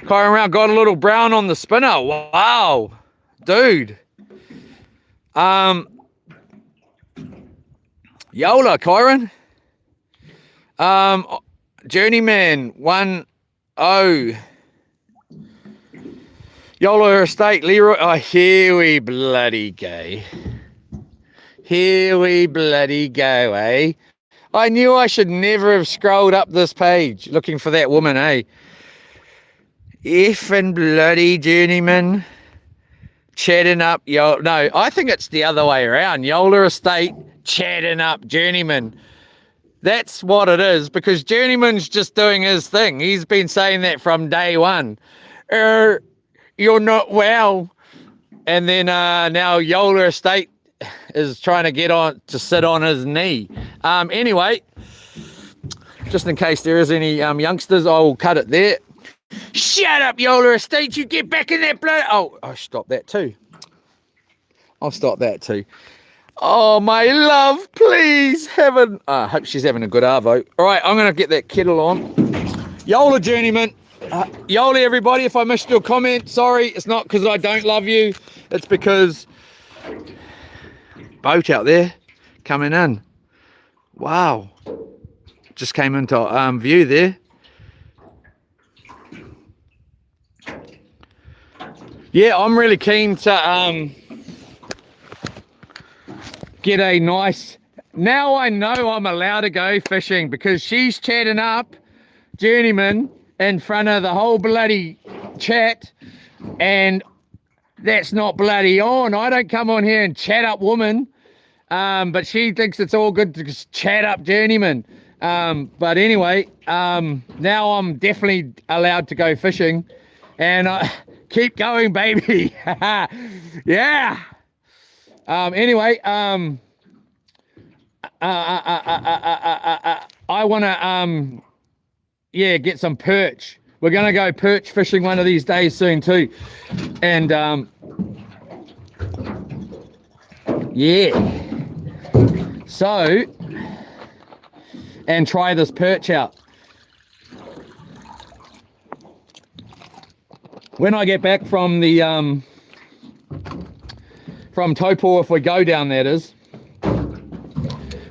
Kyron Round got a little brown on the spinner. Wow, dude. Yola, Kyron. Journeyman 1-0. Yola Estate, Leroy. Oh, here we bloody go. Here we bloody go, eh? I knew I should never have scrolled up this page looking for that woman, eh? Effing bloody Journeyman chatting up Yola. No, I think it's the other way around. Yola Estate chatting up Journeyman. That's what it is, because Journeyman's just doing his thing. He's been saying that from day one. You're not well. And then now Yola Estate is trying to get on to sit on his knee. Anyway, just in case there is any youngsters, I will cut it there. Shut up, Yola Estate, you get back in that blood. Oh, I'll stop that too. Oh, my love, please, I hope she's having a good arvo. All right, I'm going to get that kettle on. Yola Journeyman. Yola, everybody, if I missed your comment, sorry. It's not because I don't love you. It's because boat out there coming in. Wow. Just came into view there. Yeah, I'm really keen to get a nice... Now I know I'm allowed to go fishing, because she's chatting up Journeyman in front of the whole bloody chat, and that's not bloody on. I don't come on here and chat up woman, but she thinks it's all good to just chat up Journeyman. But anyway, now I'm definitely allowed to go fishing, and keep going, baby. Yeah. Anyway, I want to get some perch. We're gonna go perch fishing one of these days soon too, and yeah, so, and try this perch out. When I get back from the from Taupo, if we go down, that is,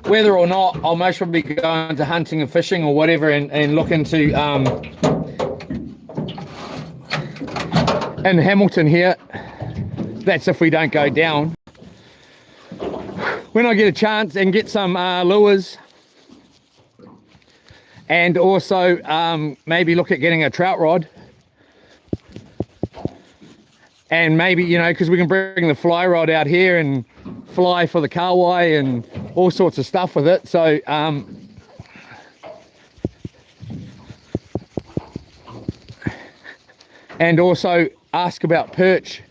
whether or not I'll most probably be going to hunting and fishing or whatever, and look into in Hamilton here. That's if we don't go down. When I get a chance, and get some lures, and also maybe look at getting a trout rod. And maybe, you know, because we can bring the fly rod out here and fly for the kahawai and all sorts of stuff with it. So and also ask about perch,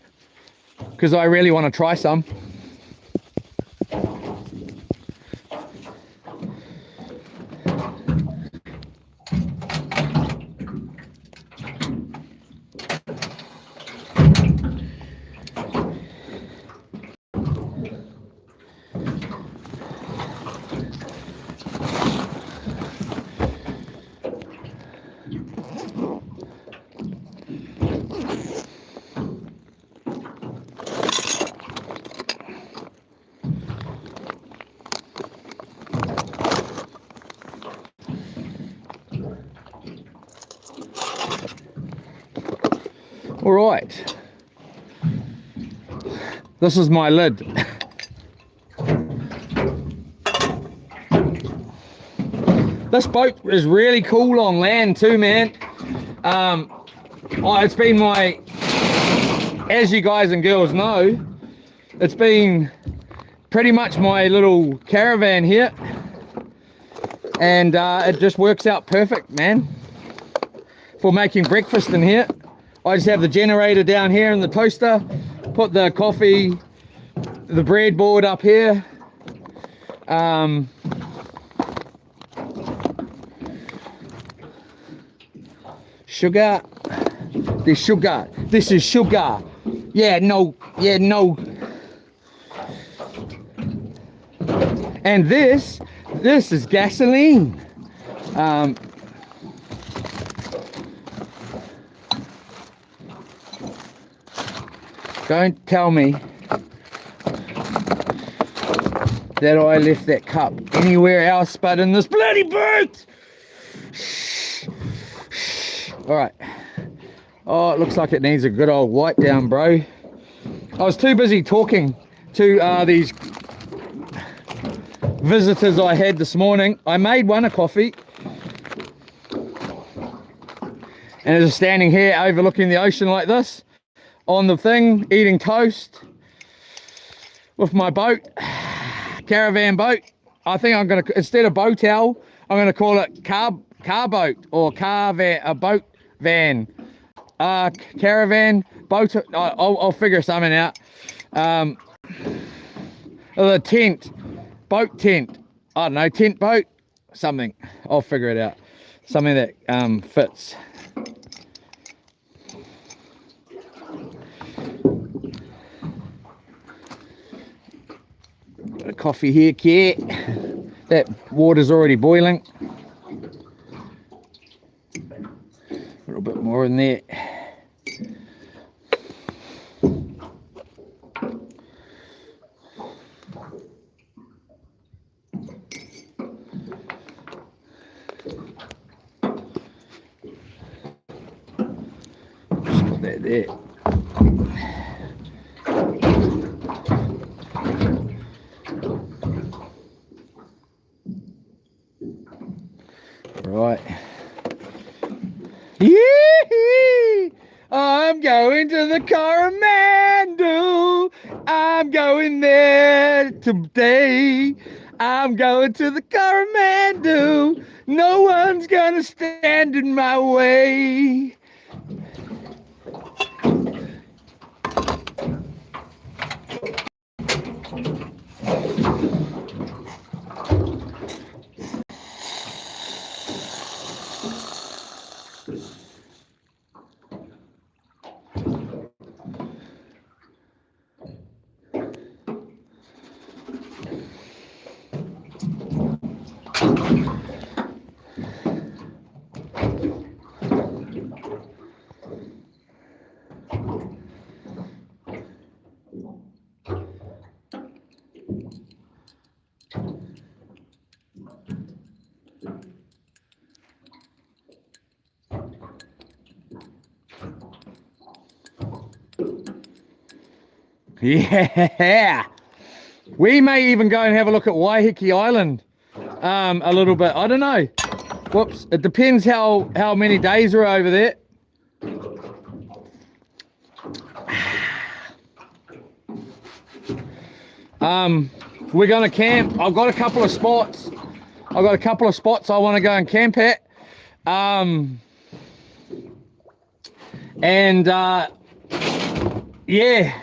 because I really want to try some. All right, this is my lid. This boat is really cool on land too, man. It's been my, as you guys and girls know, it's been pretty much my little caravan here, and it just works out perfect, man, for making breakfast in here. I just have the generator down here and the toaster, put the coffee, the breadboard up here. Sugar, this sugar, this is sugar. Yeah, no. And this is gasoline. Don't tell me that I left that cup anywhere else but in this bloody boat. All right. Oh, it looks like it needs a good old wipe down, bro. I was too busy talking to these visitors I had this morning. I made one a coffee, and just standing here overlooking the ocean like this, on the thing, eating toast with my boat, caravan boat. I think I'm gonna, instead of boat owl, I'm gonna call it car boat, or boat van, caravan boat. I'll figure something out. The tent, boat tent. I don't know, tent boat, something. I'll figure it out. Something that fits. Got a coffee here, Kit. That water's already boiling. A little bit more in there. Just put that there. Right. Yee! I'm going to the Coromandel. I'm going there today. I'm going to the Coromandel. No one's gonna stand in my way. Yeah, we may even go and have a look at Waiheke Island a little bit. I don't know. Whoops, it depends how many days are over there. we're going to camp. I've got a couple of spots. I want to go and camp at. Yeah.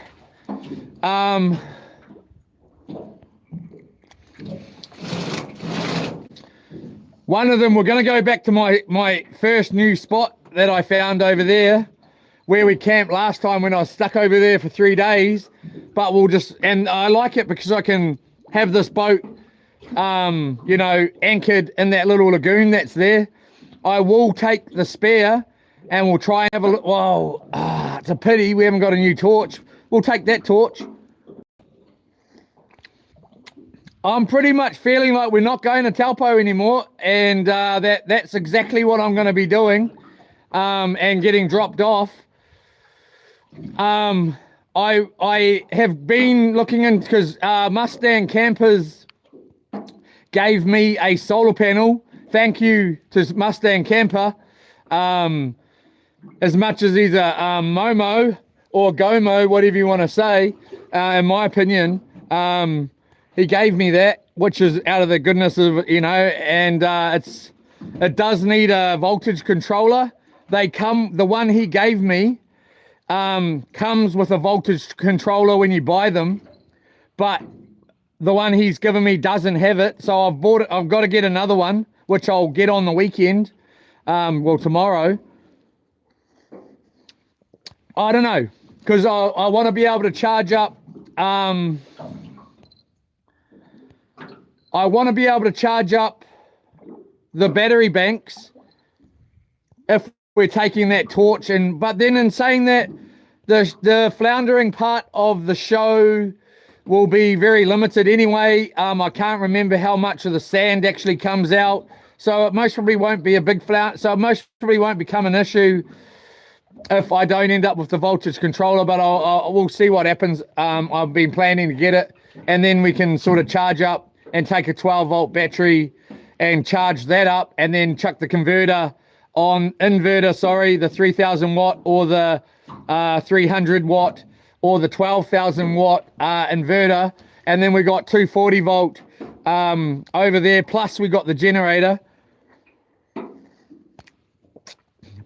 One of them, we're going to go back to my first new spot that I found over there, where we camped last time when I was stuck over there for 3 days. But we'll just, and I like it because I can have this boat, you know, anchored in that little lagoon that's there. I will take the spare and we'll try and have a look. Whoa, it's a pity we haven't got a new torch. We'll take that torch. I'm pretty much feeling like we're not going to Taupo anymore, and that's exactly what I'm going to be doing, and getting dropped off. I have been looking in because Mustang Campers gave me a solar panel. Thank you to Mustang Camper. As much as he's a Momo or Gomo, whatever you want to say, in my opinion, he gave me that, which is out of the goodness of, you know, and it does need a voltage controller. The one he gave me comes with a voltage controller when you buy them, but the one he's given me doesn't have it. So I've bought it. I've got to get another one, which I'll get on the weekend. Well, tomorrow. I don't know, because I want to be able to charge up. I want to be able to charge up the battery banks if we're taking that torch. But then in saying that, the floundering part of the show will be very limited anyway. I can't remember how much of the sand actually comes out, so it most probably won't be a big flounder. So it most probably won't become an issue if I don't end up with the voltage controller. But we'll see what happens. I've been planning to get it, and then we can sort of charge up and take a 12-volt battery and charge that up, and then chuck the inverter, the 3000 watt or the 300 watt or the 12,000 watt inverter, and then we got 240 volt over there, plus we got the generator.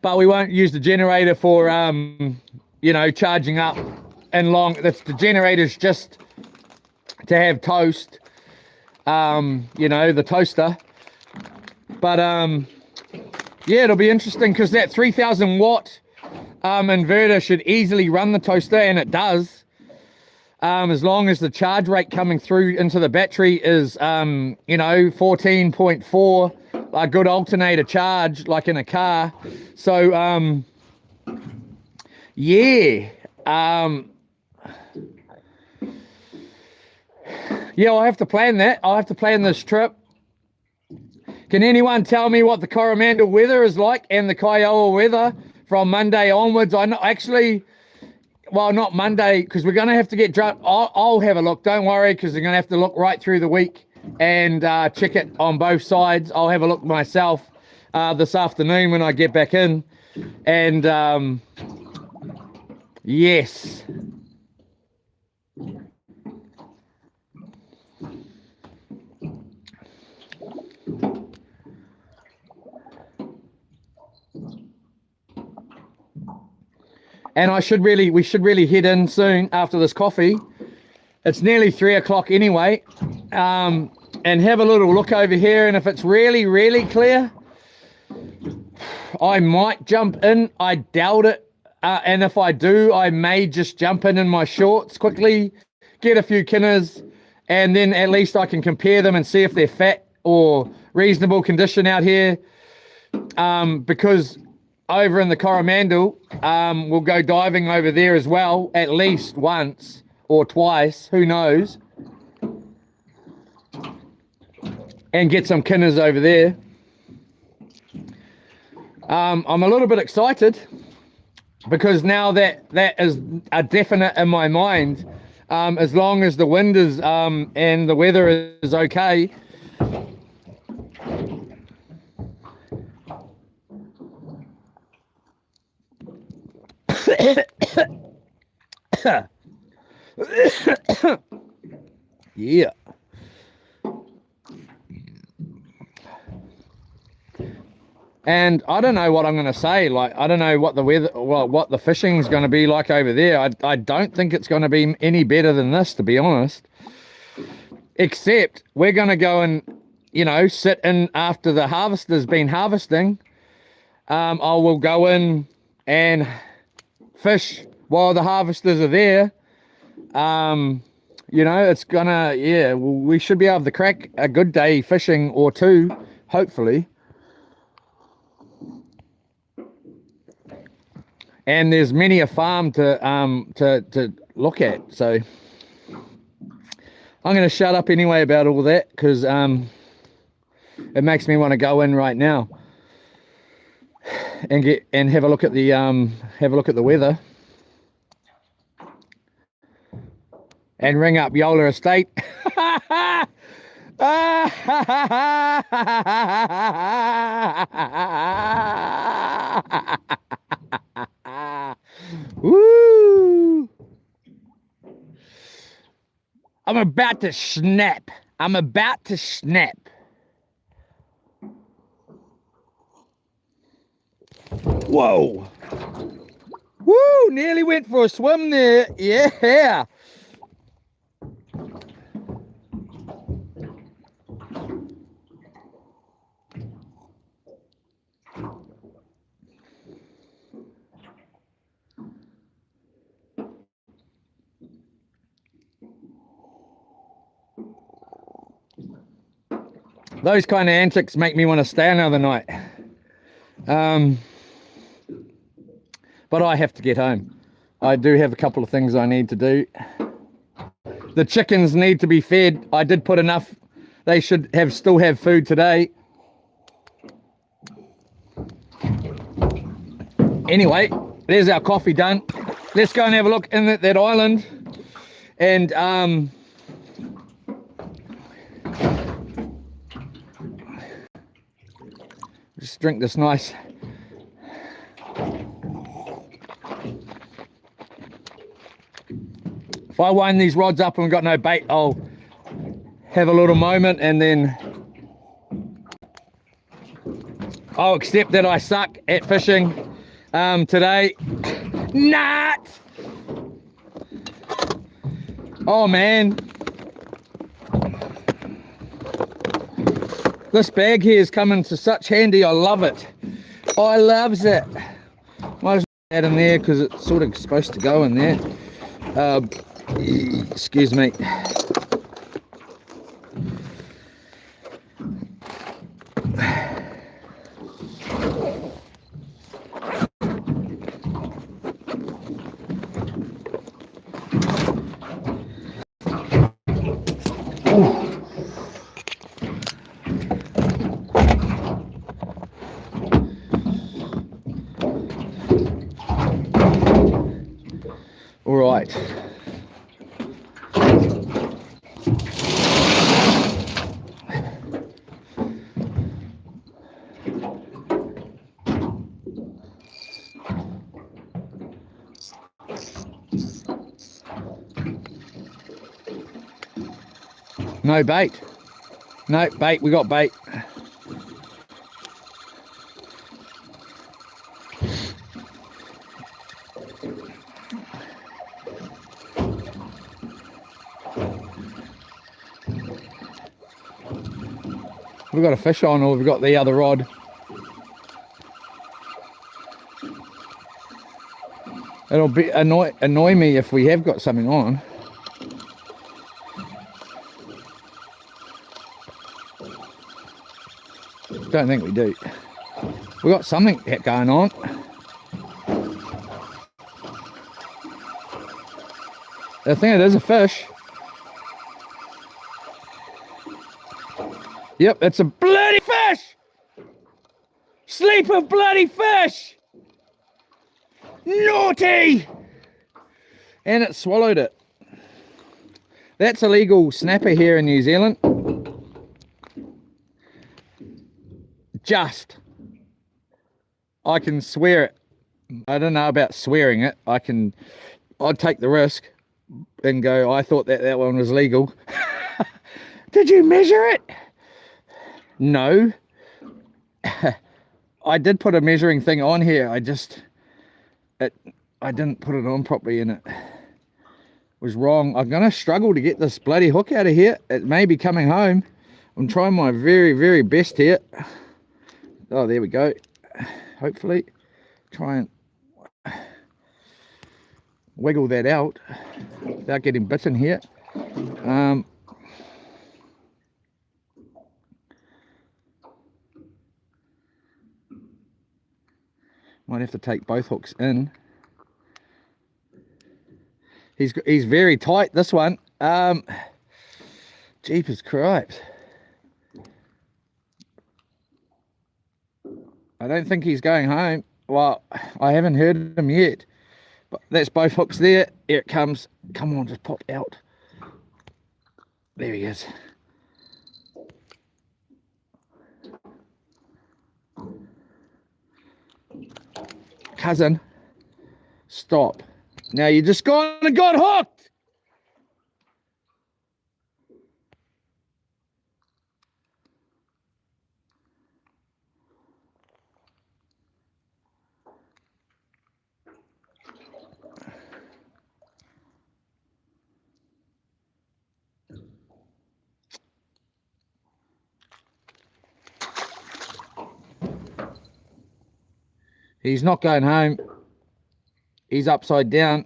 But we won't use the generator for you know, charging up and long. The generator's just to have toast, you know, the toaster. But yeah, it'll be interesting because that 3000 watt inverter should easily run the toaster, and it does, as long as the charge rate coming through into the battery is you know, 14.4, a good alternator charge like in a car. So yeah, yeah, I'll have to plan that. I'll have to plan this trip. Can anyone tell me what the Coromandel weather is like and the Kiowa weather from Monday onwards? I know, actually, well, not Monday, because we're going to have to get drunk. I'll have a look. Don't worry, because we're going to have to look right through the week and check it on both sides. I'll have a look myself this afternoon when I get back in. And yes. And we should really head in soon after this coffee. It's nearly 3 o'clock anyway. And have a little look over here. And if it's really, really clear, I might jump in. I doubt it. And if I do, I may just jump in my shorts quickly, get a few kinners, and then at least I can compare them and see if they're fat or reasonable condition out here. Because over in the Coromandel, we'll go diving over there as well, at least once or twice, who knows, and get some kinners over there. I'm a little bit excited because now that is a definite in my mind, as long as the wind is and the weather is okay. Yeah. And I don't know what I'm going to say. Like, I don't know what the weather, well, what the fishing's going to be like over there. I don't think it's going to be any better than this, to be honest. Except we're going to go and, you know, sit in after the harvester's been harvesting. I will go in and fish while the harvesters are there. You know, it's gonna, yeah, we should be able to crack a good day fishing or two, hopefully. And there's many a farm to look at, so I'm going to shut up anyway about all that, because it makes me want to go in right now and have a look at the weather and ring up Yola Estate. Woo! I'm about to snap. I'm about to snap. Whoa. Woo! Nearly went for a swim there. Yeah. Those kind of antics make me want to stay another night. But I have to get home. I do have a couple of things I need to do. The chickens need to be fed. I did put enough. They should still have food today. Anyway, there's our coffee done. Let's go and have a look in that island. And just drink this nice. If I wind these rods up and we've got no bait, I'll have a little moment and then I'll accept that I suck at fishing today. Not. Oh man. This bag here is coming to such handy. I love it. I loves it. Might as well add in there because it's sort of supposed to go in there. Excuse me. All right. No bait. No bait, we got bait. We've got a fish on, or we've got the other rod. It'll be annoy me if we have got something on. Don't think we do. We've got something going on. I think it is a fish. Yep, it's a bloody fish! Sleep of bloody fish! Naughty! And it swallowed it. That's a legal snapper here in New Zealand. I can swear it. I don't know about swearing it. I'd take the risk and go, I thought that one was legal. Did you measure it? No. I did put a measuring thing on here. I didn't put it on properly and it was wrong. I'm gonna struggle to get this bloody hook out of here. It may be coming home. I'm trying my very, very best here. Oh, there we go. Hopefully try and wiggle that out without getting bitten here. Might have to take both hooks in. He's very tight, this one. Jeepers cripes. I don't think he's going home. Well, I haven't heard him yet. But that's both hooks there. Here it comes. Come on, just pop out. There he is. Cousin, stop. Now you just gone and got hooked. He's not going home. He's upside down.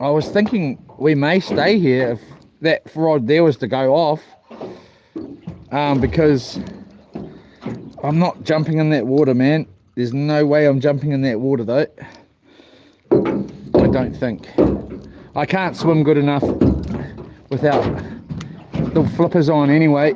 I was thinking we may stay here if that rod there was to go off, because I'm not jumping in that water, man. There's no way I'm jumping in that water though. I don't think. I can't swim good enough without the flippers on anyway.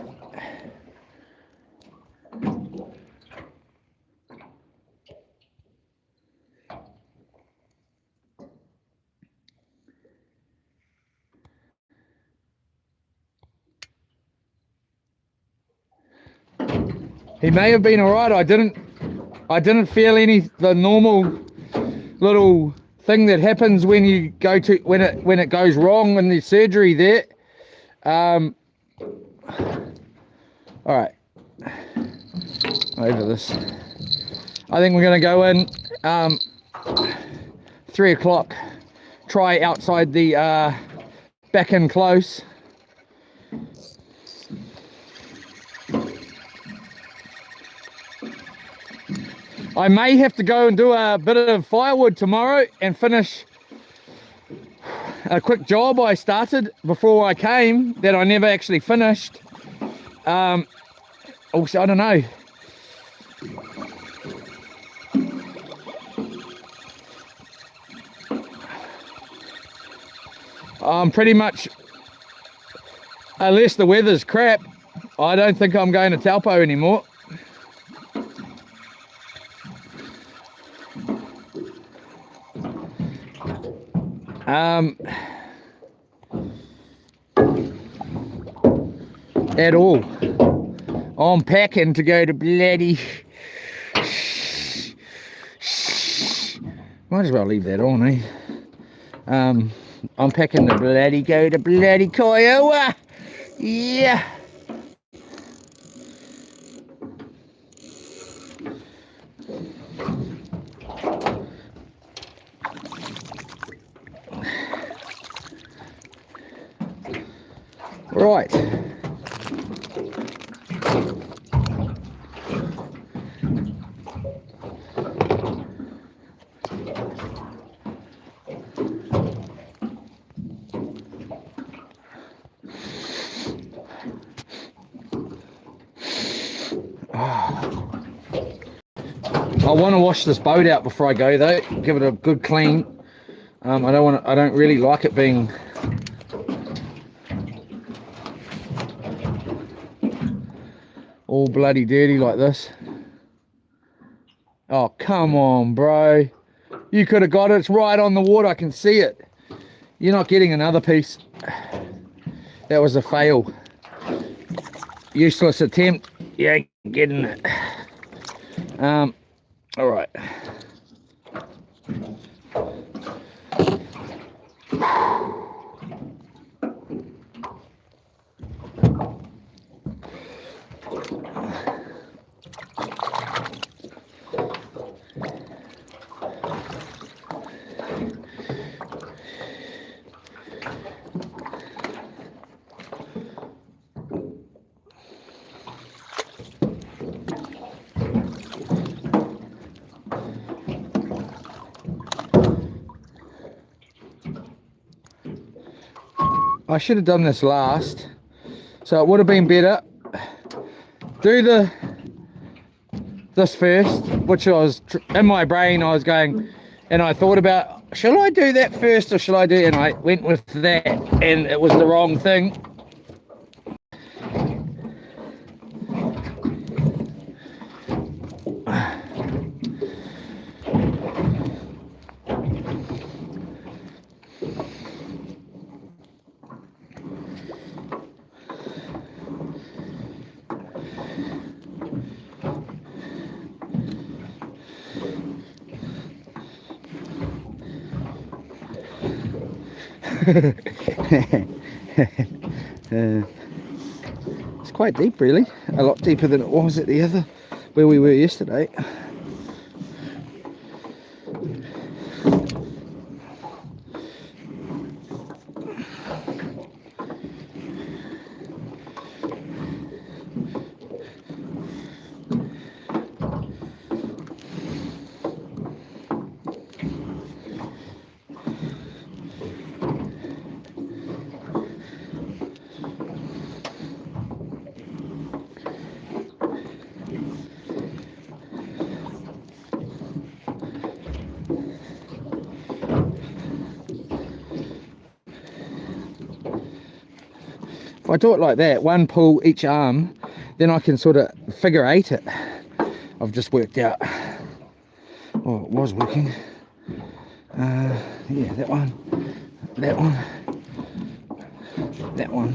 He may have been all right. I didn't feel the normal little thing that happens when you go to when it goes wrong in the surgery there. All right, over this. I think we're going to go in 3 o'clock. Try outside the back in close. I may have to go and do a bit of firewood tomorrow and finish a quick job I started before I came that I never actually finished. Also, I don't know. Pretty much, unless the weather's crap, I don't think I'm going to Taupo anymore. At all. I'm packing to go to bloody... Might as well leave that on, eh? I'm packing to bloody go to bloody Kiowa. Yeah. Right. I want to wash this boat out before I go though. Give it a good clean. I don't really like it being all bloody dirty like this. Oh, come on, bro. You could have got it. It's right on the water. I can see it. You're not getting another piece. That was a fail. Useless attempt. You ain't getting it. All right. I should have done this last, so it would have been better. Do this first, which I was in my brain. I was going, and I thought about, shall I do that first or shall I do? And I went with that, and it was the wrong thing. It's quite deep, really. A lot deeper than it was at the other, where we were yesterday. If I do it like that, one pull each arm, then I can sort of figure eight it. I've just worked out. Oh, it was working. Yeah, that one, that one, that one.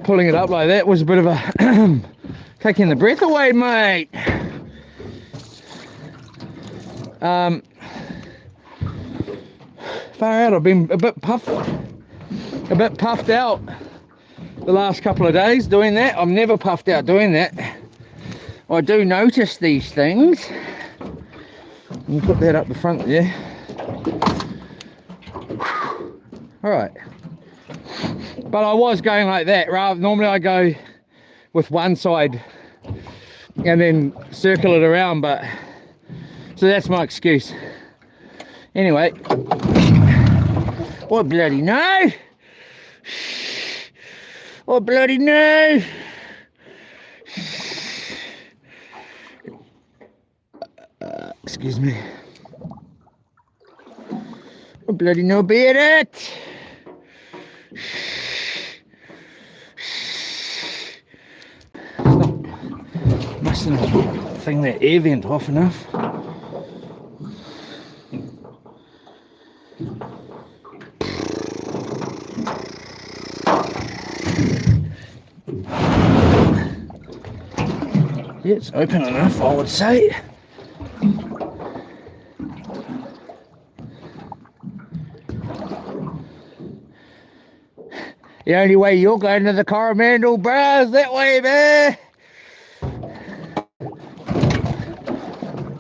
Pulling it up like that was a bit of a taking the breath away, mate. Far out, I've been a bit puffed out the last couple of days doing that. I'm never puffed out doing that. I do notice these things. You put that up the front there. All right. But I was going like that. Normally I go with one side and then circle it around, but so that's my excuse. Anyway, oh bloody no! Oh bloody no! Excuse me. Oh bloody no, beat it! Mustn't thing that air vent off enough. Yeah, it's open enough, I would say. The only way you're going to the Coromandel Bars that way, man.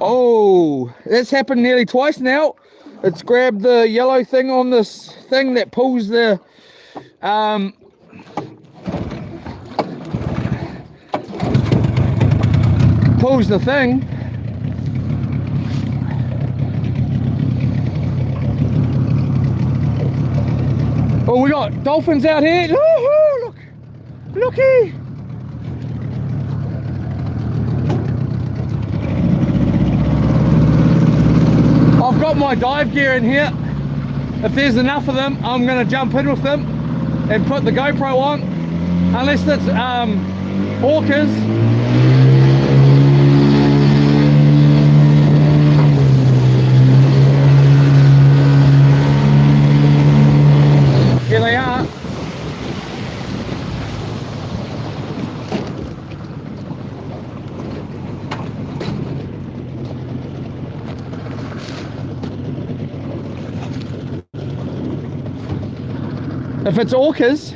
Oh, that's happened nearly twice now. It's grabbed the yellow thing on this thing that pulls the thing. Oh, we got dolphins out here. Woo-hoo, look. Looky! I've got my dive gear in here. If there's enough of them, I'm going to jump in with them and put the GoPro on, unless it's orcas. Here they are. If it's orcas,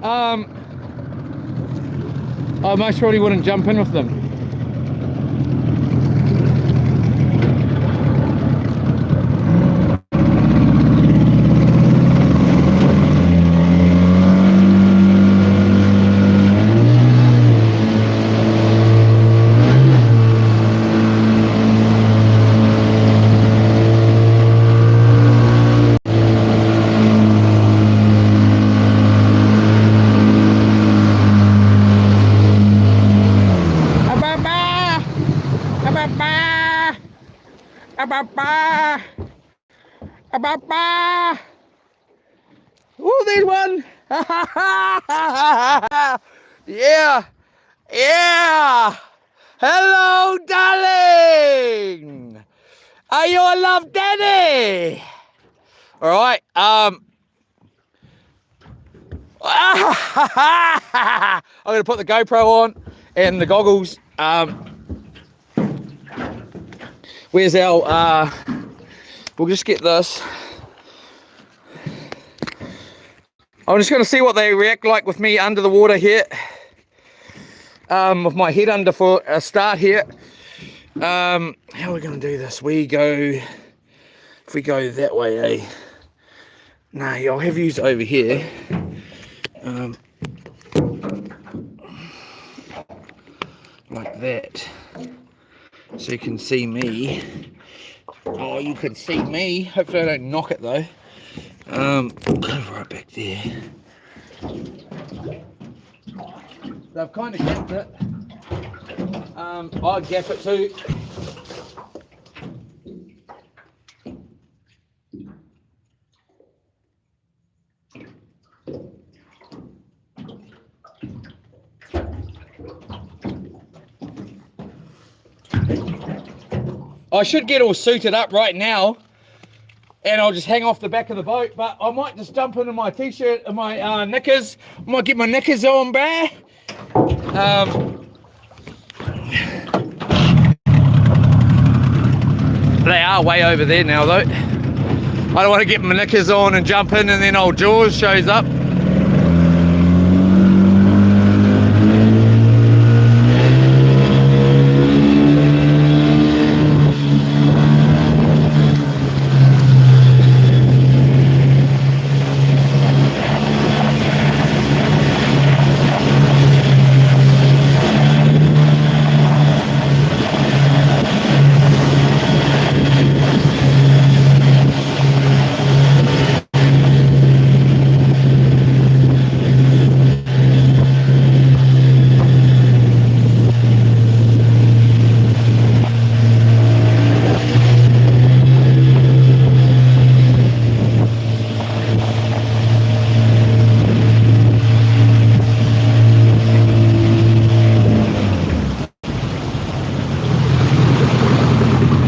I most probably wouldn't jump in with them. Oh, there's one. Yeah, yeah. Hello, darling. Are you a love daddy? All right. I'm gonna put the GoPro on and the goggles. Where's our? We'll just get this. I'm just going to see what they react like with me under the water here. With my head under for a start here. How are we going to do this? If we go that way, eh? No, I'll have you over here. Like that. So you can see me. Oh, you can see me. Hopefully I don't knock it though. Right back there. They've kind of gapped it. I'll gap it too. I should get all suited up right now. And I'll just hang off the back of the boat, but I might just jump into my t-shirt and my knickers. I might get my knickers on, bruh. They are way over there now, though. I don't want to get my knickers on and jump in, and then old Jaws shows up.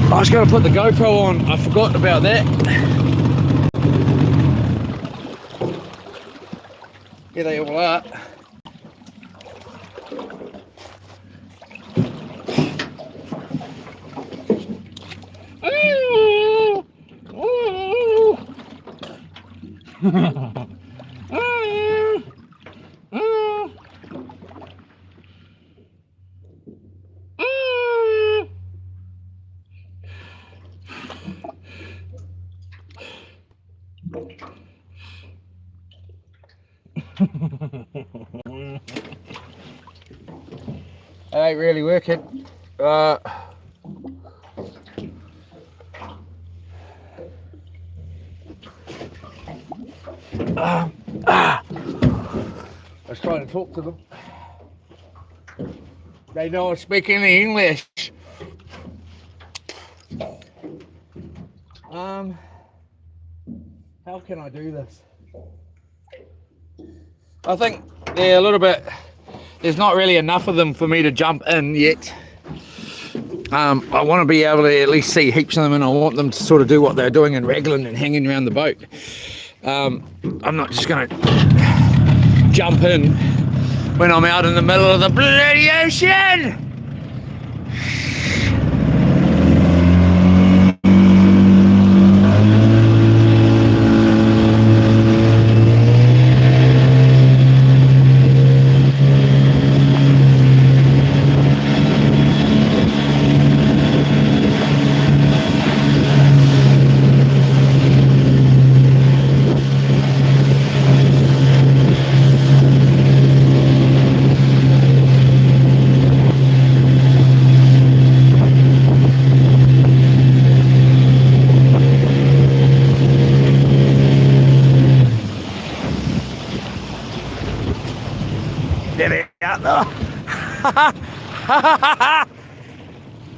I was going to put the GoPro on, I forgot about that. Here they all are. It ain't really working. was trying to talk to them. They know I'm speaking English. How can I do this? I think they're a little bit, there's not really enough of them for me to jump in yet. I want to be able to at least see heaps of them, and I want them to sort of do what they're doing and wraggling and hanging around the boat. I'm not just going to jump in when I'm out in the middle of the bloody ocean.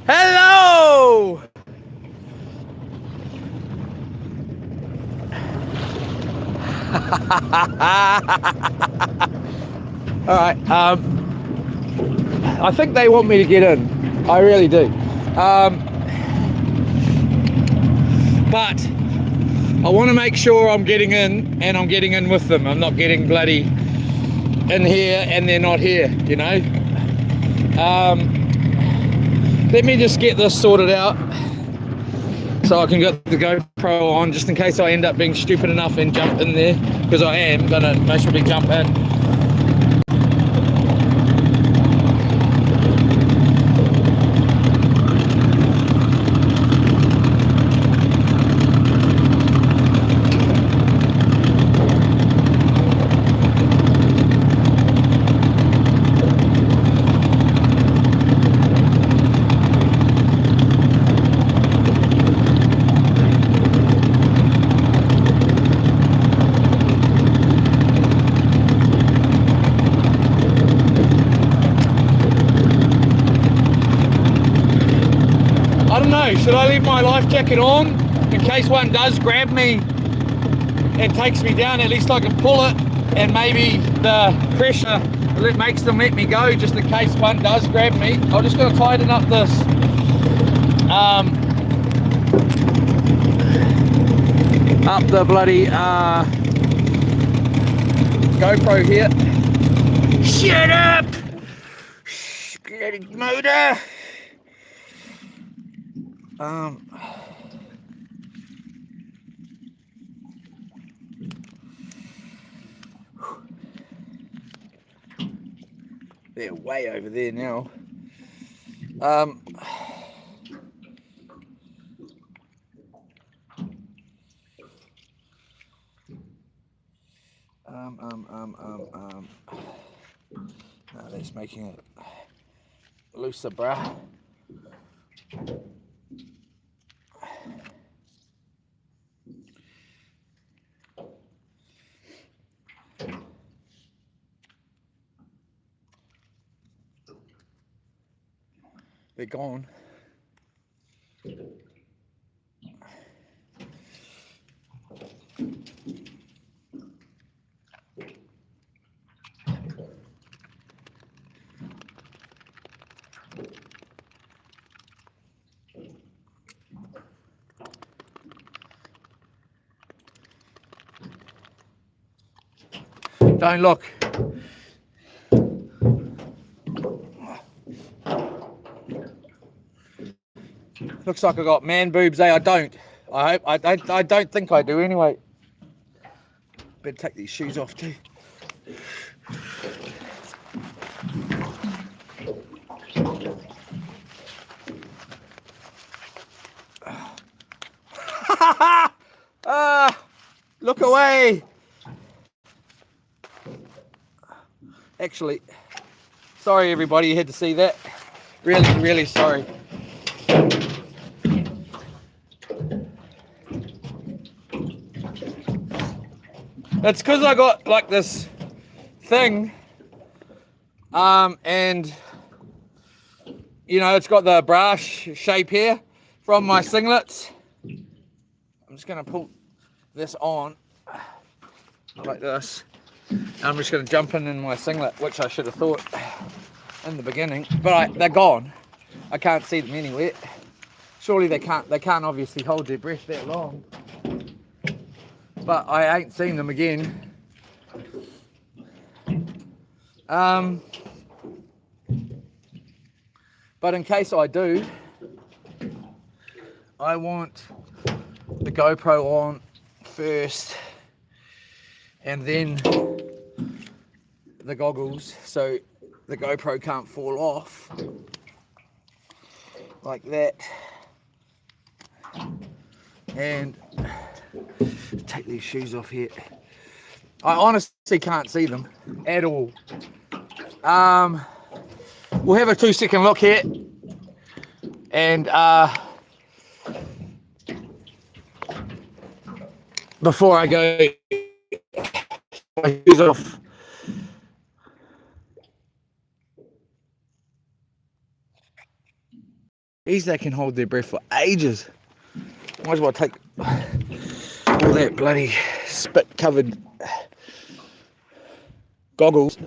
Hello! Alright, I think they want me to get in. I really do. But I want to make sure I'm getting in, and I'm getting in with them. I'm not getting bloody in here and they're not here, you know. Let me just get this sorted out so I can get the GoPro on, just in case I end up being stupid enough and jump in there, because I am gonna most probably jump in. Should I leave my life jacket on in case one does grab me and takes me down? At least I can pull it, and maybe the pressure makes them let me go, just in case one does grab me. I'm just going to tighten up this up the bloody GoPro here. Shut up! Bloody motor! They're way over there now. No, that's making it looser, bruh. They're gone. Don't look. Looks like I got man boobs, eh? I don't. I hope I don't think I do anyway. Better take these shoes off too. Look away. Actually, sorry everybody, you had to see that. Really, really sorry. It's because I got like this thing And you know, it's got the brush shape here from my singlets. I'm just going to pull this on like this. I'm just going to jump in my singlet, which I should have thought in the beginning, but they're gone. I can't see them anywhere. Surely they can't obviously hold their breath that long, but I ain't seen them again. But in case I do, I want the GoPro on first and then the goggles, so the GoPro can't fall off like that. And take these shoes off here. I honestly can't see them at all. We'll have a 2-second look here, and before I go my shoes off. These they can hold their breath for ages. Might as well take all that bloody spit covered goggles.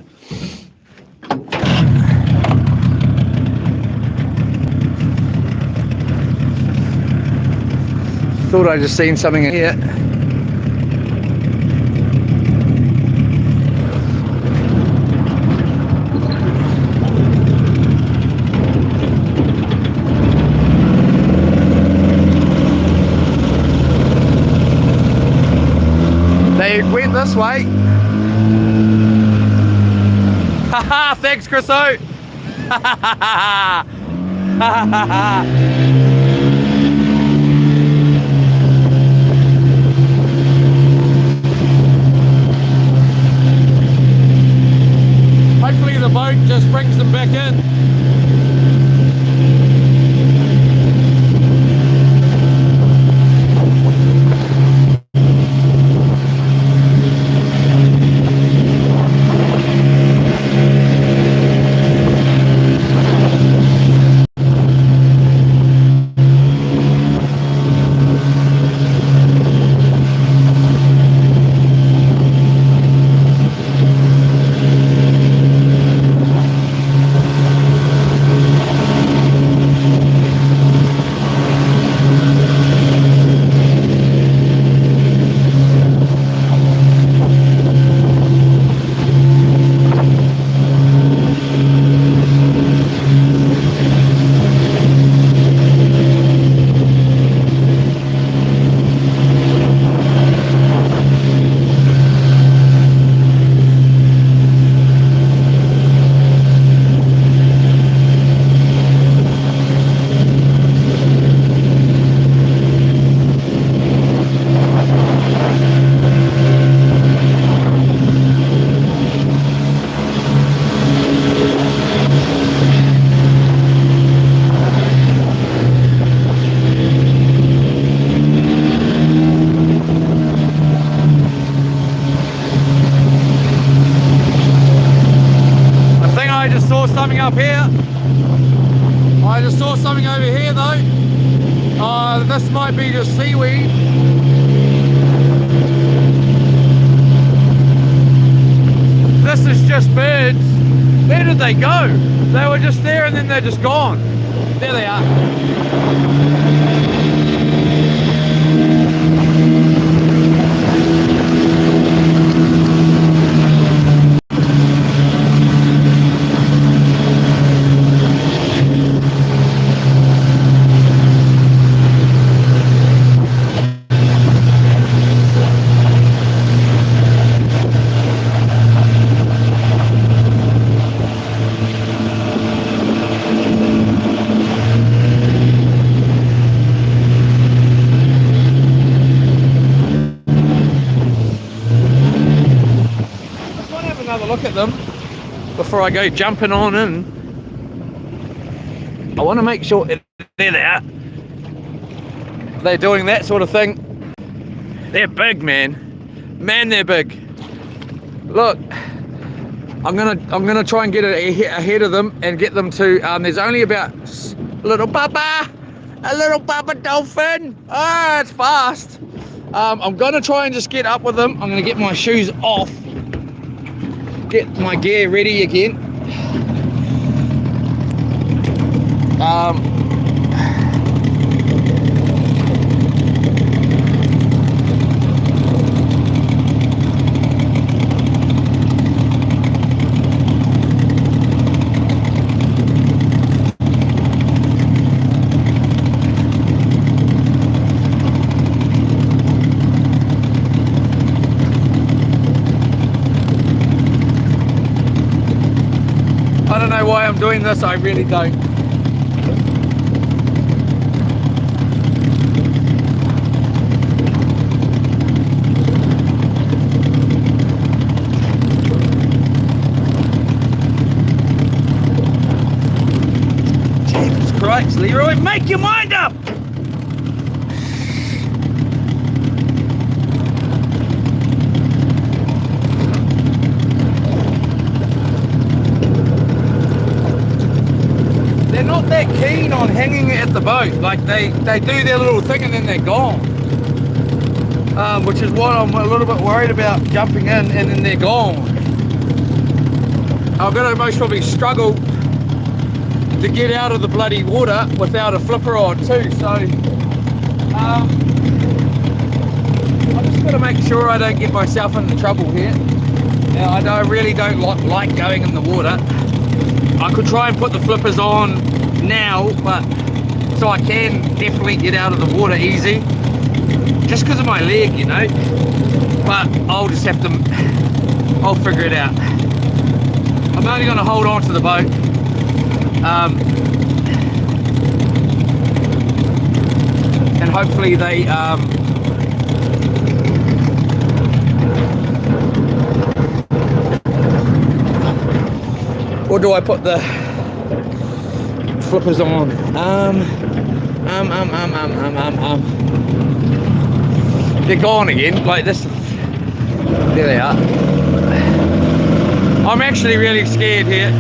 Thought I just seen something in here. They went this way. Haha, thanks, Chriso. Hopefully the boat just brings them back in. Something up here. I just saw something over here though. This might be just seaweed. This is just birds. Where did they go? They were just there and then they're just gone. There they are. Look at them before I go jumping on in. I want to make sure there they are. They're doing that sort of thing. They're big, man. Man, they're big. Look, I'm gonna try and get it ahead of them and get them to. There's only about a little bubba dolphin. Ah, it's fast. I'm gonna try and just get up with them. I'm gonna get my shoes off, get my gear ready again. I don't know why I'm doing this, I really don't. Jesus Christ, Leroy, make your mind up! They're not that keen on hanging at the boat. Like they do their little thing and then they're gone. Which is what I'm a little bit worried about, jumping in and then they're gone. I'm gonna most probably struggle to get out of the bloody water without a flipper on too. So I'm just gonna make sure I don't get myself into trouble here. Now I really don't like going in the water. I could try and put the flippers on now, but so I can definitely get out of the water easy, just because of my leg, you know. But I'll just have to, I'll figure it out. I'm only going to hold on to the boat. And hopefully they or do I put the flippers on? They're gone again, like this. There they are. I'm actually really scared here.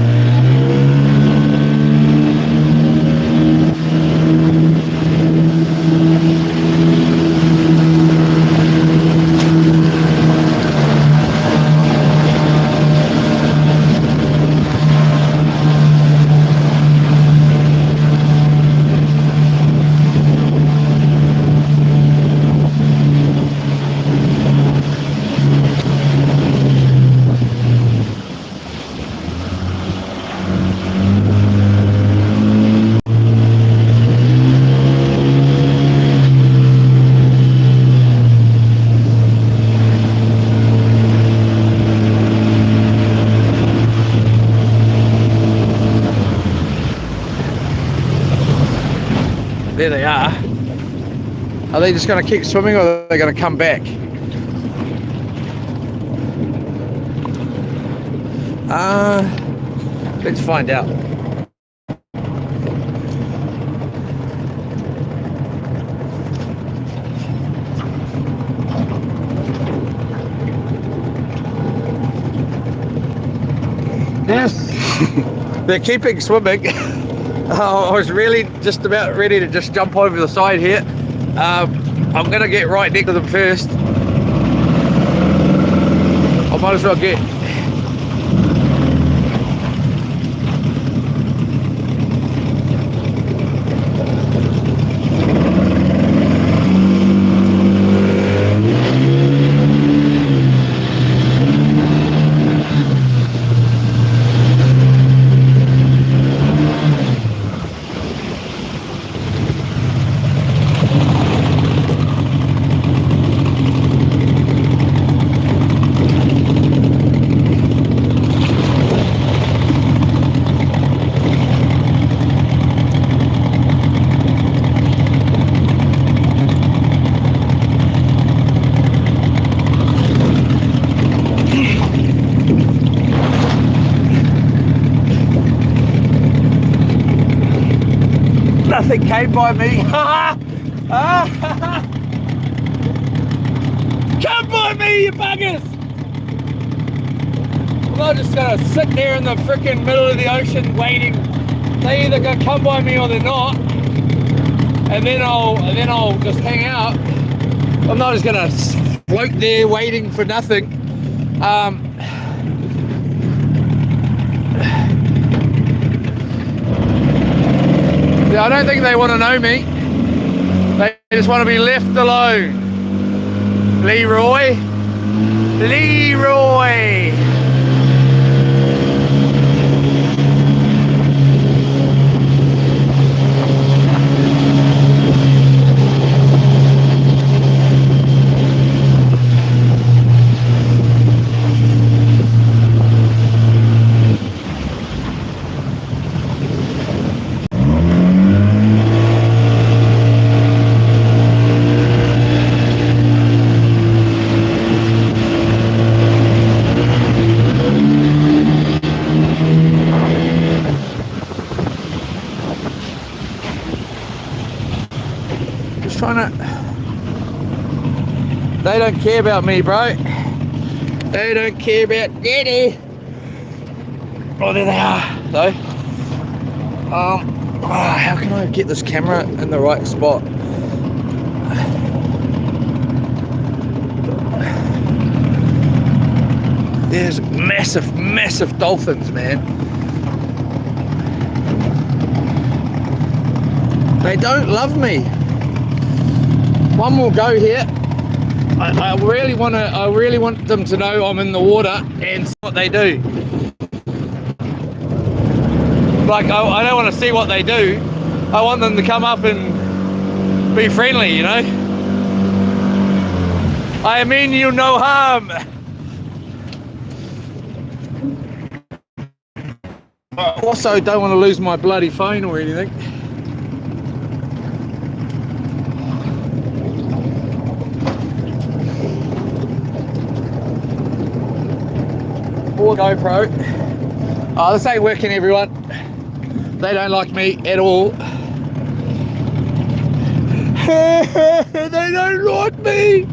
There they are. Are they just going to keep swimming or are they going to come back? Let's find out. Yes, they're keeping swimming. I was really just about ready to just jump over the side here. I'm going to get right next to them first. I might as well get... Nothing came by me. Come by me, you buggers! not just gonna sit there in the freaking middle of the ocean waiting. They either gonna come by me or they're not, and then I'll just hang out. I'm not just gonna float there waiting for nothing. Yeah, I don't think they want to know me. They just want to be left alone. Leroy. They don't care about me, bro. They don't care about Daddy. Oh, there they are, though. How can I get this camera in the right spot? There's massive dolphins, man. They don't love me. One will go here. I really want them to know I'm in the water and see what they do. Like, I don't want to see what they do. I want them to come up and be friendly, you know? I mean you no harm. I also don't want to lose my bloody phone or anything. Or GoPro. Oh, this ain't working, everyone. They don't like me at all. They don't like me.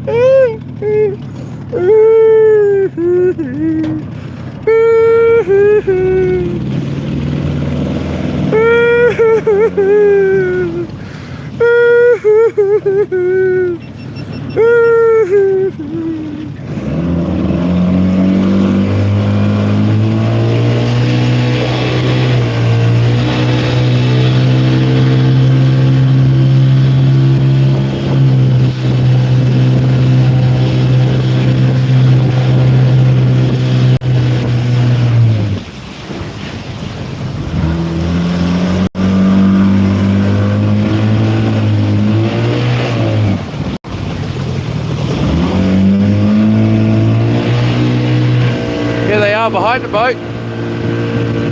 Behind the boat.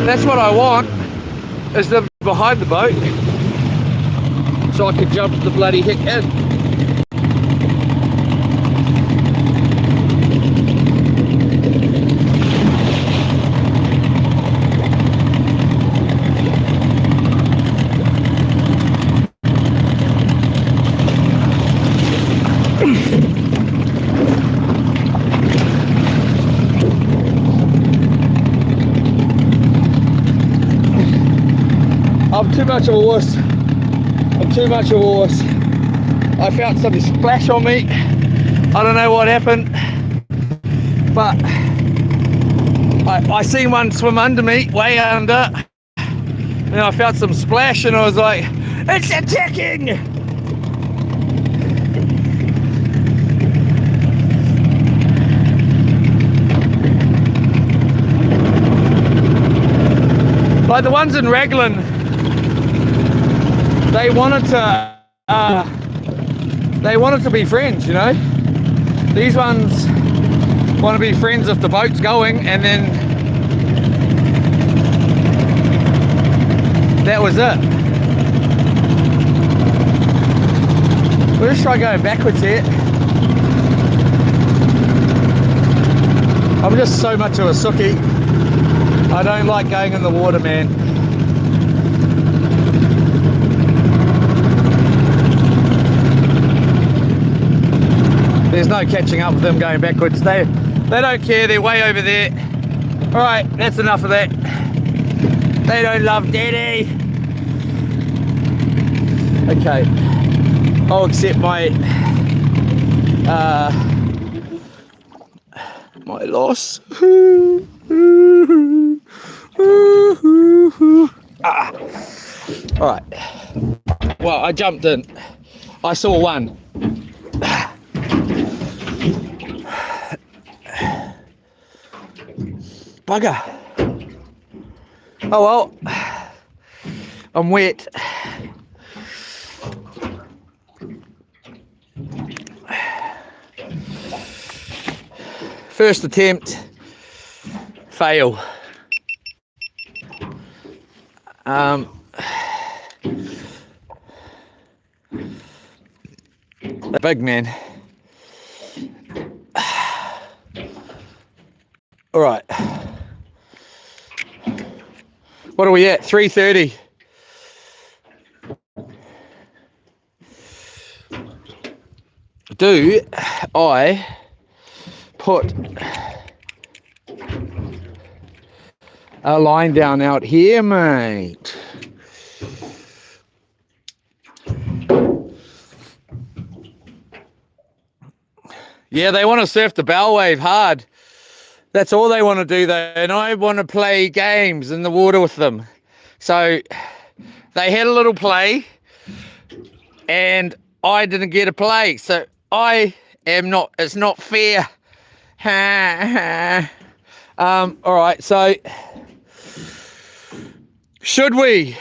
That's what I want, is them behind the boat, so I could jump the bloody heck in. I'm too much of a wuss. I'm too much of a wuss. I felt something splash on me. I don't know what happened, but I seen one swim under me, way under, and I felt some splash and I was like, it's attacking! Like the ones in Raglan, they wanted to be friends, you know. These ones want to be friends if the boat's going, and then that was it. We'll just try going backwards here. I'm just so much of a sookie. I don't like going in the water, man. There's no catching up with them going backwards. They don't care. They're way over there. Alright, that's enough of that. They don't love Daddy. Okay, I'll accept my my loss. Alright, well, I jumped in. I saw one. Bugger. Oh well, I'm wet. First attempt, fail. The big man. All right. What are we at? 3:30. Do I put a line down out here, mate? Yeah, they want to surf the bow wave hard. That's all they want to do, though, and I want to play games in the water with them. So they had a little play, and I didn't get a play. So I am not. It's not fair. All right. So should we?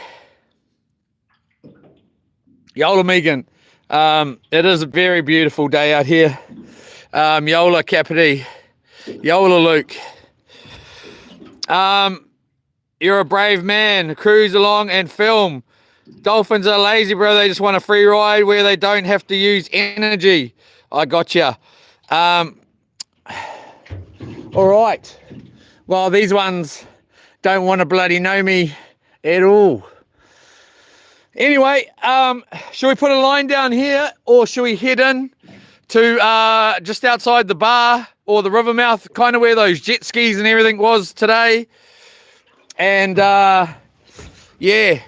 Yola Megan. It is a very beautiful day out here. Yola Kapiti. Yola Luke. You're a brave man. Cruise along and film. Dolphins are lazy, bro. They just want a free ride where they don't have to use energy. I gotcha. All right. Well, these ones don't want to bloody know me at all. Anyway, should we put a line down here, or should we head in to just outside the bar or the river mouth, kind of where those jet skis and everything was today? And yeah,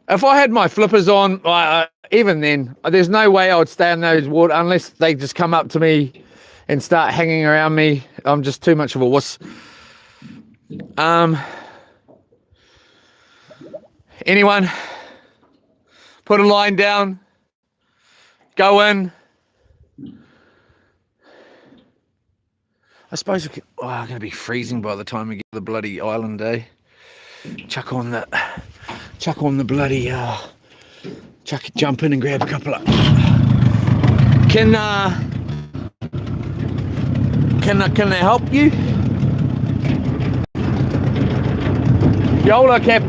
if I had my flippers on, even then, there's no way I would stay in those water unless they just come up to me and start hanging around me. I'm just too much of a wuss. Anyone? Put a line down. Go in. I suppose we could, I'm going to be freezing by the time we get to the bloody island, eh? Chuck on the bloody, jump in and grab a couple of, can I help you? Yola Cap.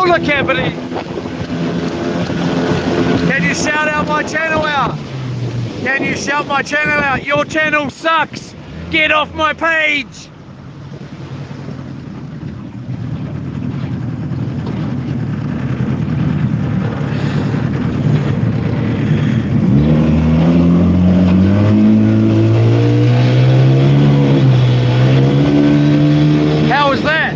Yola Campity. Can you shout out my channel out? Can you shout my channel out? Your channel sucks. Get off my page. How was that?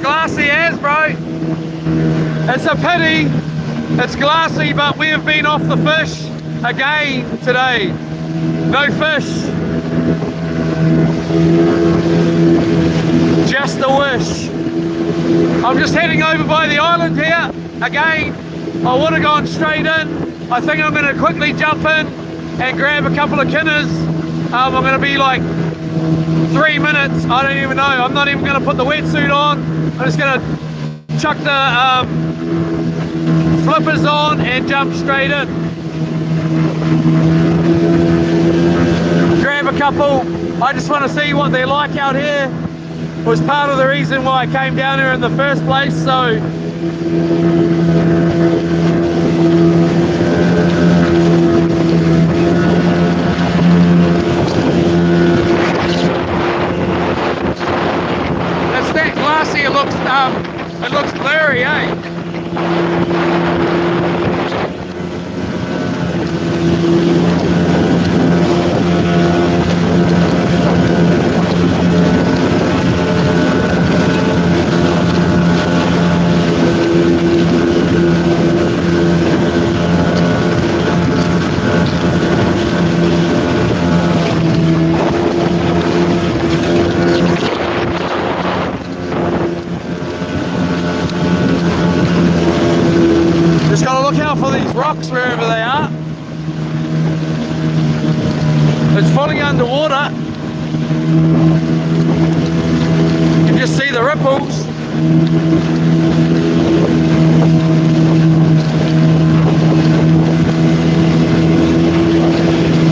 Glassy as, bro. It's a pity. It's glassy, but we have been off the fish again today. No fish. Just a wish. I'm just heading over by the island here again. I would have gone straight in. I think I'm going to quickly jump in and grab a couple of kinners. I'm going to be like 3 minutes. I don't even know. I'm not even going to put the wetsuit on. I'm just going to chuck the flippers on and jump straight in. Grab a couple. I just want to see what they're like out here. It was part of the reason why I came down here in the first place, so it's that glassy. It looks blurry, eh? Just gotta look out for these rocks wherever they are. It's fully underwater. You can just see the ripples.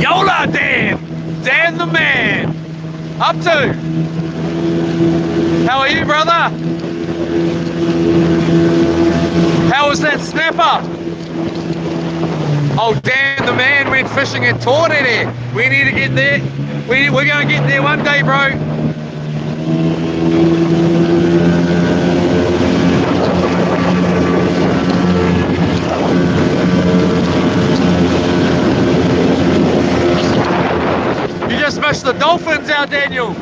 Yola Dan! Dan the man! Up to! How are you, brother? How was that snapper? Oh, Dan the man went fishing at Torrere. We need to get there. We're going to get there one day, bro. You just missed the dolphins out, Daniel.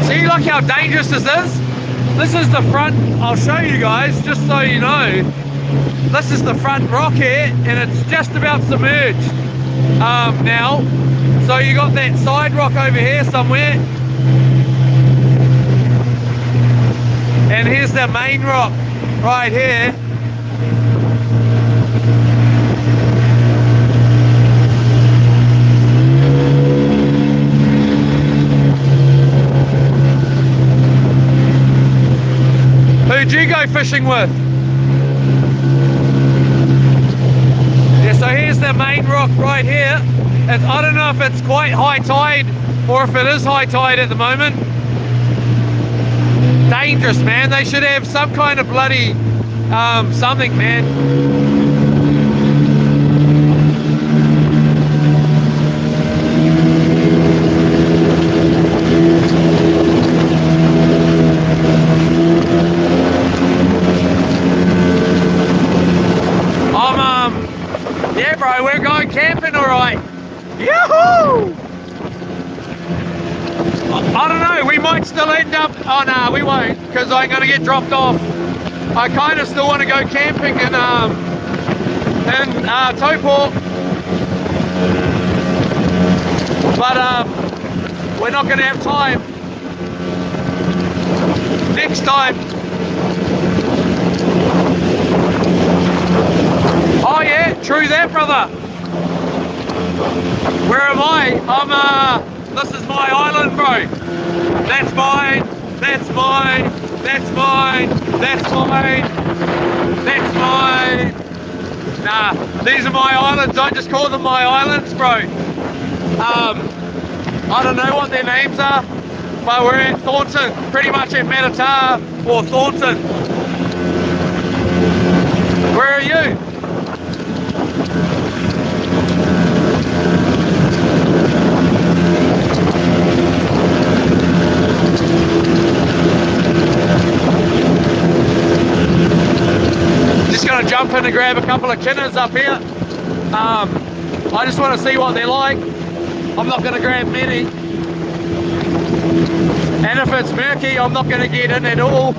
See, look how dangerous this is. This is the front. I'll show you guys, just so you know. This is the front rock here, and it's just about submerged now. So you got that side rock over here somewhere, and here's the main rock right here. Who'd you go fishing with? Yeah, so here's the main rock right here. I don't know if it's quite high tide or if it is high tide at the moment. Dangerous, man. They should have some kind of bloody something, man. Yeah, bro, we're going camping, all right. Yahoo! I don't know, we might still end up, oh no, we won't, because I'm going to get dropped off. I kind of still want to go camping in Taupo. But we're not going to have time. Next time. Oh yeah, True that, brother. Where am I? This is my island, bro. That's mine, that's mine, that's mine, that's mine, that's mine. Nah, these are my islands. I just call them my islands, bro. I don't know what their names are, but we're at Thornton, pretty much at Matatā or Thornton. Where are you? Just gonna jump in and grab a couple of kinners up here. I just want to see what they're like. I'm not gonna grab many. And if it's murky, I'm not gonna get in at all.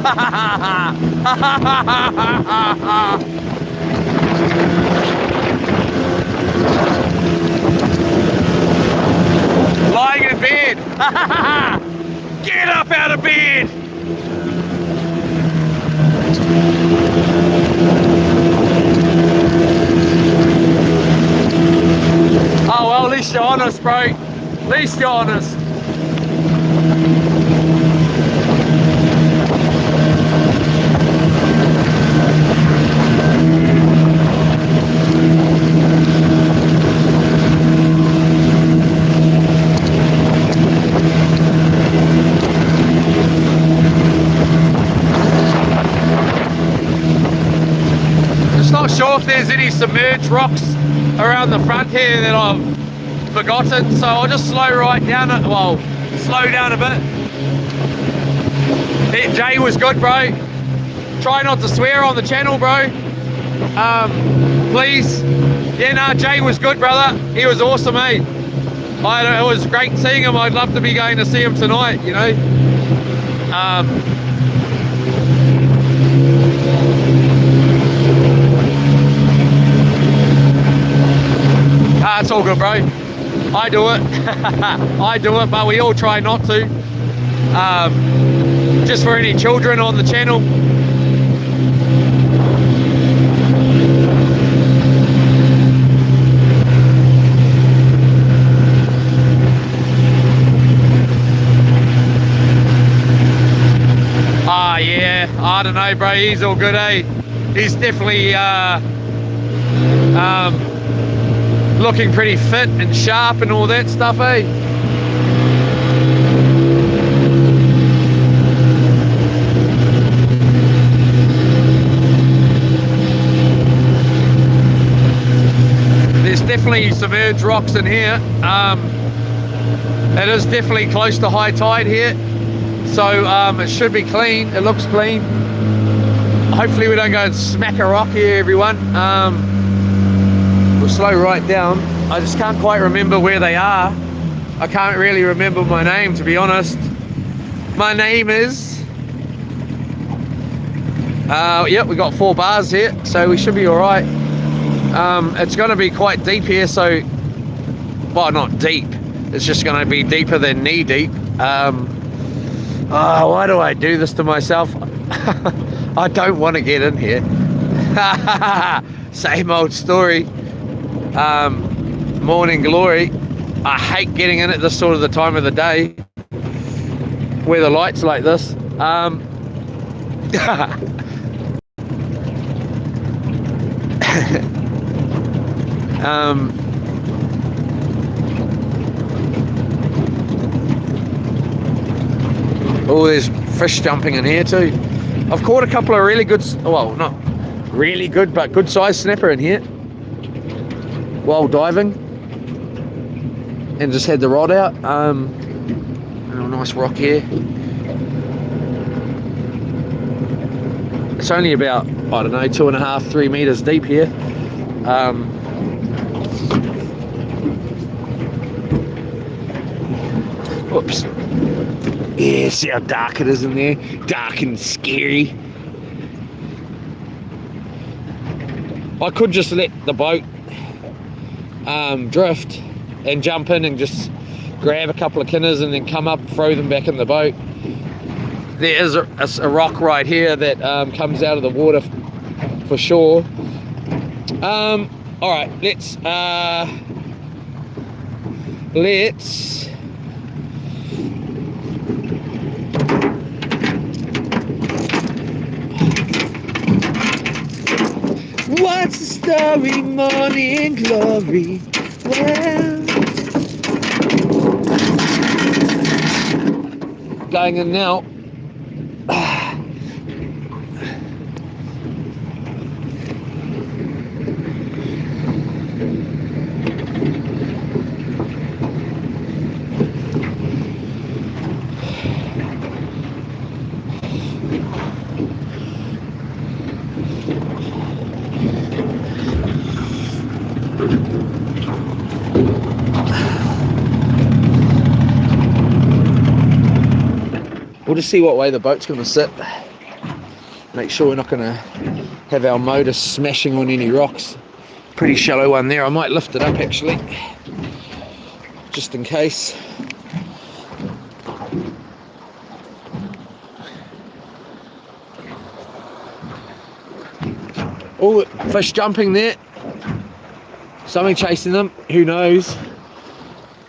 Lying in bed. Get up out of bed. Oh well, at least you're honest, bro. At least you're honest. Just not sure if there's any submerged rocks around the front here that I've forgotten, so I'll just slow right down it. Well, slow down a bit. That Jay was good, bro. Try not to swear on the channel, bro. Please. Yeah, no, Jay was good, brother. He was awesome, eh? It was great seeing him. I'd love to be going to see him tonight, you know. It's all good, bro. I do it. I do it, but we all try not to. Just for any children on the channel. Yeah, I don't know, bro. He's all good, eh? He's definitely looking pretty fit and sharp and all that stuff, eh? There's definitely submerged rocks in here. It is definitely close to high tide here, so it should be clean. It looks clean. Hopefully we don't go and smack a rock here, everyone. We'll slow right down. I just can't quite remember where they are. I can't really remember my name, to be honest. My name is... yep, we got 4 bars here, so we should be all right. It's going to be quite deep here, so... Well, not deep. It's just going to be deeper than knee deep. Oh, why do I do this to myself? I don't want to get in here. Same old story. Morning glory. I hate getting in at this sort of the time of the day where the light's like this. Oh, there's fish jumping in here too. I've caught a couple of really good, well, not really good, but good sized snapper in here while diving, and just had the rod out. A nice rock here. It's only about, I don't know, 2.5, 3 meters deep here. Whoops. Yeah, see how dark it is in there? Dark and scary. I could just let the boat drift and jump in and just grab a couple of kinners and then come up, throw them back in the boat. There is a rock right here that comes out of the water for sure. All right, let's what's the story, morning glory? Well, going in now. We'll just see what way the boat's going to sit. Make sure we're not going to have our motor smashing on any rocks. Pretty shallow one there. I might lift it up actually, just in case. Oh, fish jumping there. Something chasing them. Who knows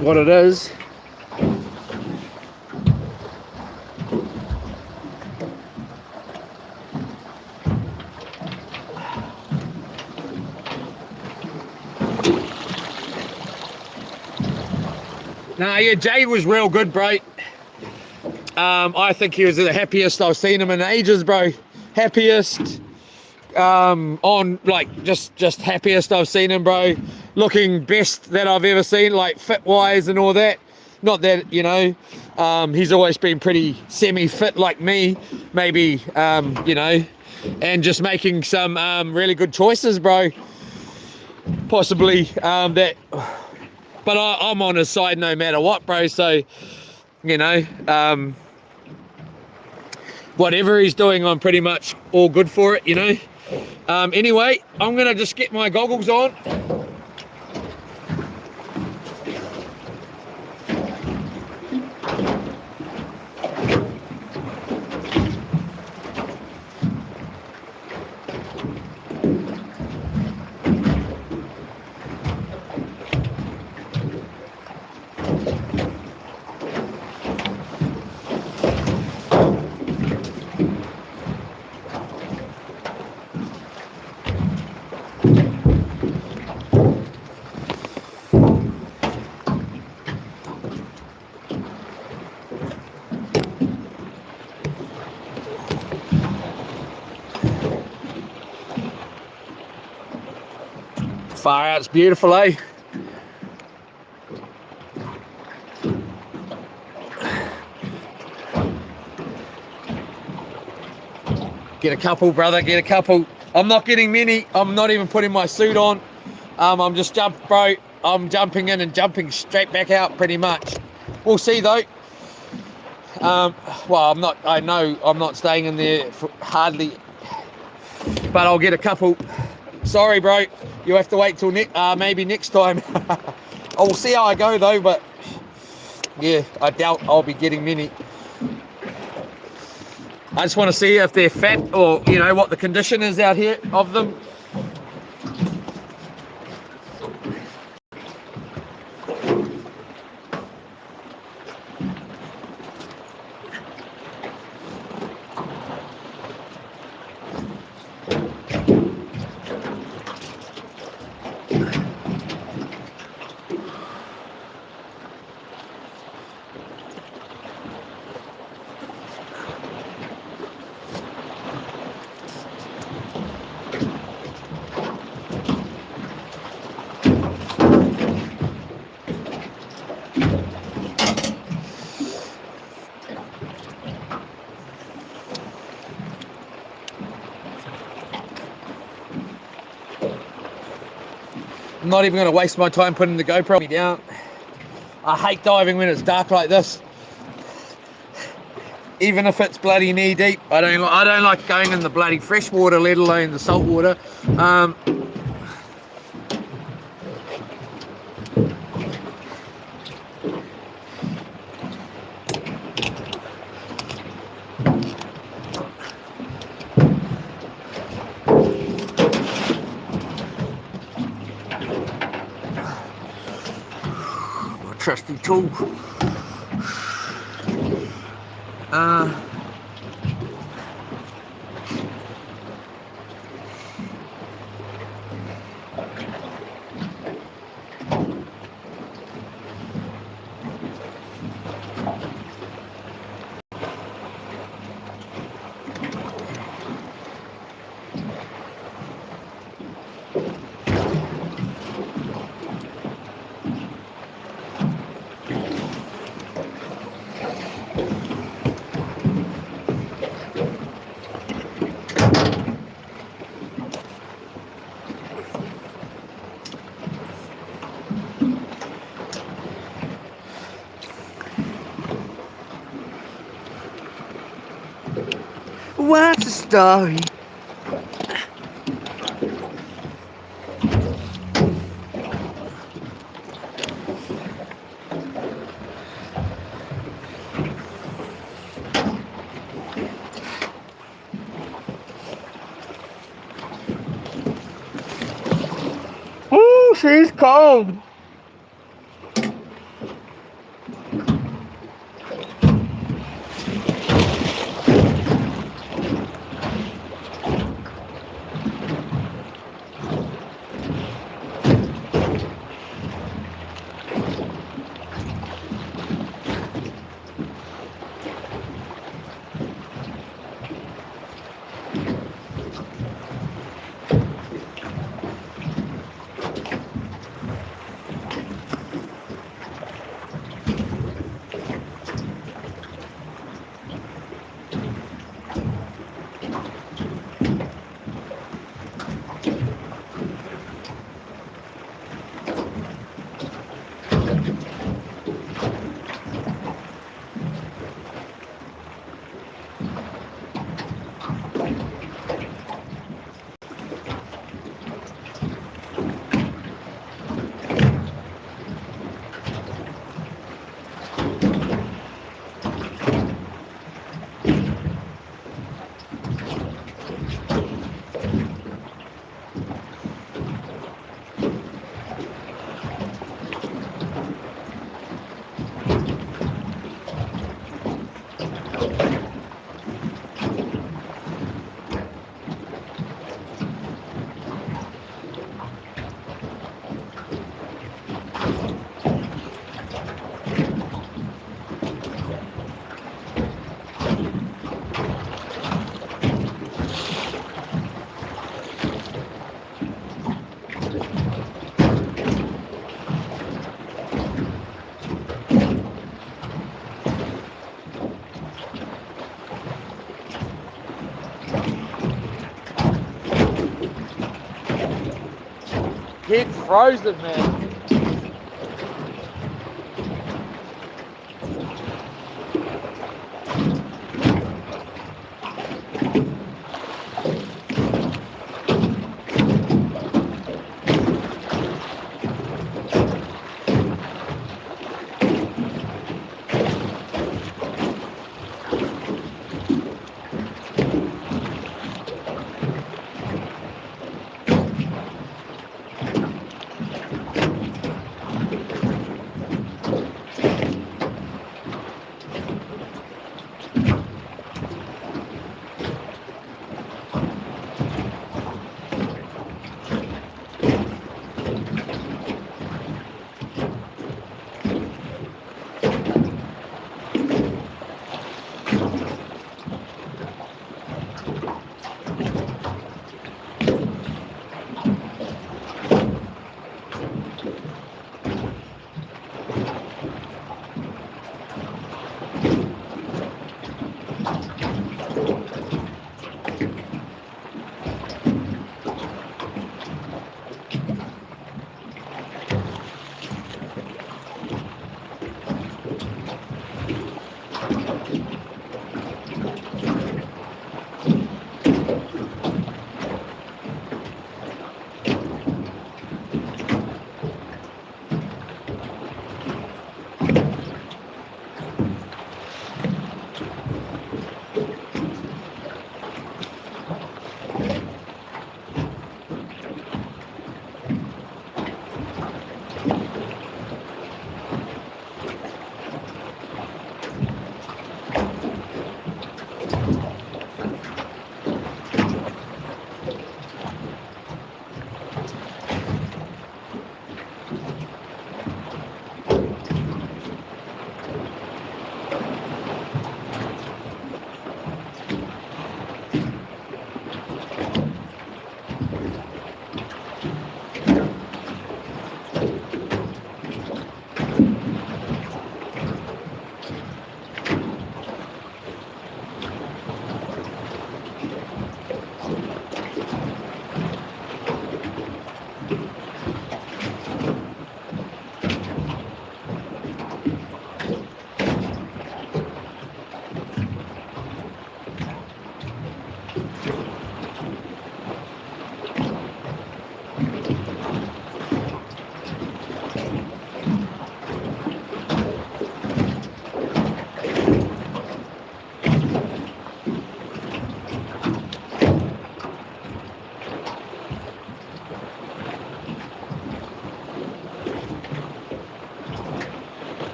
what it is? Nah, yeah, Jade was real good, bro. I think he was the happiest I've seen him in ages, bro. Happiest. On like just happiest I've seen him, bro. Looking best that I've ever seen, like fit wise and all that. Not that, you know, he's always been pretty semi-fit like me, maybe, you know, and just making some really good choices, bro. Possibly that. But I'm on his side no matter what, bro. So, you know, whatever he's doing, I'm pretty much all good for it, you know. Anyway, I'm going to just get my goggles on. Far out, it's beautiful, eh? Get a couple, brother, get a couple. I'm not getting many. I'm not even putting my suit on. I'm just bro. I'm jumping in and jumping straight back out pretty much. We'll see though. Well, I know I'm not staying in there for hardly, but I'll get a couple. Sorry, bro. You have to wait till maybe next time. I'll see how I go though, but yeah, I doubt I'll be getting many. I just want to see if they're fat or, you know, what the condition is out here of them. I'm not even going to waste my time putting the GoPro down. I hate diving when it's dark like this. Even if it's bloody knee deep, I don't like going in the bloody fresh water, let alone the salt water. trusty tool. What's the story? Ooh, she's cold. It's frozen, man.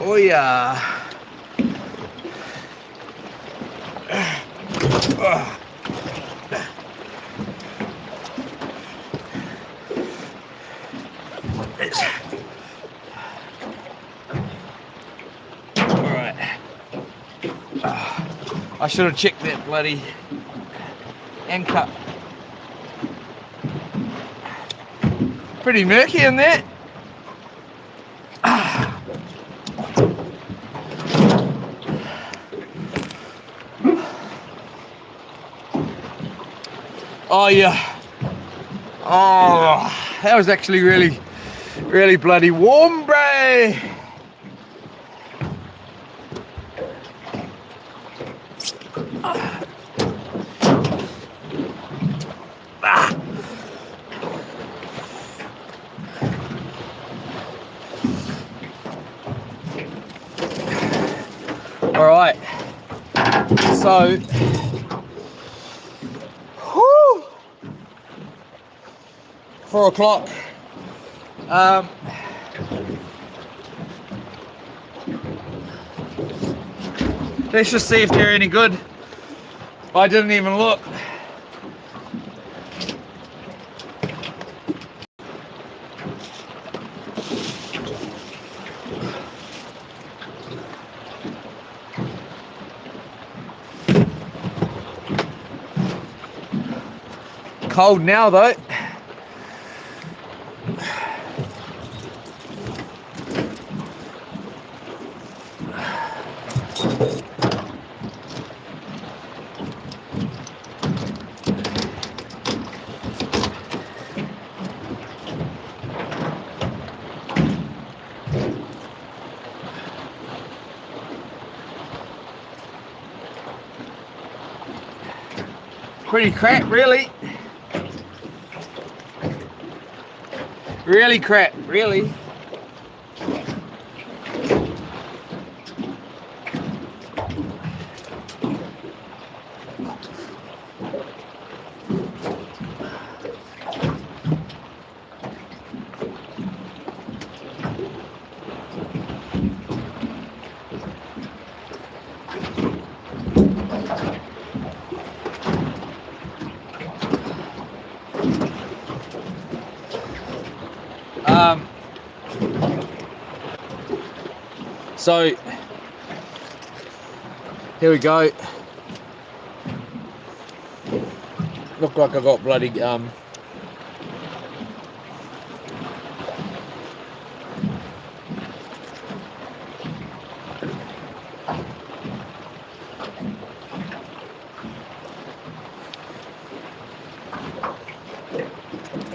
Oh yeah. Alright. I should have checked that bloody anchor. Pretty murky in there. Oh yeah. Oh, that was actually really bloody warm, bro. All right. So, whew, 4 o'clock. Let's just see if they're any good. I didn't even look. Cold now though. Pretty crap, really. Really crap, really. So here we go. Look like I got bloody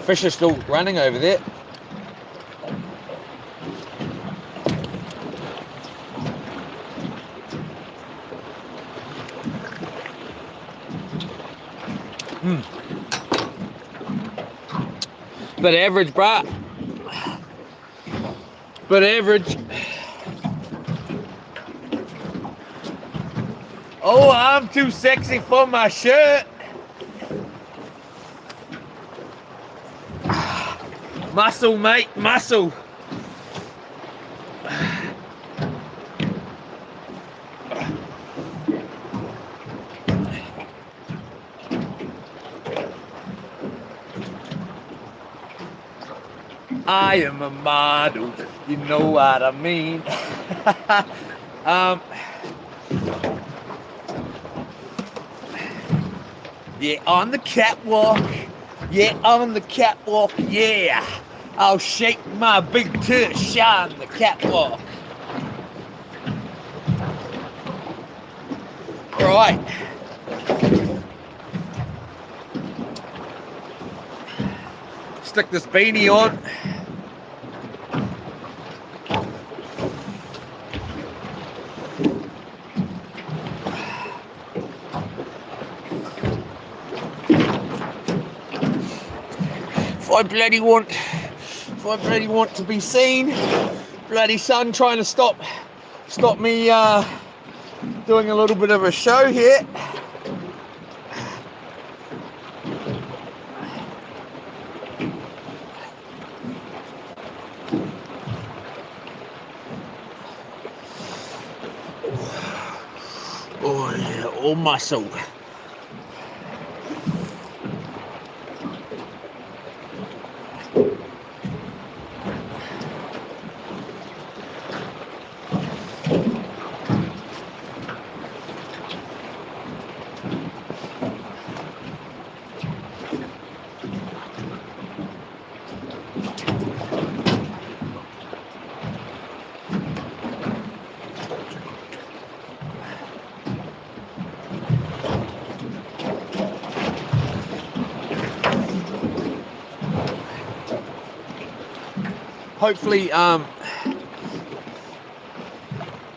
fish are still running over there. Bit average, bruh. Bit average. Oh, I'm too sexy for my shirt. Muscle, mate, muscle. I am a model, you know what I mean. Yeah, on the catwalk. Yeah, on the catwalk, yeah. I'll shake my big tush on the catwalk. Right. Stick this beanie on. If I bloody want to be seen, bloody sun trying to stop me doing a little bit of a show here. Oh yeah, all muscle.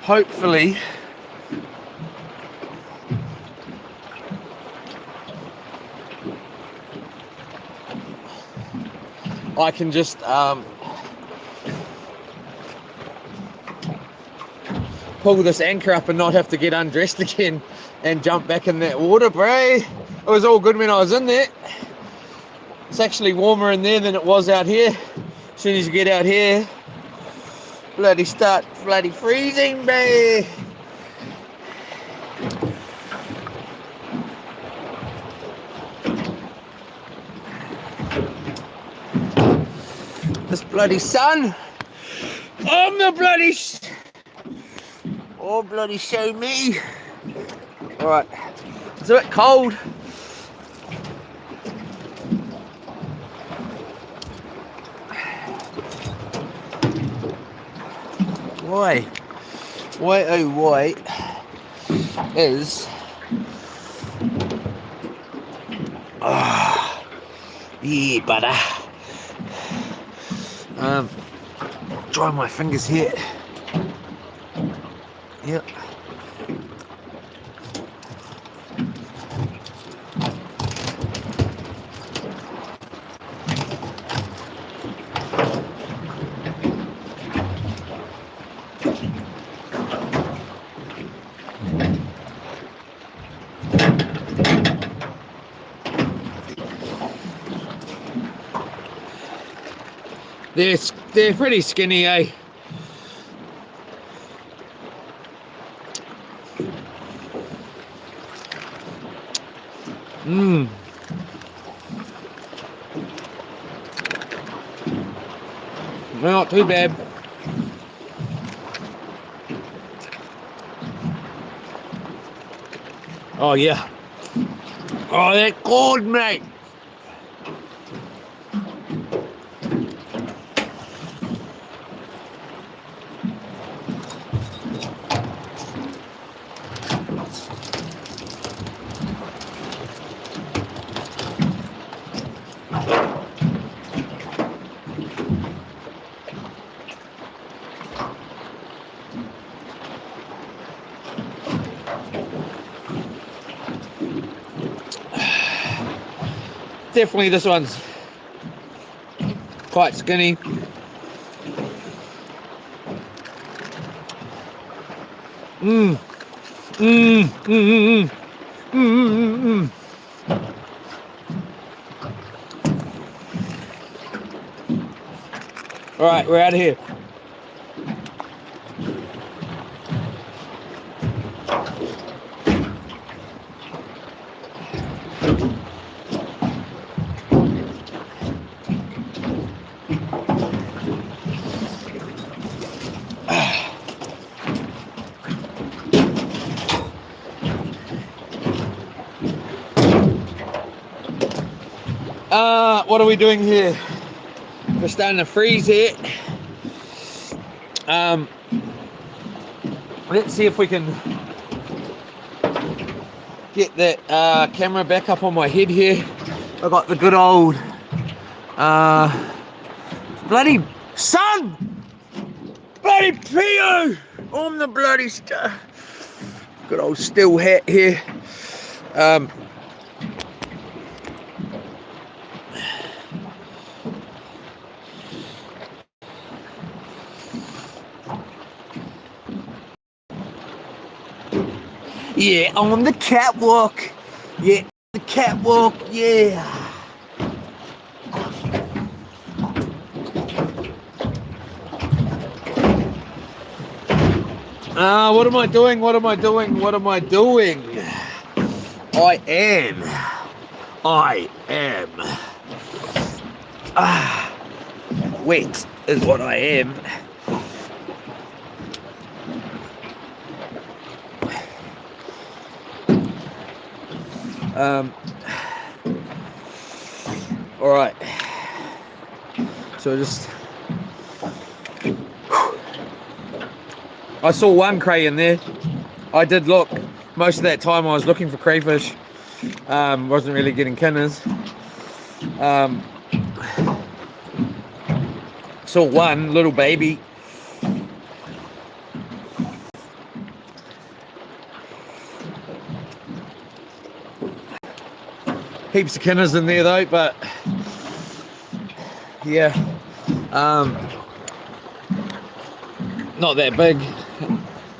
Hopefully I can just pull this anchor up and not have to get undressed again and jump back in that water, bro. It was all good when I was in there. It's actually warmer in there than it was out here. As soon as you get out here, start freezing, bro. This bloody sun. I'm the bloody oh, bloody show me. Alright, it's a bit cold. Why oh why is yeah, butter. Dry my fingers here. Yep. They're pretty skinny, eh? Not too bad. Oh yeah. Oh, they're good, mate. Definitely this one's quite skinny. All right, we're out of here. What are we doing here? We're starting to freeze here. Let's see if we can get that camera back up on my head here. I got the good old bloody sun, bloody Pio on the bloody good old steel hat here. Yeah, on the catwalk. Yeah, the catwalk, yeah. What am I doing? What am I doing? What am I doing? I am. Wet is what I am. All right. So I saw one cray in there. I did look. Most of that time I was looking for crayfish. Wasn't really getting kinners. Saw one little baby. Heaps of kinners in there though, but yeah, not that big.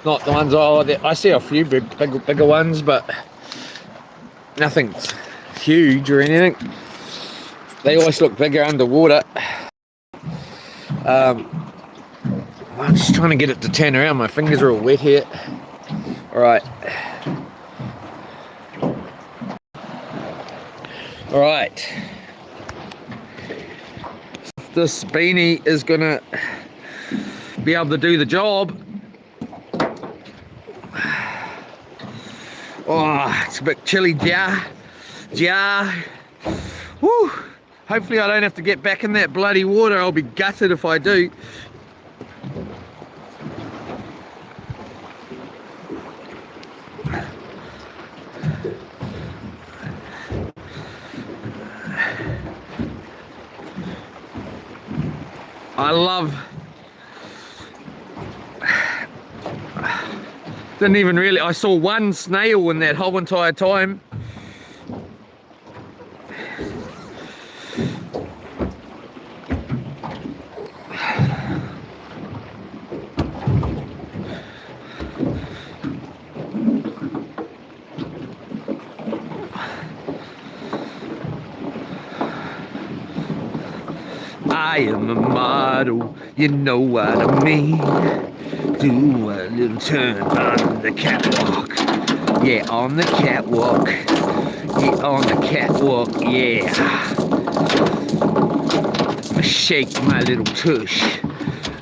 Not the ones I see a few bigger ones, but nothing huge or anything. They always look bigger underwater. I'm just trying to get it to turn around. My fingers are all wet here. All right. All right. This beanie is gonna be able to do the job. Oh, it's a bit chilly, ja. Woo. Hopefully I don't have to get back in that bloody water. I'll be gutted if I do. I love... Didn't even really... I saw one snail in that whole entire time. I am a model, you know what I mean. Do a little turn on the catwalk. Yeah, on the catwalk. Yeah, on the catwalk, yeah. Shake my little tush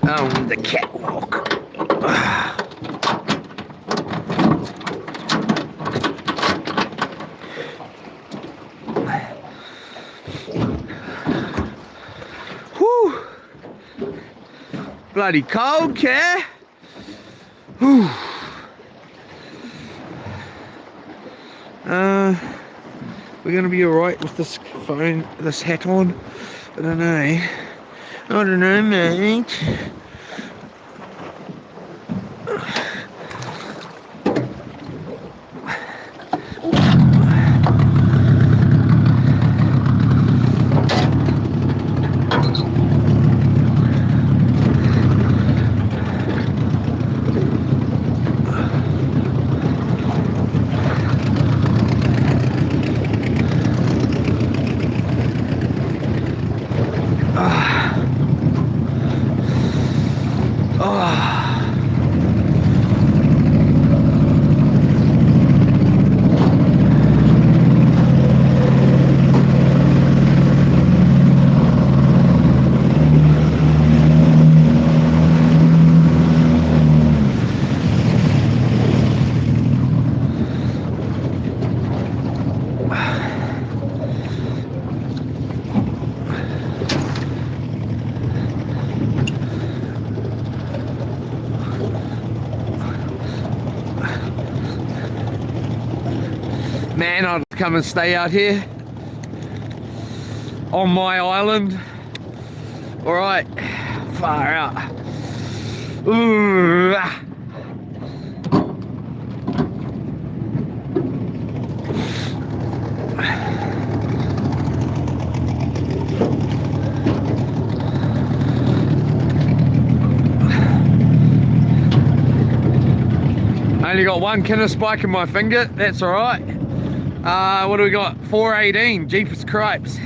on the catwalk. Bloody cold, care. Whew. We're gonna be alright with this phone, this hat on. I don't know. I don't know, mate. Man, I'd come and stay out here on my island. All right, far out. Ooh. I only got one kinner spike in my finger, that's all right. What do we got? 418, jeepers cripes.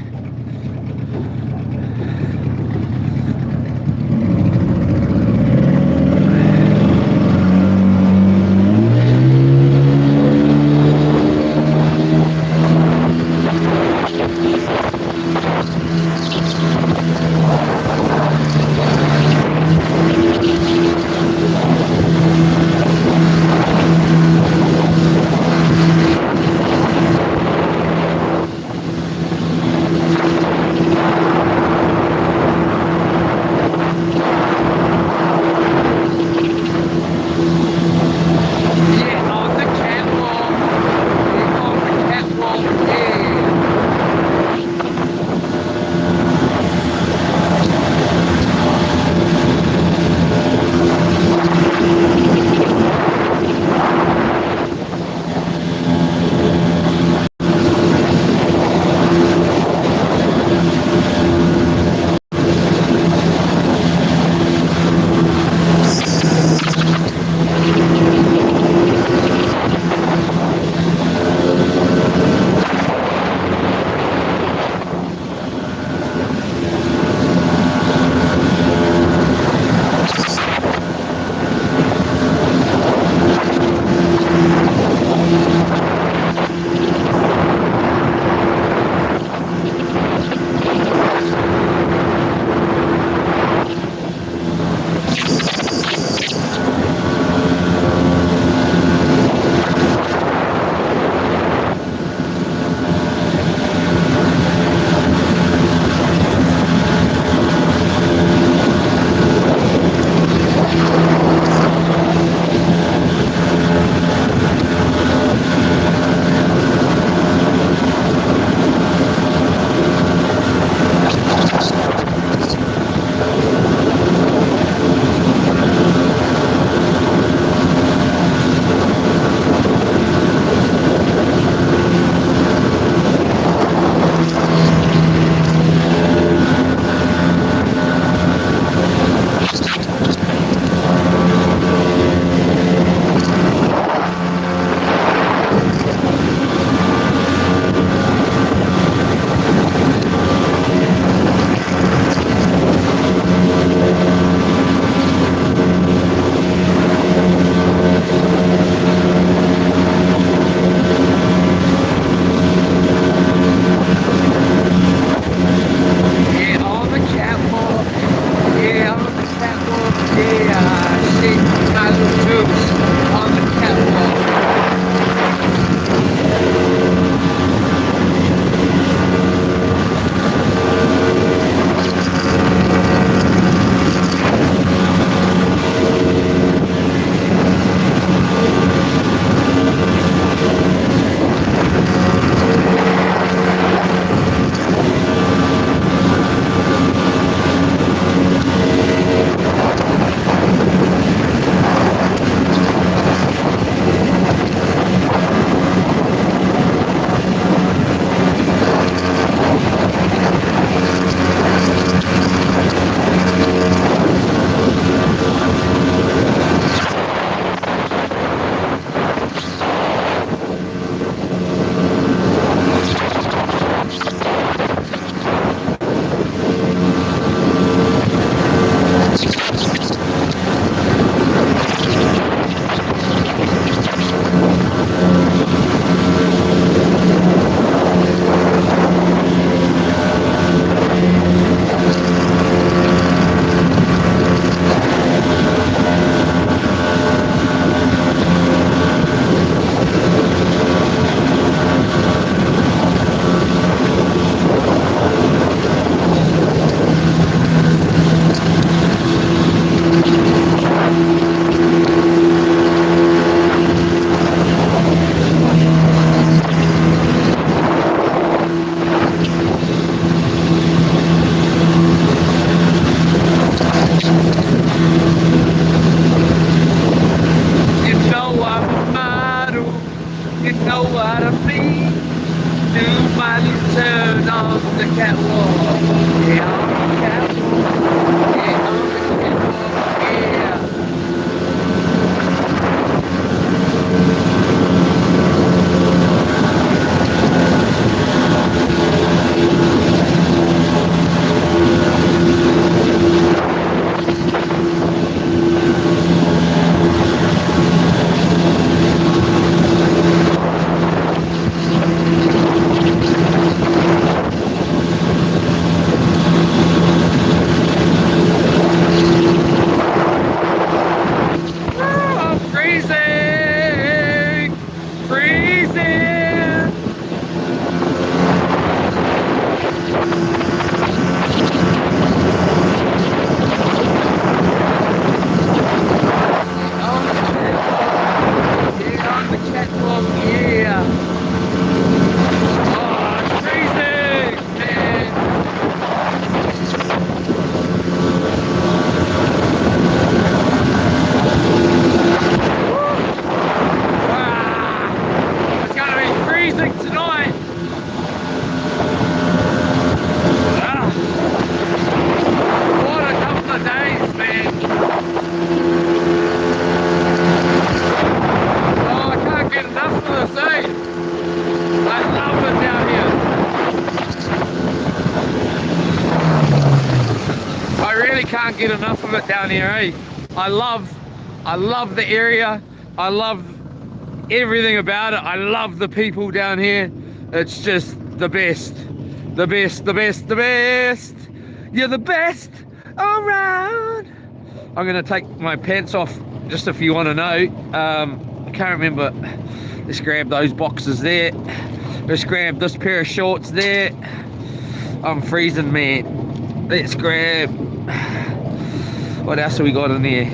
on the catwalk. Yeah, on the catwalk. Yeah, on the catwalk. Yeah. I'm freezing! Freezing! On the catwalk, yeah! Oh, it's freezing! Man! Ah, it's gonna be freezing tonight! Ah, what a couple of days, man! Oh, I can't get enough of this, eh? I love it down here. I really can't get enough of it down here, eh? I love the area. I love everything about it. I love the people down here. It's just the best. The best, the best, the best. You're the best around. I'm gonna take my pants off just if you want to know. I can't remember. Let's grab those boxes there. Let's grab this pair of shorts there. I'm freezing, man. Let's grab. What else have we got in there?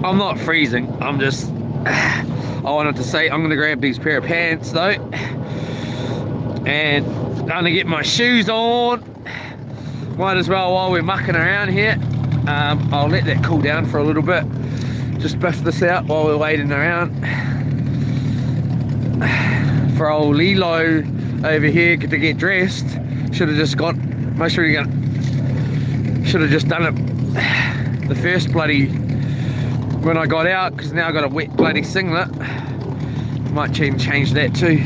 I'm not freezing. I'm just. I wanted to say I'm gonna grab these pair of pants though, and I'm gonna get my shoes on. Might as well while we're mucking around here. I'll let that cool down for a little bit. Just buff this out while we're waiting around for old Lilo over here to get dressed. Should have just got. Should have just done it the first bloody when I got out, because now I got a wet bloody singlet. Might change that too.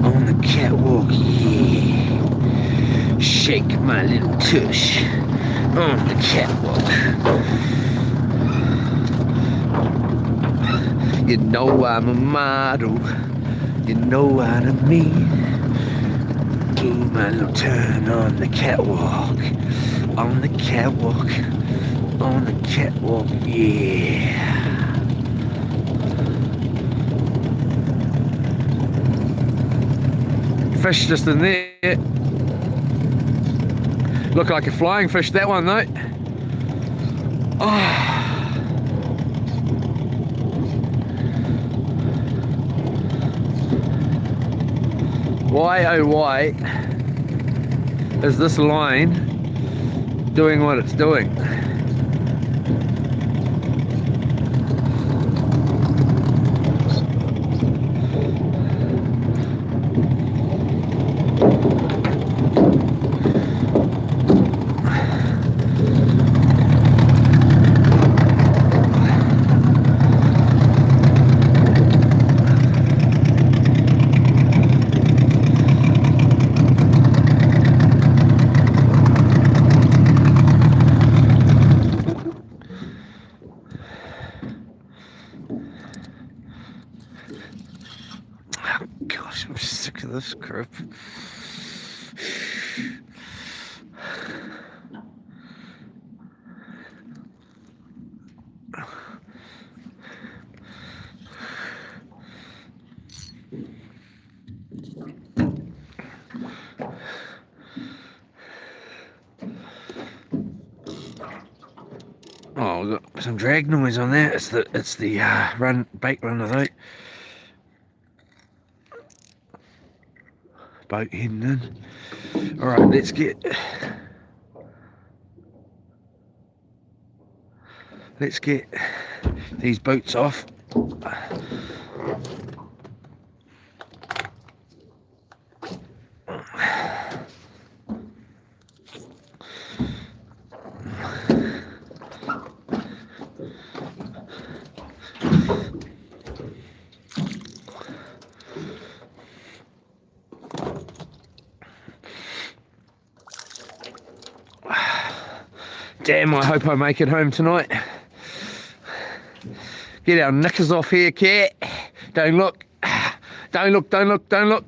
On the catwalk, yeah. Shake my little tush on the catwalk. You know I'm a model, you know what I mean. Do my little turn on the catwalk, on the catwalk, on the catwalk, yeah. Fish just in there. Look like a flying fish, that one though. Oh. Why oh why is this line doing what it's doing? Gosh, I'm sick of this crap. Oh, we've got some drag noise on there. It's the bait run of the boat heading in. All right, let's get these boots off. Damn, I hope I make it home tonight. Get our knickers off here, cat. Don't look. Don't look, don't look, don't look.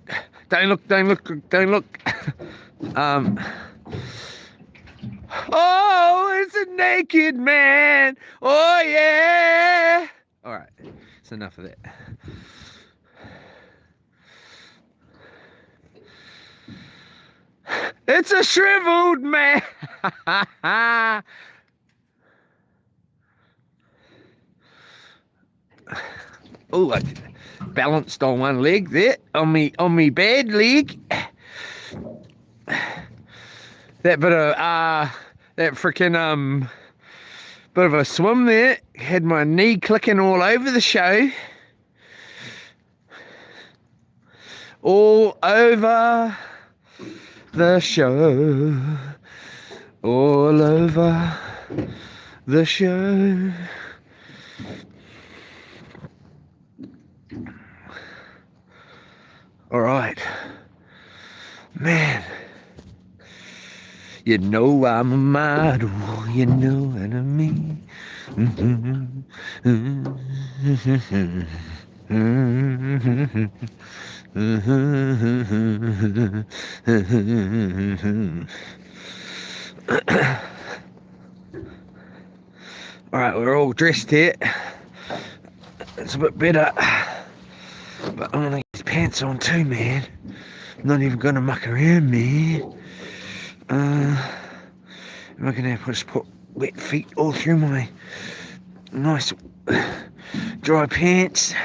Don't look, don't look, don't look. Oh, it's a naked man. Oh, yeah. All right, it's enough of that. It's a shriveled man. Oh, I balanced on one leg there, on me bad leg. That bit of that freaking bit of a swim there had my knee clicking all over the show. All over the show, all over the show. All right, man. You know I'm a model, you know what I mean. All right, we're all dressed here. It's a bit better, but I'm gonna get these pants on too, man. I'm not even gonna muck around, man. I'm gonna have to just put wet feet all through my nice dry pants.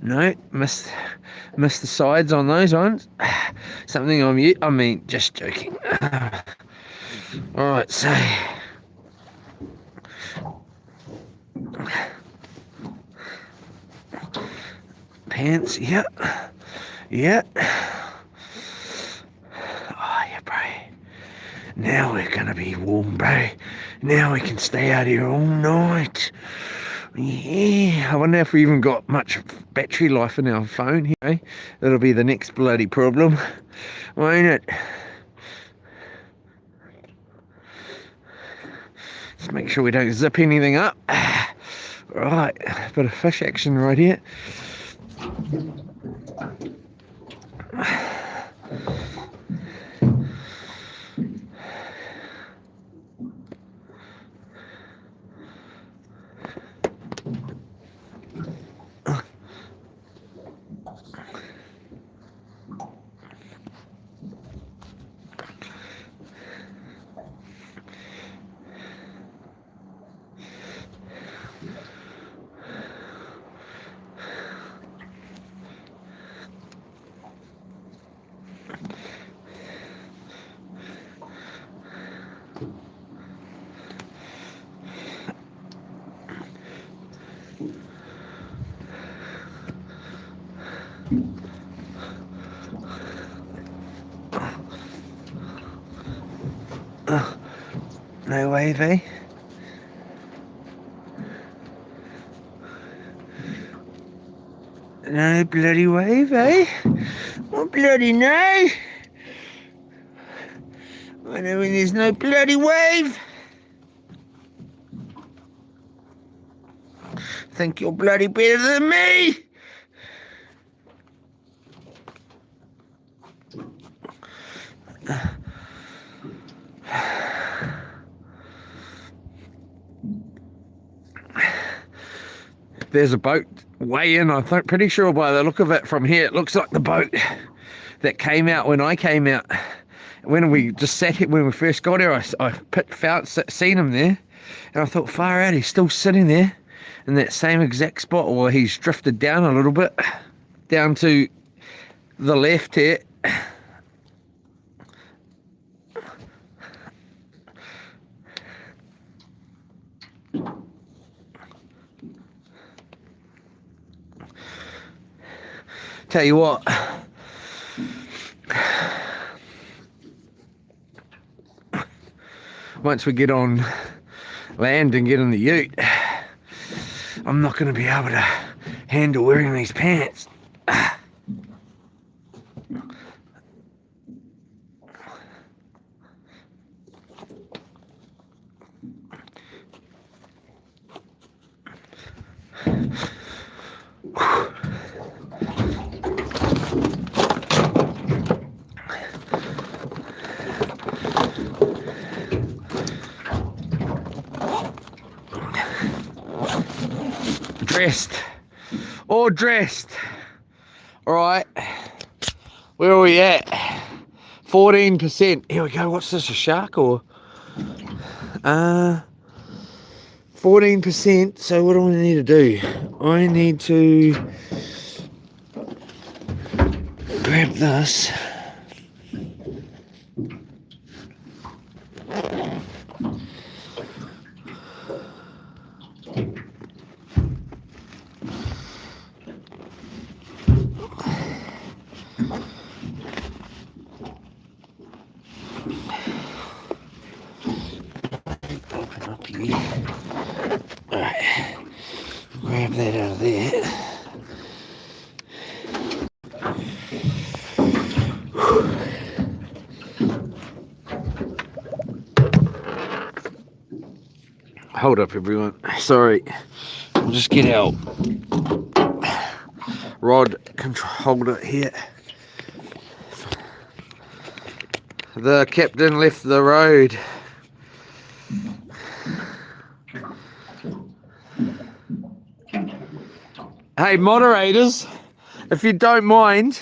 No, missed the sides on those ones. Something I mean, just joking. All right, so pants, yeah. Oh yeah, bro. Now we're gonna be warm, bro. Now we can stay out here all night. Yeah, I wonder if we even got much battery life in our phone here, eh? That'll be the next bloody problem, won't it? Let's make sure we don't zip anything up. Right, bit of fish action right here. No wave, eh? No bloody wave, eh? Oh, bloody no! I know when there's no bloody wave. Think you're bloody better than me. There's a boat way in, pretty sure by the look of it from here, it looks like the boat that came out when I came out. When we just sat here, when we first got here, I seen him there. And I thought, far out, he's still sitting there in that same exact spot, or he's drifted down a little bit, down to the left here. Tell you what, once we get on land and get in the ute, I'm not going to be able to handle wearing these pants. Dressed. All right, where are we at? 14%. Here we go. What's this, a shark or 14%? So what do I need to do? I need to grab this. Alright, grab that out of there. Hold up, everyone. Sorry. We'll just get our rod control holder here. The captain left the road. Hey, moderators, if you don't mind,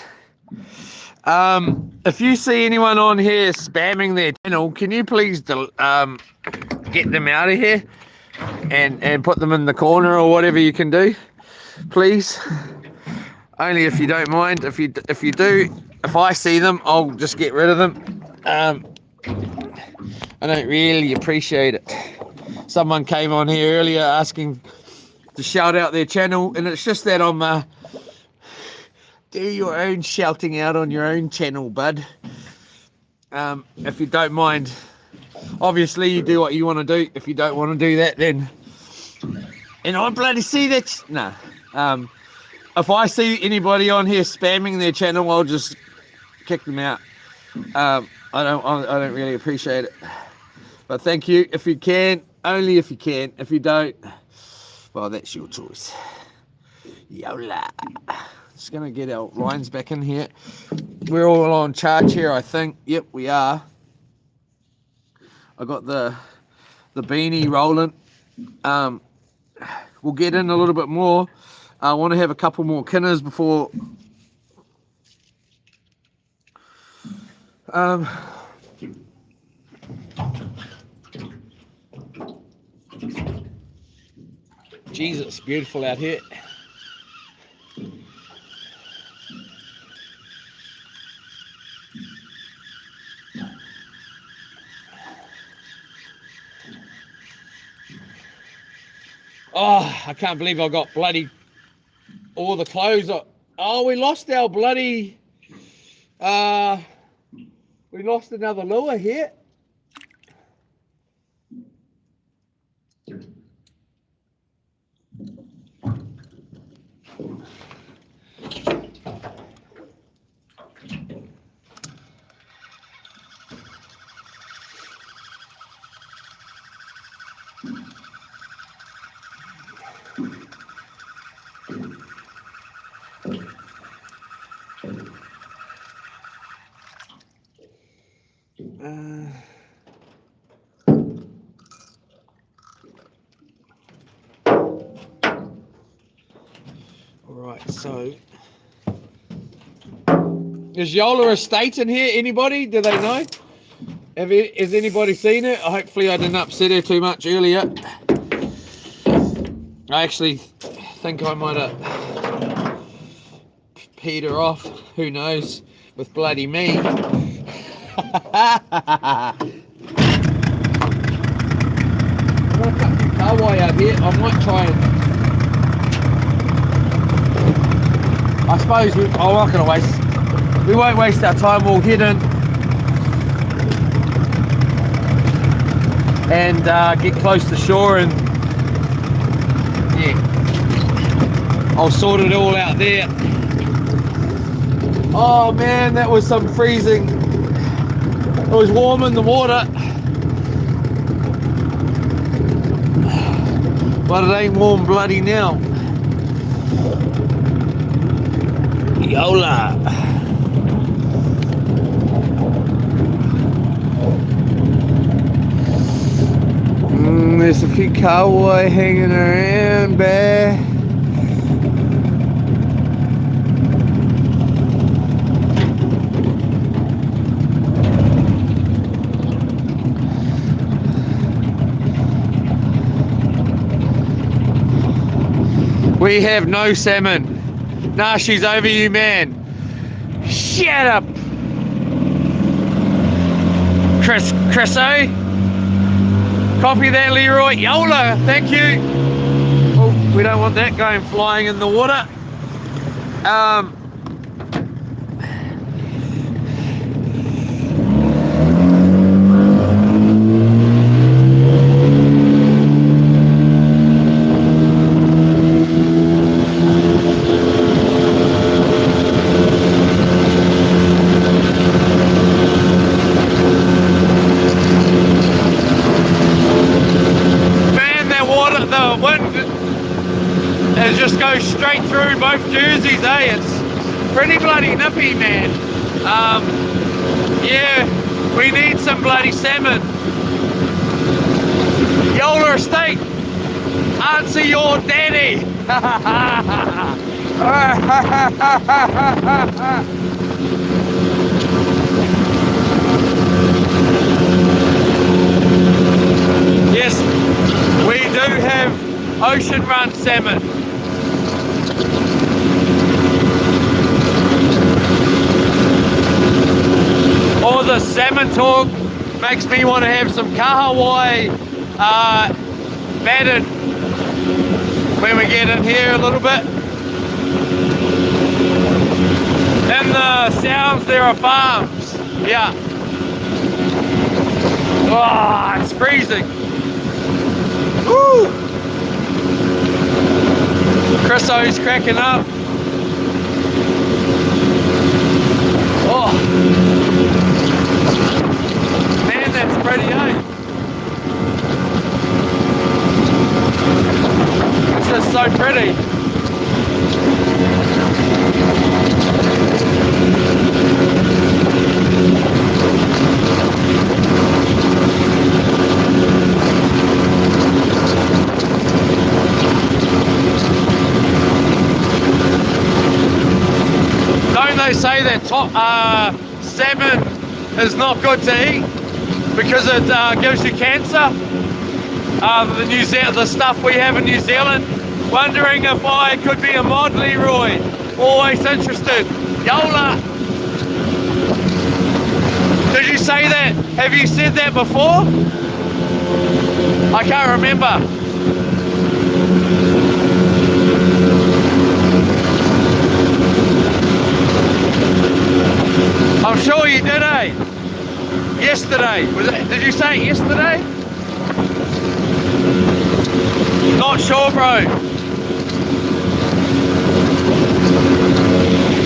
if you see anyone on here spamming their channel, can you please get them out of here and put them in the corner or whatever you can do, please? Only if you don't mind. If you do, if I see them, I'll just get rid of them. I don't really appreciate it. Someone came on here earlier asking to shout out their channel, and it's just that I'm do your own shouting out on your own channel, bud. If you don't mind, obviously you do what you want to do. If you don't want to do that, then and I bloody see that. No, if I see anybody on here spamming their channel, I'll just kick them out. I don't really appreciate it, but thank you if you can. Only if you can. If you don't, well, that's your choice. Yola. Just gonna get our lines back in here. We're all on charge here, I think. Yep, we are. I got the beanie rolling. We'll get in a little bit more. I want to have a couple more kinners before Jesus, beautiful out here. Oh, I can't believe I got bloody all the clothes. Oh, we lost our bloody, we lost another lure here. Alright, so is Yola Estate in here? Anybody? Do they know? Has anybody seen it? Hopefully I didn't upset her too much earlier. I actually think I might have peed her off. Who knows? With bloody me. Kahawai out here. I might try and... I suppose I'm not going to waste... We won't waste our time. We'll head in and get close to shore, and yeah, I'll sort it all out there. Oh man, that was some freezing. It was warm in the water, but it ain't warm bloody now. Yola. There's a few kahawai hanging around, bear. We have no salmon. Nah, she's over you, man. Shut up. Chriso. Copy that, Leroy. Yola, thank you. Oh, we don't want that going flying in the water. It just goes straight through both jerseys, eh? It's pretty bloody nippy, man. Yeah, we need some bloody salmon. Yola Estate, answer your daddy. Yes, we do have ocean run salmon. All the salmon talk makes me want to have some kahawai battered when we get in here a little bit. In the sounds there are farms. Yeah. Oh, it's freezing. Woo! Chriso's cracking up. Oh. Man, that's pretty, eh? It's just so pretty. Don't they say that salmon is not good to eat because it gives you cancer? The stuff we have in New Zealand. Wondering if I could be a mod, Leroy. Always interested. Yola. Did you say that? Have you said that before? I can't remember. I'm sure you did, eh? Yesterday. Did you say it yesterday? Not sure, bro.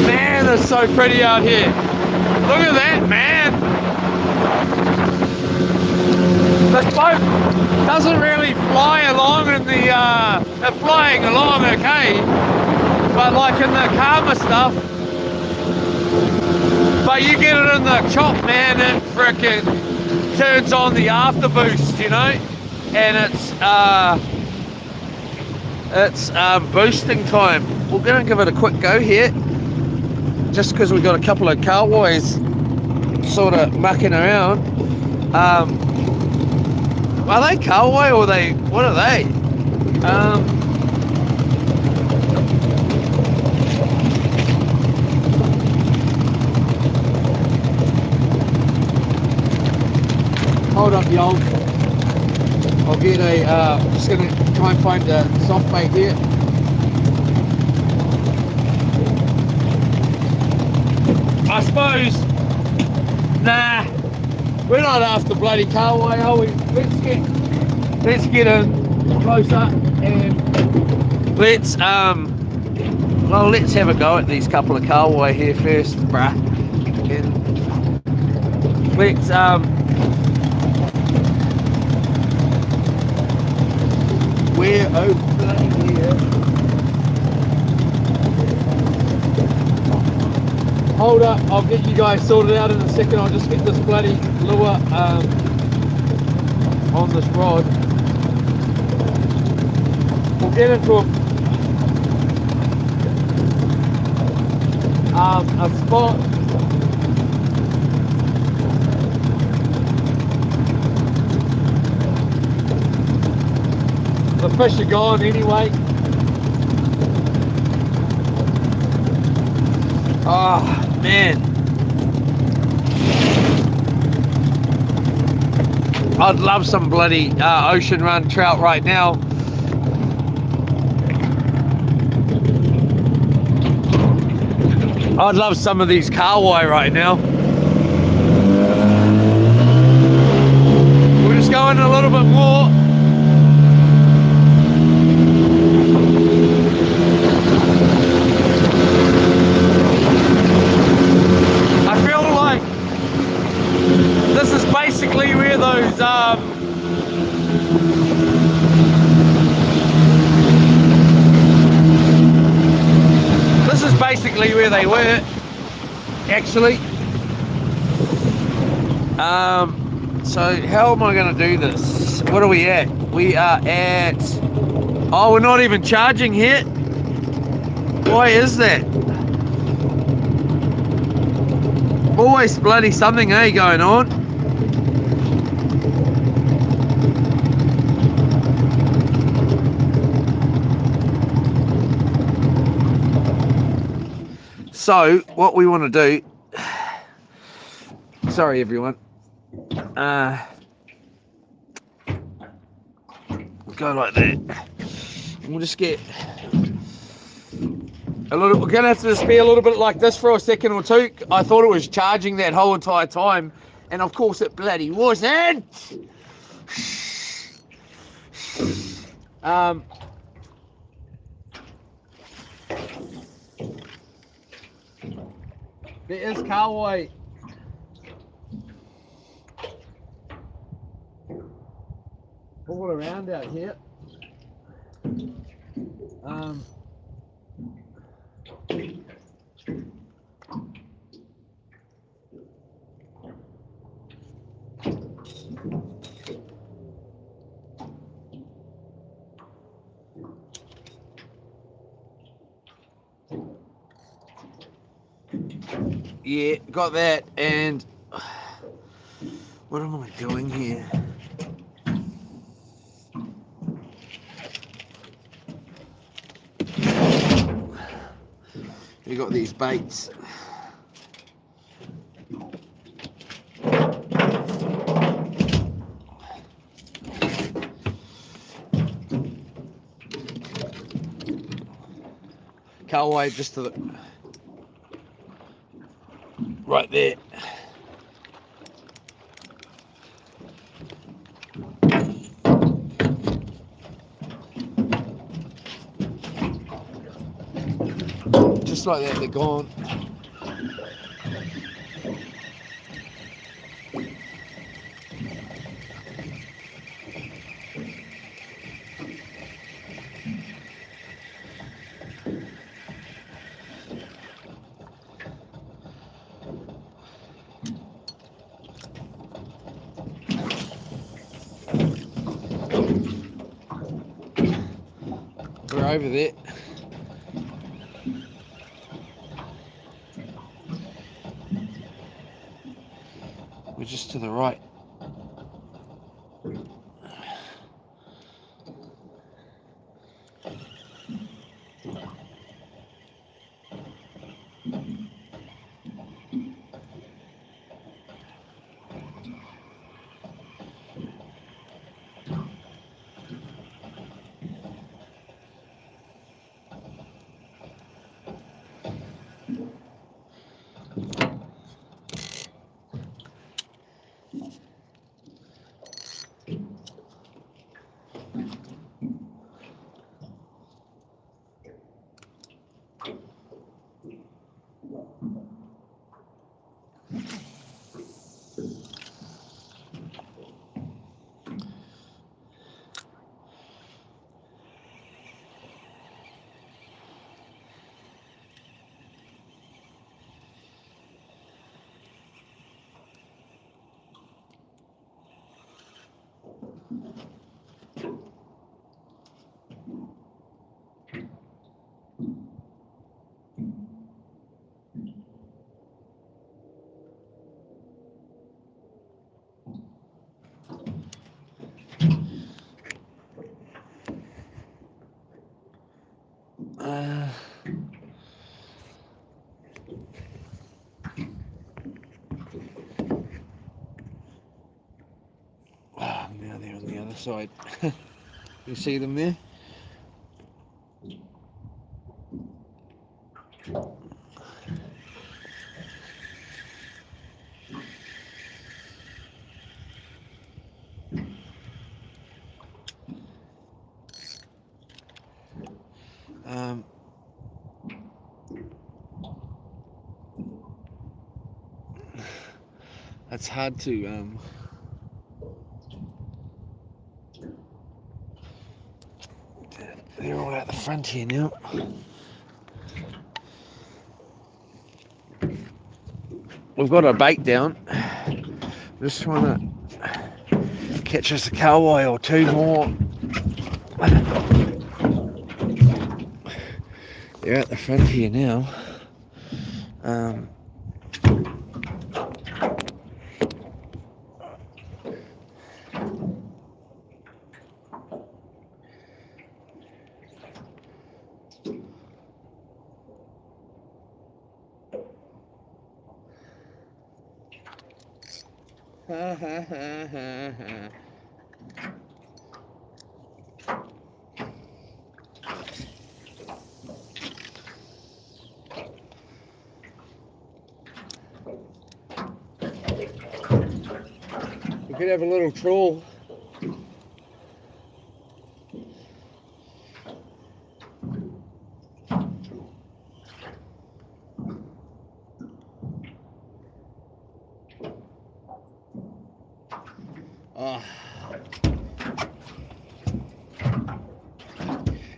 Man, it's so pretty out here. Look at that, man. This boat doesn't really fly along in the, they're flying along okay, but like in the calmer stuff, but you get it in the chop, man, it frickin' turns on the after boost, you know, and it's boosting time. We're gonna give it a quick go here, just because we've got a couple of kahawais sort of mucking around. Are they kahawai or what are they? Hold up, y'all. I'll get just gonna try and find a soft bait here. I suppose, nah, we're not after bloody kahawai, are we? Let's get in closer and let's have a go at these couple of kahawai here first, bruh. And let's we're opening here. Hold up, I'll get you guys sorted out in a second. I'll just get this bloody lure on this rod. We'll get into a spot. The fish are gone anyway. Oh man, I'd love some bloody ocean run trout right now. I'd love some of these kahawai right now. We're just going a little bit more. This is basically where those this is basically where they were actually. So how am I going to do this? What are we at? We are at, oh, we're not even charging yet. Why is that? Always bloody something, eh, going on. So what we want to do, sorry everyone, go like that. We'll just get a little, we're gonna have to just be a little bit like this for a second or two. I thought it was charging that whole entire time, and of course it bloody wasn't. There is kahawai. All around out here. Yeah, got that. And what am I doing here? We got these baits. Kahawai just to the right there. Just like that, they're gone. We're over there. We're just to the right. Now they're on the other side. You see them there? It's hard to they're all out the front here now. We've got our bait down. Just trying to catch us a kahawai or two more. They're out the front here now. We could have a little trawl.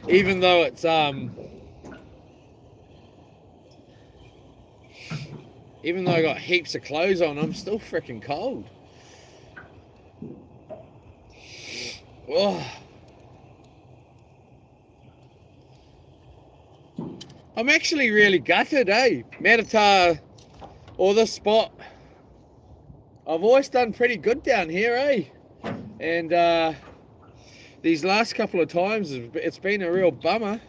Even though it's even though I got heaps of clothes on, I'm still freaking cold. Oh. I'm actually really gutted, eh? Matata, or this spot. I've always done pretty good down here, eh? And these last couple of times, it's been a real bummer.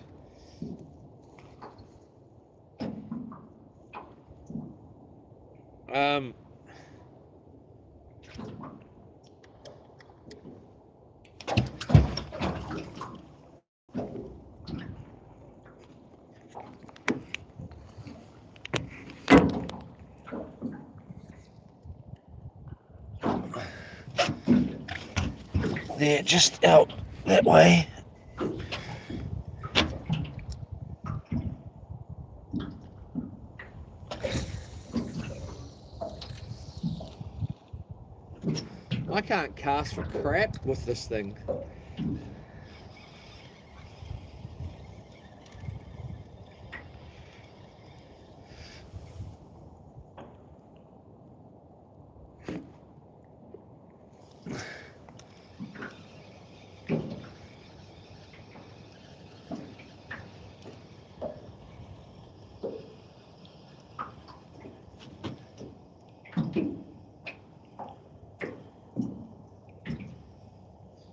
There, just out that way. I can't cast for crap with this thing.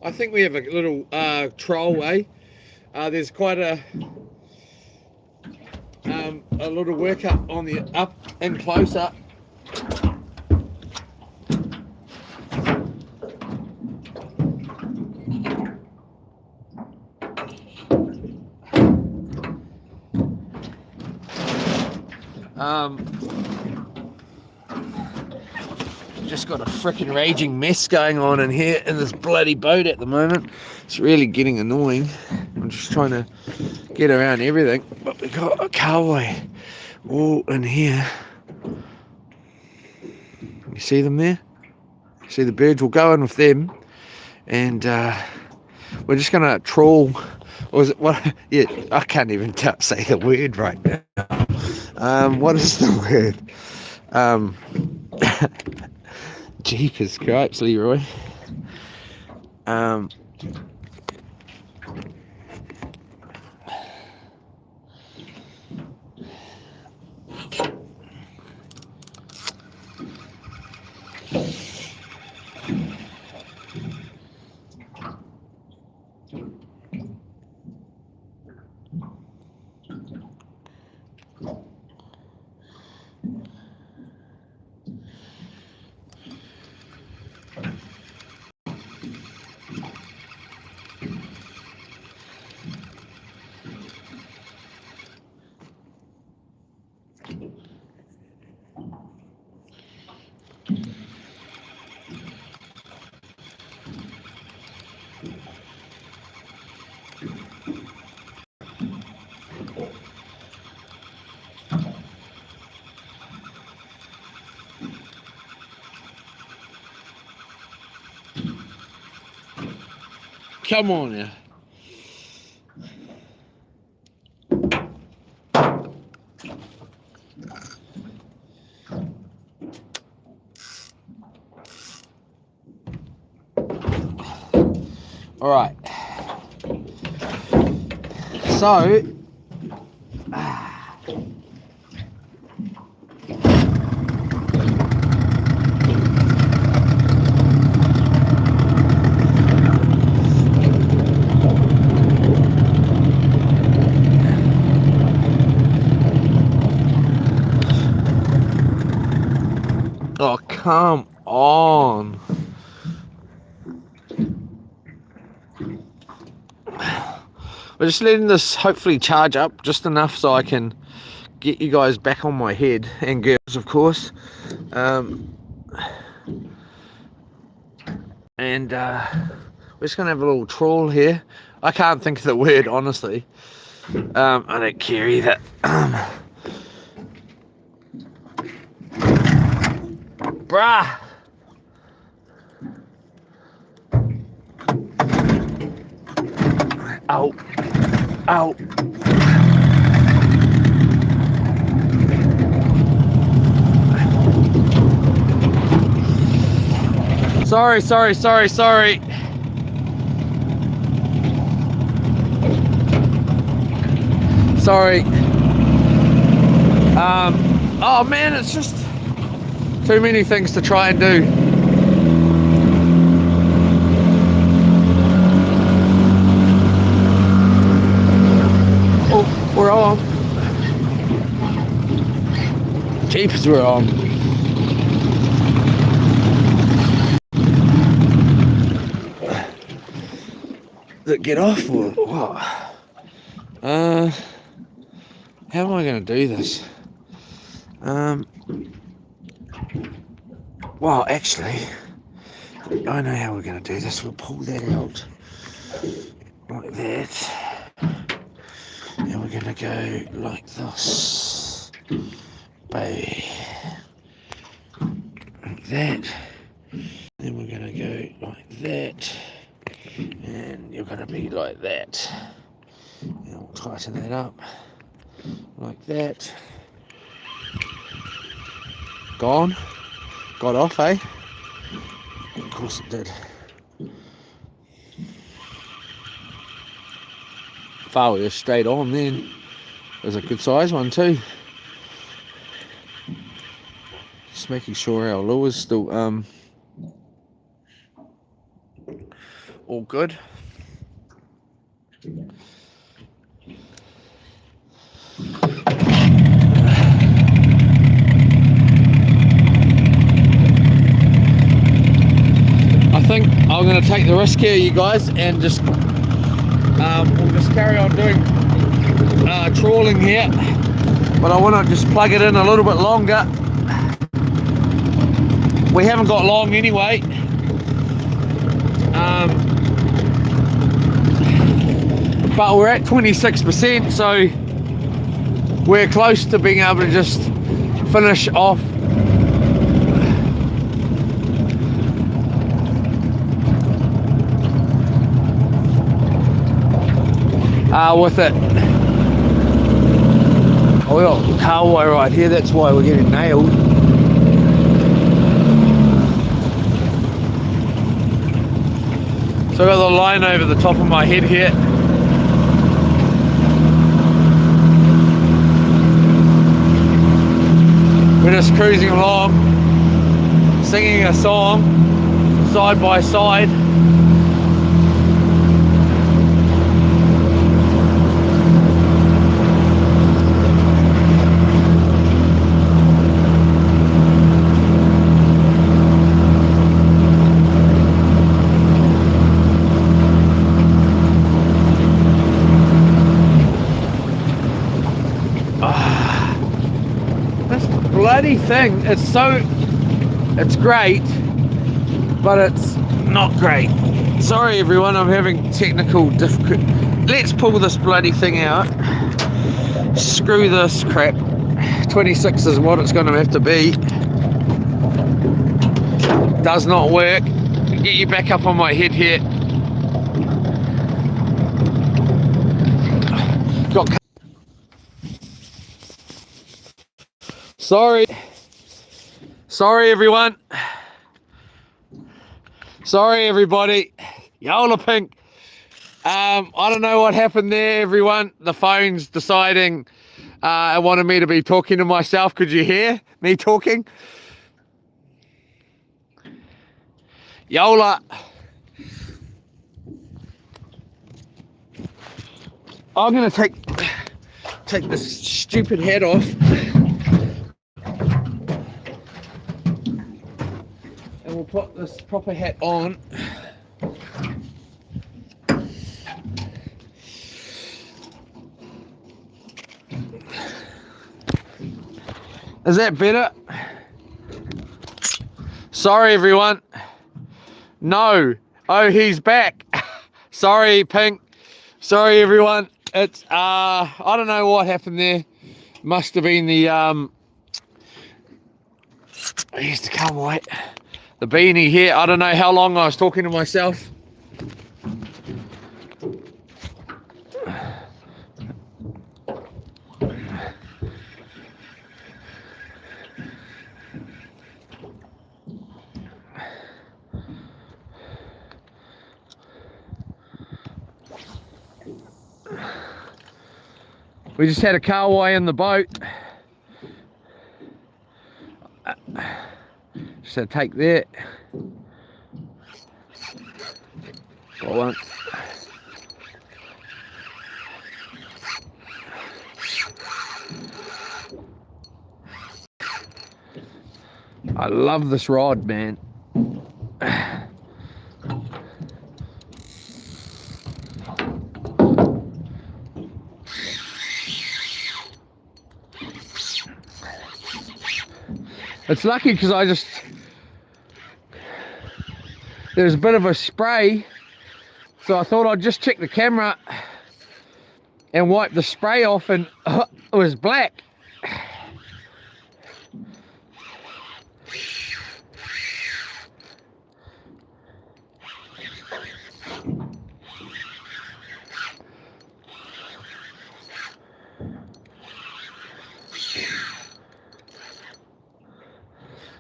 I think we have a little troll, eh? There's quite a little work up on the up and close up. just got a freaking raging mess going on in here in this bloody boat at the moment. It's really getting annoying. I'm just trying to get around everything, but we got a kahawai all in here. You see them there? You see the birds? We'll go in with them, and we're just gonna trawl. Or is it what? Yeah, I can't even say the word right now. What is the word? Jeepers cripes, Leroy. Come on now. All right. So, oh, come on. We're just letting this hopefully charge up just enough so I can get you guys back on my head, and girls of course. And we're just gonna have a little trawl here. I can't think of the word, honestly. I don't care either. Bruh! Ow. Ow. Sorry. Sorry. Oh man, it's just too many things to try and do. Oh, we're on. Jeepers, we're on. Did it get off or what? How am I going to do this? Well, actually, I know how we're going to do this. We'll pull that out like that, and we're going to go like this, like that, then we're going to go like that, and you're going to be like that, and we'll tighten that up like that. Gone. Got off, eh? Of course it did. Foul was straight on then. It was a good size one too. Just making sure our lure's still all good. I think I'm going to take the risk here, you guys, and just we'll just carry on doing trawling here, but I want to just plug it in a little bit longer We haven't got long anyway. But we're at 26%, so we're close to being able to just finish off with it. Oh, we got kahawai right here, that's why we're getting nailed. So I got the line over the top of my head here. We're just cruising along, singing a song, side by side. Bloody thing, it's great, but it's not great. Sorry everyone, I'm having technical difficulty. Let's pull this bloody thing out. Screw this crap. 26 is what it's going to have to be. Does not work. Get you back up on my head here. Got Sorry everyone. Sorry everybody. Yola Pink. I don't know what happened there, everyone. The phone's deciding it wanted me to be talking to myself. Could you hear me talking? Yola. I'm gonna take this stupid hat off. And we'll put this proper hat on. Is that better? Sorry everyone. No. Oh, he's back. Sorry, Pink. Sorry everyone. It's I don't know what happened there. Must have been the here's the kahawai. The beanie here. I don't know how long I was talking to myself. We just had a kahawai in the boat. Just had to take that. Got one. I love this rod, man. It's lucky because there's a bit of a spray, so I thought I'd just check the camera and wipe the spray off, and it was black.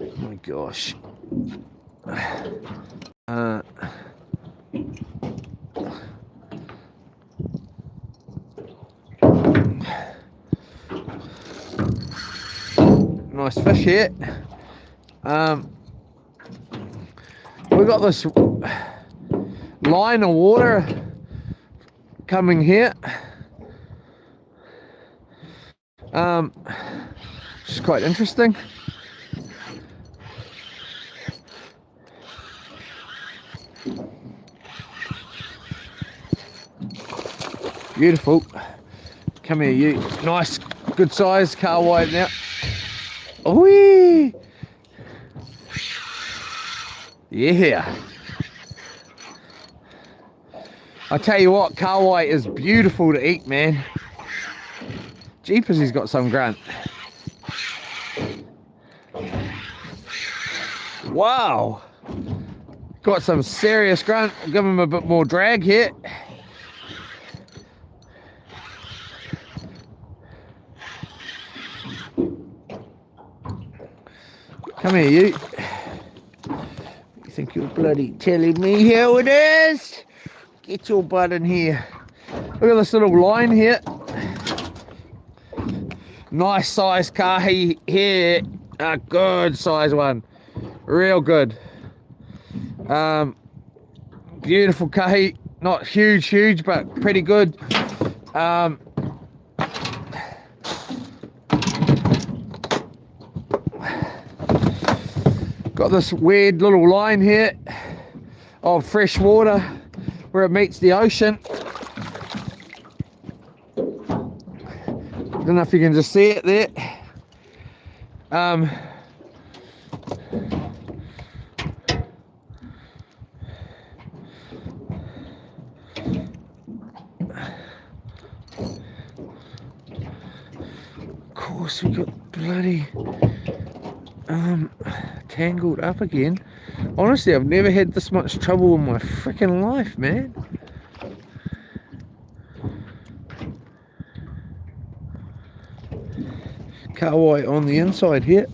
Oh my gosh. Nice fish here. We got this line of water coming here. It's quite interesting. Beautiful. Come here, you. Nice, good size kahawai now. Whee! Yeah. I tell you what, kahawai is beautiful to eat, man. Jeepers, he's got some grunt. Wow. Got some serious grunt. I'll give him a bit more drag here. Come here, you. You think you're bloody telling me how it is? Get your butt in here. Look at this little line here. Nice size kahi here. A good size one. Real good. Beautiful kahi. Not huge, but pretty good. Got this weird little line here of fresh water where it meets the ocean. Don't know if you can just see it there. Of course we got bloody tangled up again. Honestly, I've never had this much trouble in my freaking life, man. Kahawai on the inside here.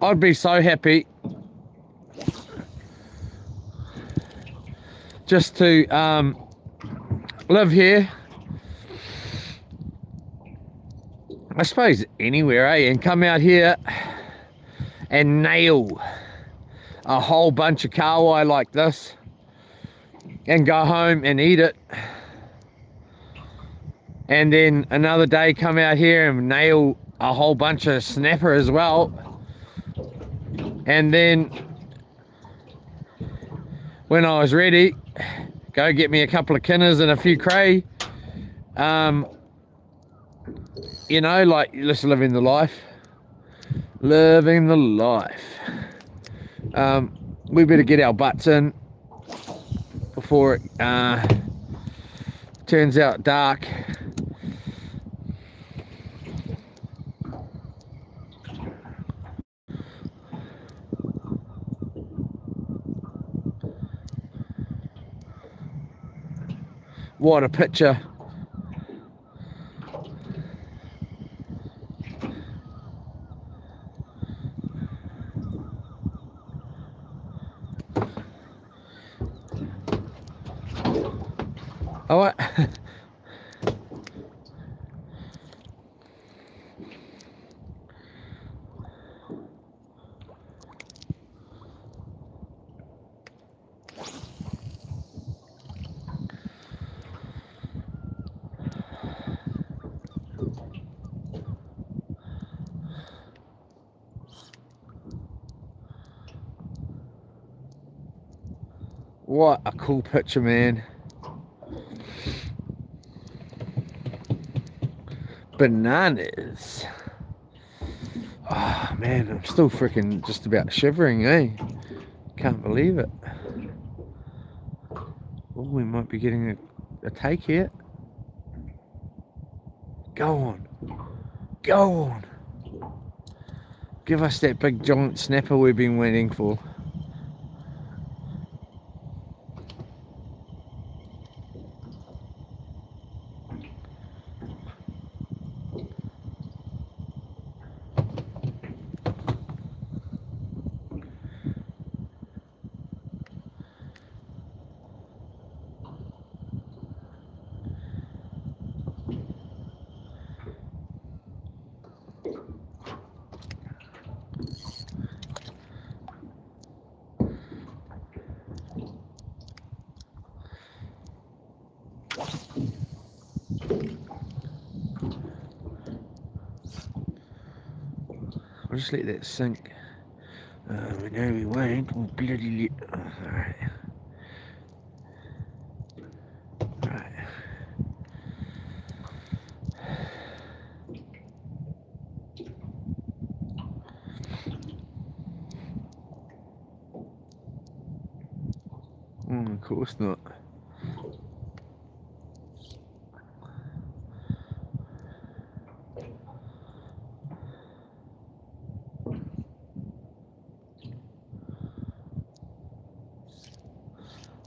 I'd be so happy just to live here, I suppose anywhere, and come out here and nail a whole bunch of kahawai like this and go home and eat it, and then another day come out here and nail a whole bunch of snapper as well. And then when I was ready, go get me a couple of kinners and a few cray. You know, like, just living the life. Living the life. We better get our butts in before it turns out dark. What a picture. Oh, what? What a cool picture, man. Bananas. Oh man, I'm still freaking just about shivering, eh? Can't believe it. Oh, we might be getting a take here. Go on. Go on. Give us that big giant snapper we've been waiting for. I'll just let that sink. No, we won't. Oh, bloody. Alright. Right. Of course not.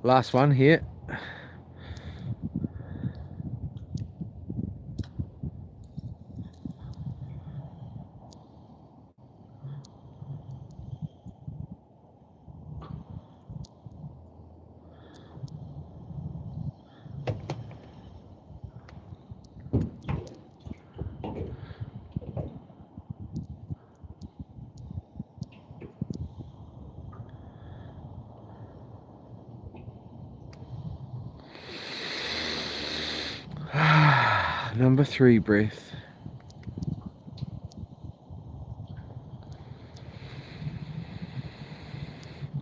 Last one here. Number 3 breath.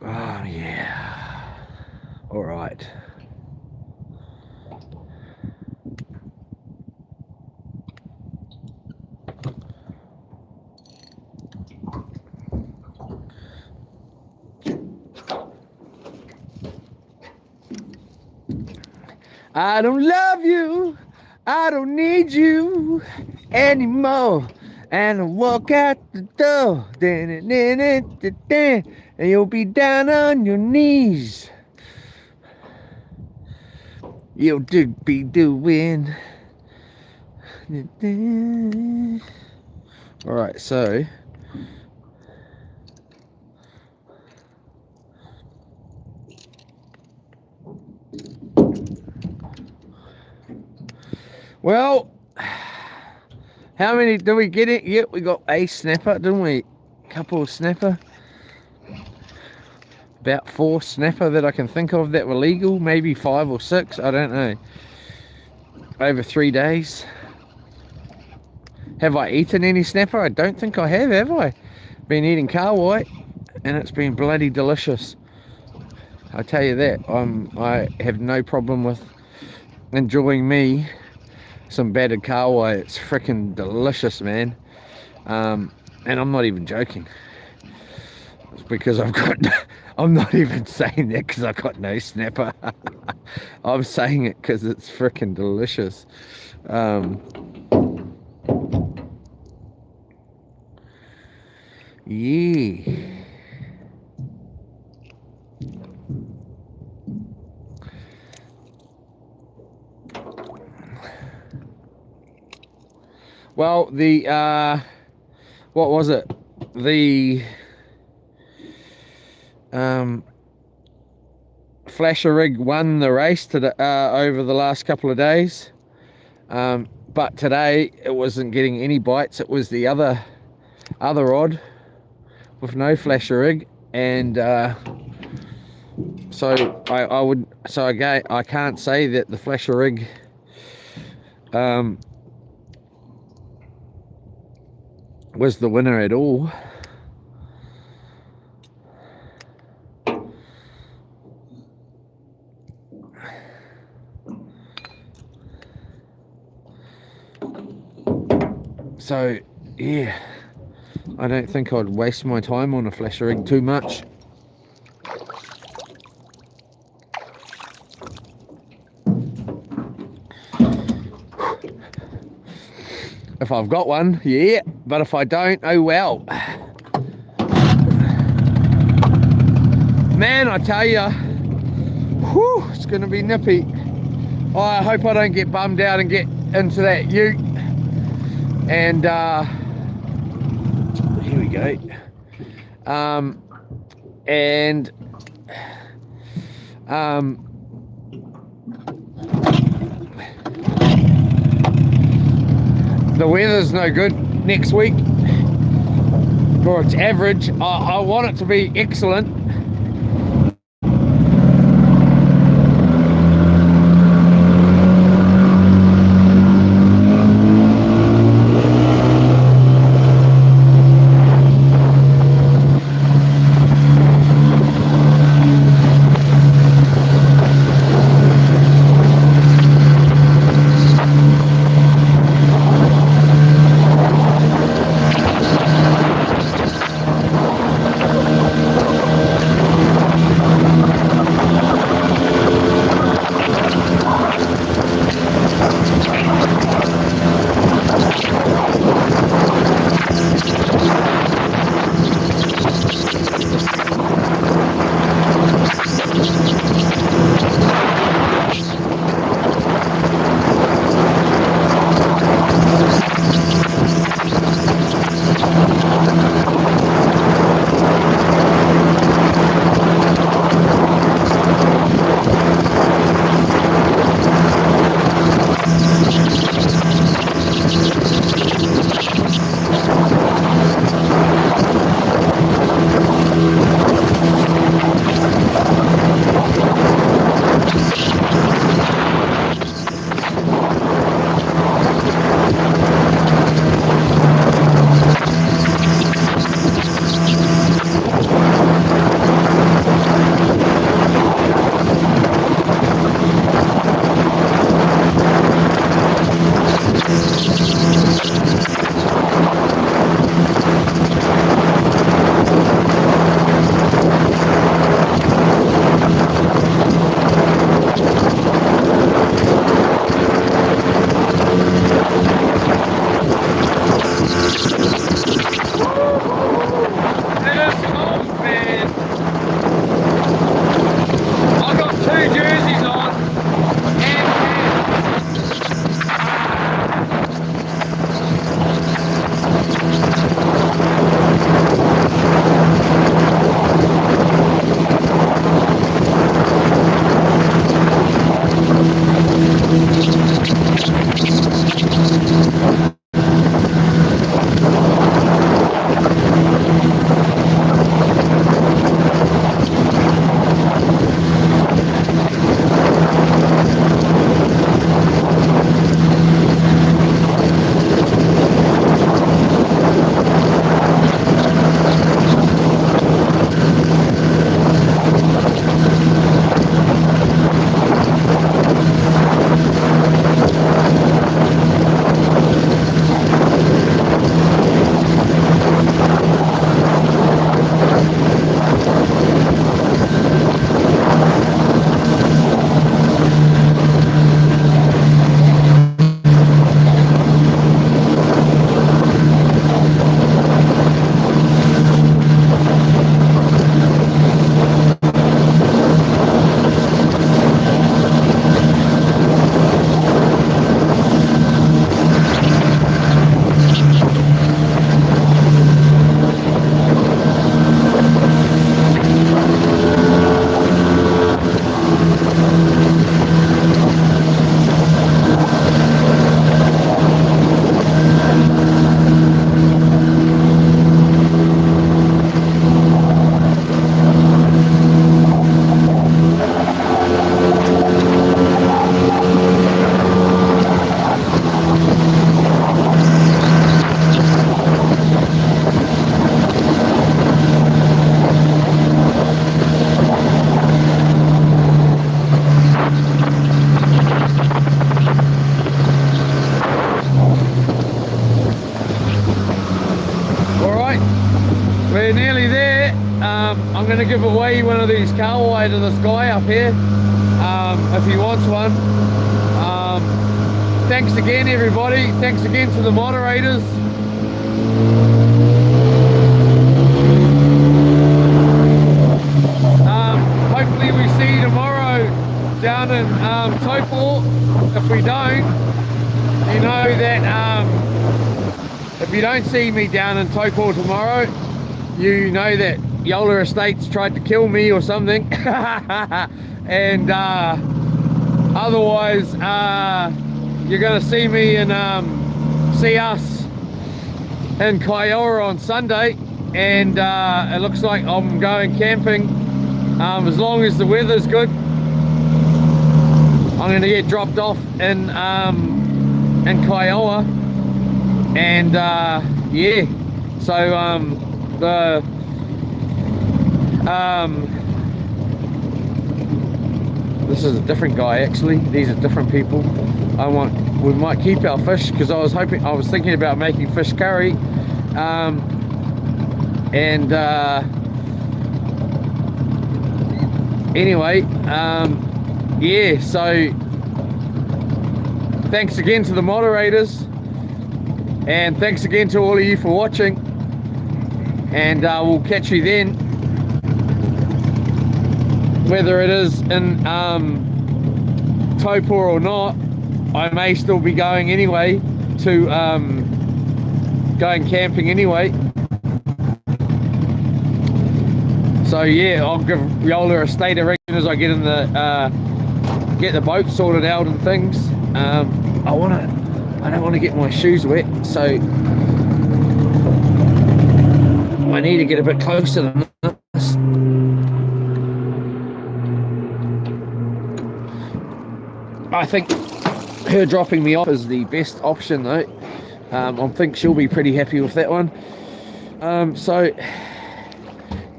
Oh yeah. All right. I don't love you, I don't need you anymore. And I walk out the door, and you'll be down on your knees. You'll be doing. Alright, so well, how many did we get it? Yep, we got a snapper, didn't we? Couple of snapper. About 4 snapper that I can think of that were legal. Maybe 5 or 6, I don't know. Over 3 days. Have I eaten any snapper? I don't think I have I? Been eating kahawai, and it's been bloody delicious. I tell you that. I have no problem with enjoying me some battered kahawai. It's freaking delicious, man. And I'm not even joking. It's because I've got I'm not even saying that because I've got no snapper. I'm saying it because it's freaking delicious. Yeah. Well, the what was it? The flasher rig won the race today, over the last couple of days, but today it wasn't getting any bites. It was the other rod with no flasher rig, and so I can't say that the flasher rig was the winner at all. So yeah, I don't think I'd waste my time on a flasher rig too much. If I've got one, yeah, but if I don't, oh well. Man, I tell ya, whew, it's gonna be nippy. I hope I don't get bummed out and get into that ute. And here we go. The weather's no good next week, or it's average. I want it to be excellent. We're nearly there. I'm going to give away one of these kahawai to this guy up here, if he wants one. Thanks again, everybody. Thanks again to the moderators. Hopefully we see you tomorrow down in Taupo. If we don't, you know that if you don't see me down in Taupo tomorrow, you know that Yola Estates tried to kill me or something. And otherwise you're gonna see me and see us in Kaiora on Sunday, and it looks like I'm going camping. As long as the weather's good, I'm gonna get dropped off in Kaiora, and yeah, so this is a different guy actually. These are different people. We might keep our fish, because I was thinking about making fish curry, and anyway, yeah, so thanks again to the moderators, and thanks again to all of you for watching, and we'll catch you then, whether it is in Taupo or not. I may still be going anyway, to going camping anyway. So yeah, I'll give Yola Estate a ring as I get in the get the boat sorted out and things. I don't want to get my shoes wet, so I need to get a bit closer than this. I think her dropping me off is the best option though. I think she'll be pretty happy with that one. So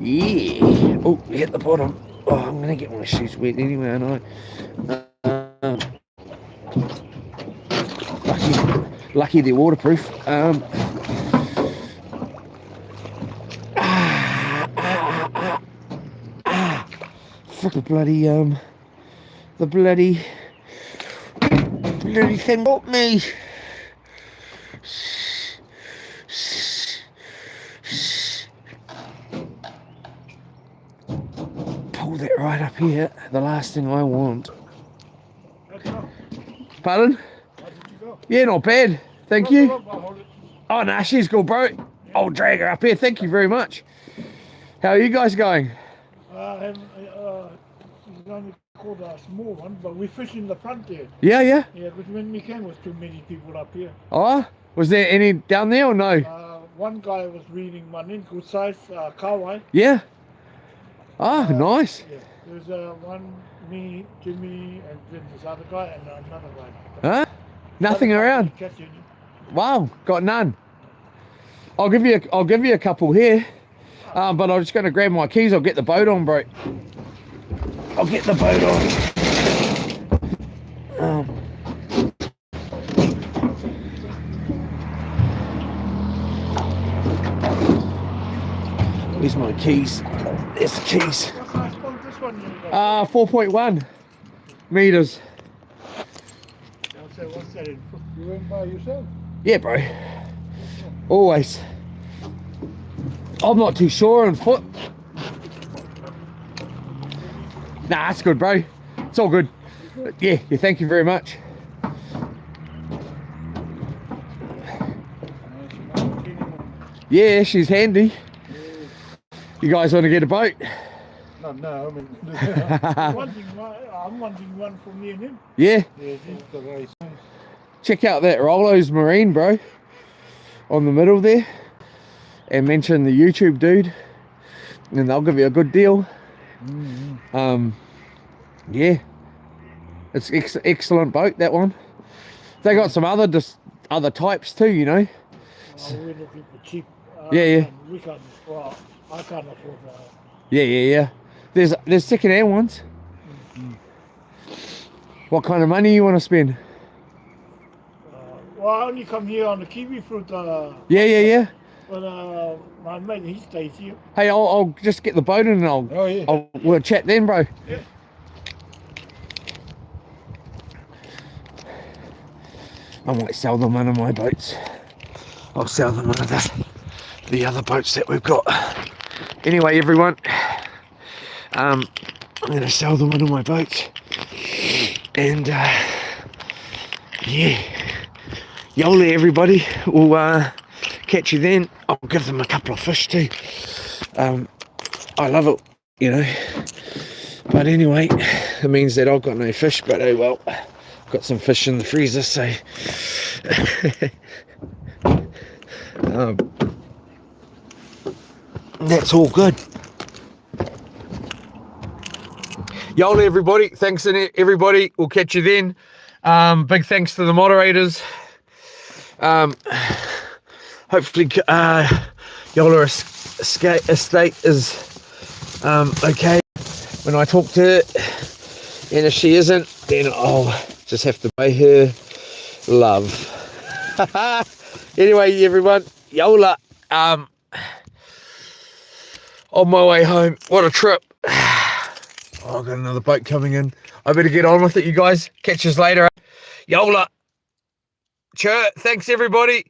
yeah, oh, hit the bottom. Oh, I'm gonna get my shoes wet anyway, aren't I? Lucky they're waterproof. Fuck the bloody thing got me. Pull that right up here. The last thing I want. Pardon? How did you go? Yeah, not bad. Thank you. Oh, no, she's cool, bro. I'll drag her up here. Thank you very much. How are you guys going? It's only called a small one, but we fish in the front there. Yeah, yeah. Yeah, but when we came, was too many people up here. Oh, was there any down there or no? One guy was reading one in, good size, kahawai. Yeah. Oh, nice. Yeah, there's one, me, Jimmy, and then this other guy, and another guy. Huh? Nothing around. Catch any. Wow, got none. I'll give you a couple here. But I'm just going to grab my keys. I'll get the boat on, bro. I'll get the boat on. Where's my keys? There's the keys. What's this one? 4.1 meters. I'll say, what's that in? You went by yourself? Yeah, bro. Always. I'm not too sure on foot. Nah, that's good, bro. It's all good. Yeah, thank you very much. Yeah, she's handy. You guys want to get a boat? No, I mean, I'm wanting one for me and him. Yeah. Yeah, it's the race. Check out that Rolo's Marine, bro. On the middle there. And mention the YouTube dude. And they'll give you a good deal. Yeah. It's excellent boat, that one. They got some other types too, you know. We're looking for cheap. Yeah. We can't, well, I can't afford that. Yeah. There's second-hand ones. What kind of money you want to spend? Well, I only come here on the kiwi fruit. Yeah. But my mate, he stays here. Hey, I'll just get the boat in and Oh, yeah. we'll chat then, bro. Yeah. I might sell them one of my boats. I'll sell them one of the other boats that we've got. Anyway, everyone, I'm going to sell them one of my boats. And, yeah. Yola, everybody. We'll catch you then. I'll give them a couple of fish too. I love it, you know. But anyway, it means that I've got no fish, but oh well. Got some fish in the freezer, so that's all good. Yola, everybody. Thanks, everybody. We'll catch you then. Big thanks to the moderators. Hopefully, Yola estate is okay when I talk to her. And if she isn't, then I'll just have to pay her love. Anyway, everyone, Yola, on my way home. What a trip. Oh, I've got another boat coming in. I better get on with it, you guys. Catch us later. Yola. Sure. Thanks, everybody.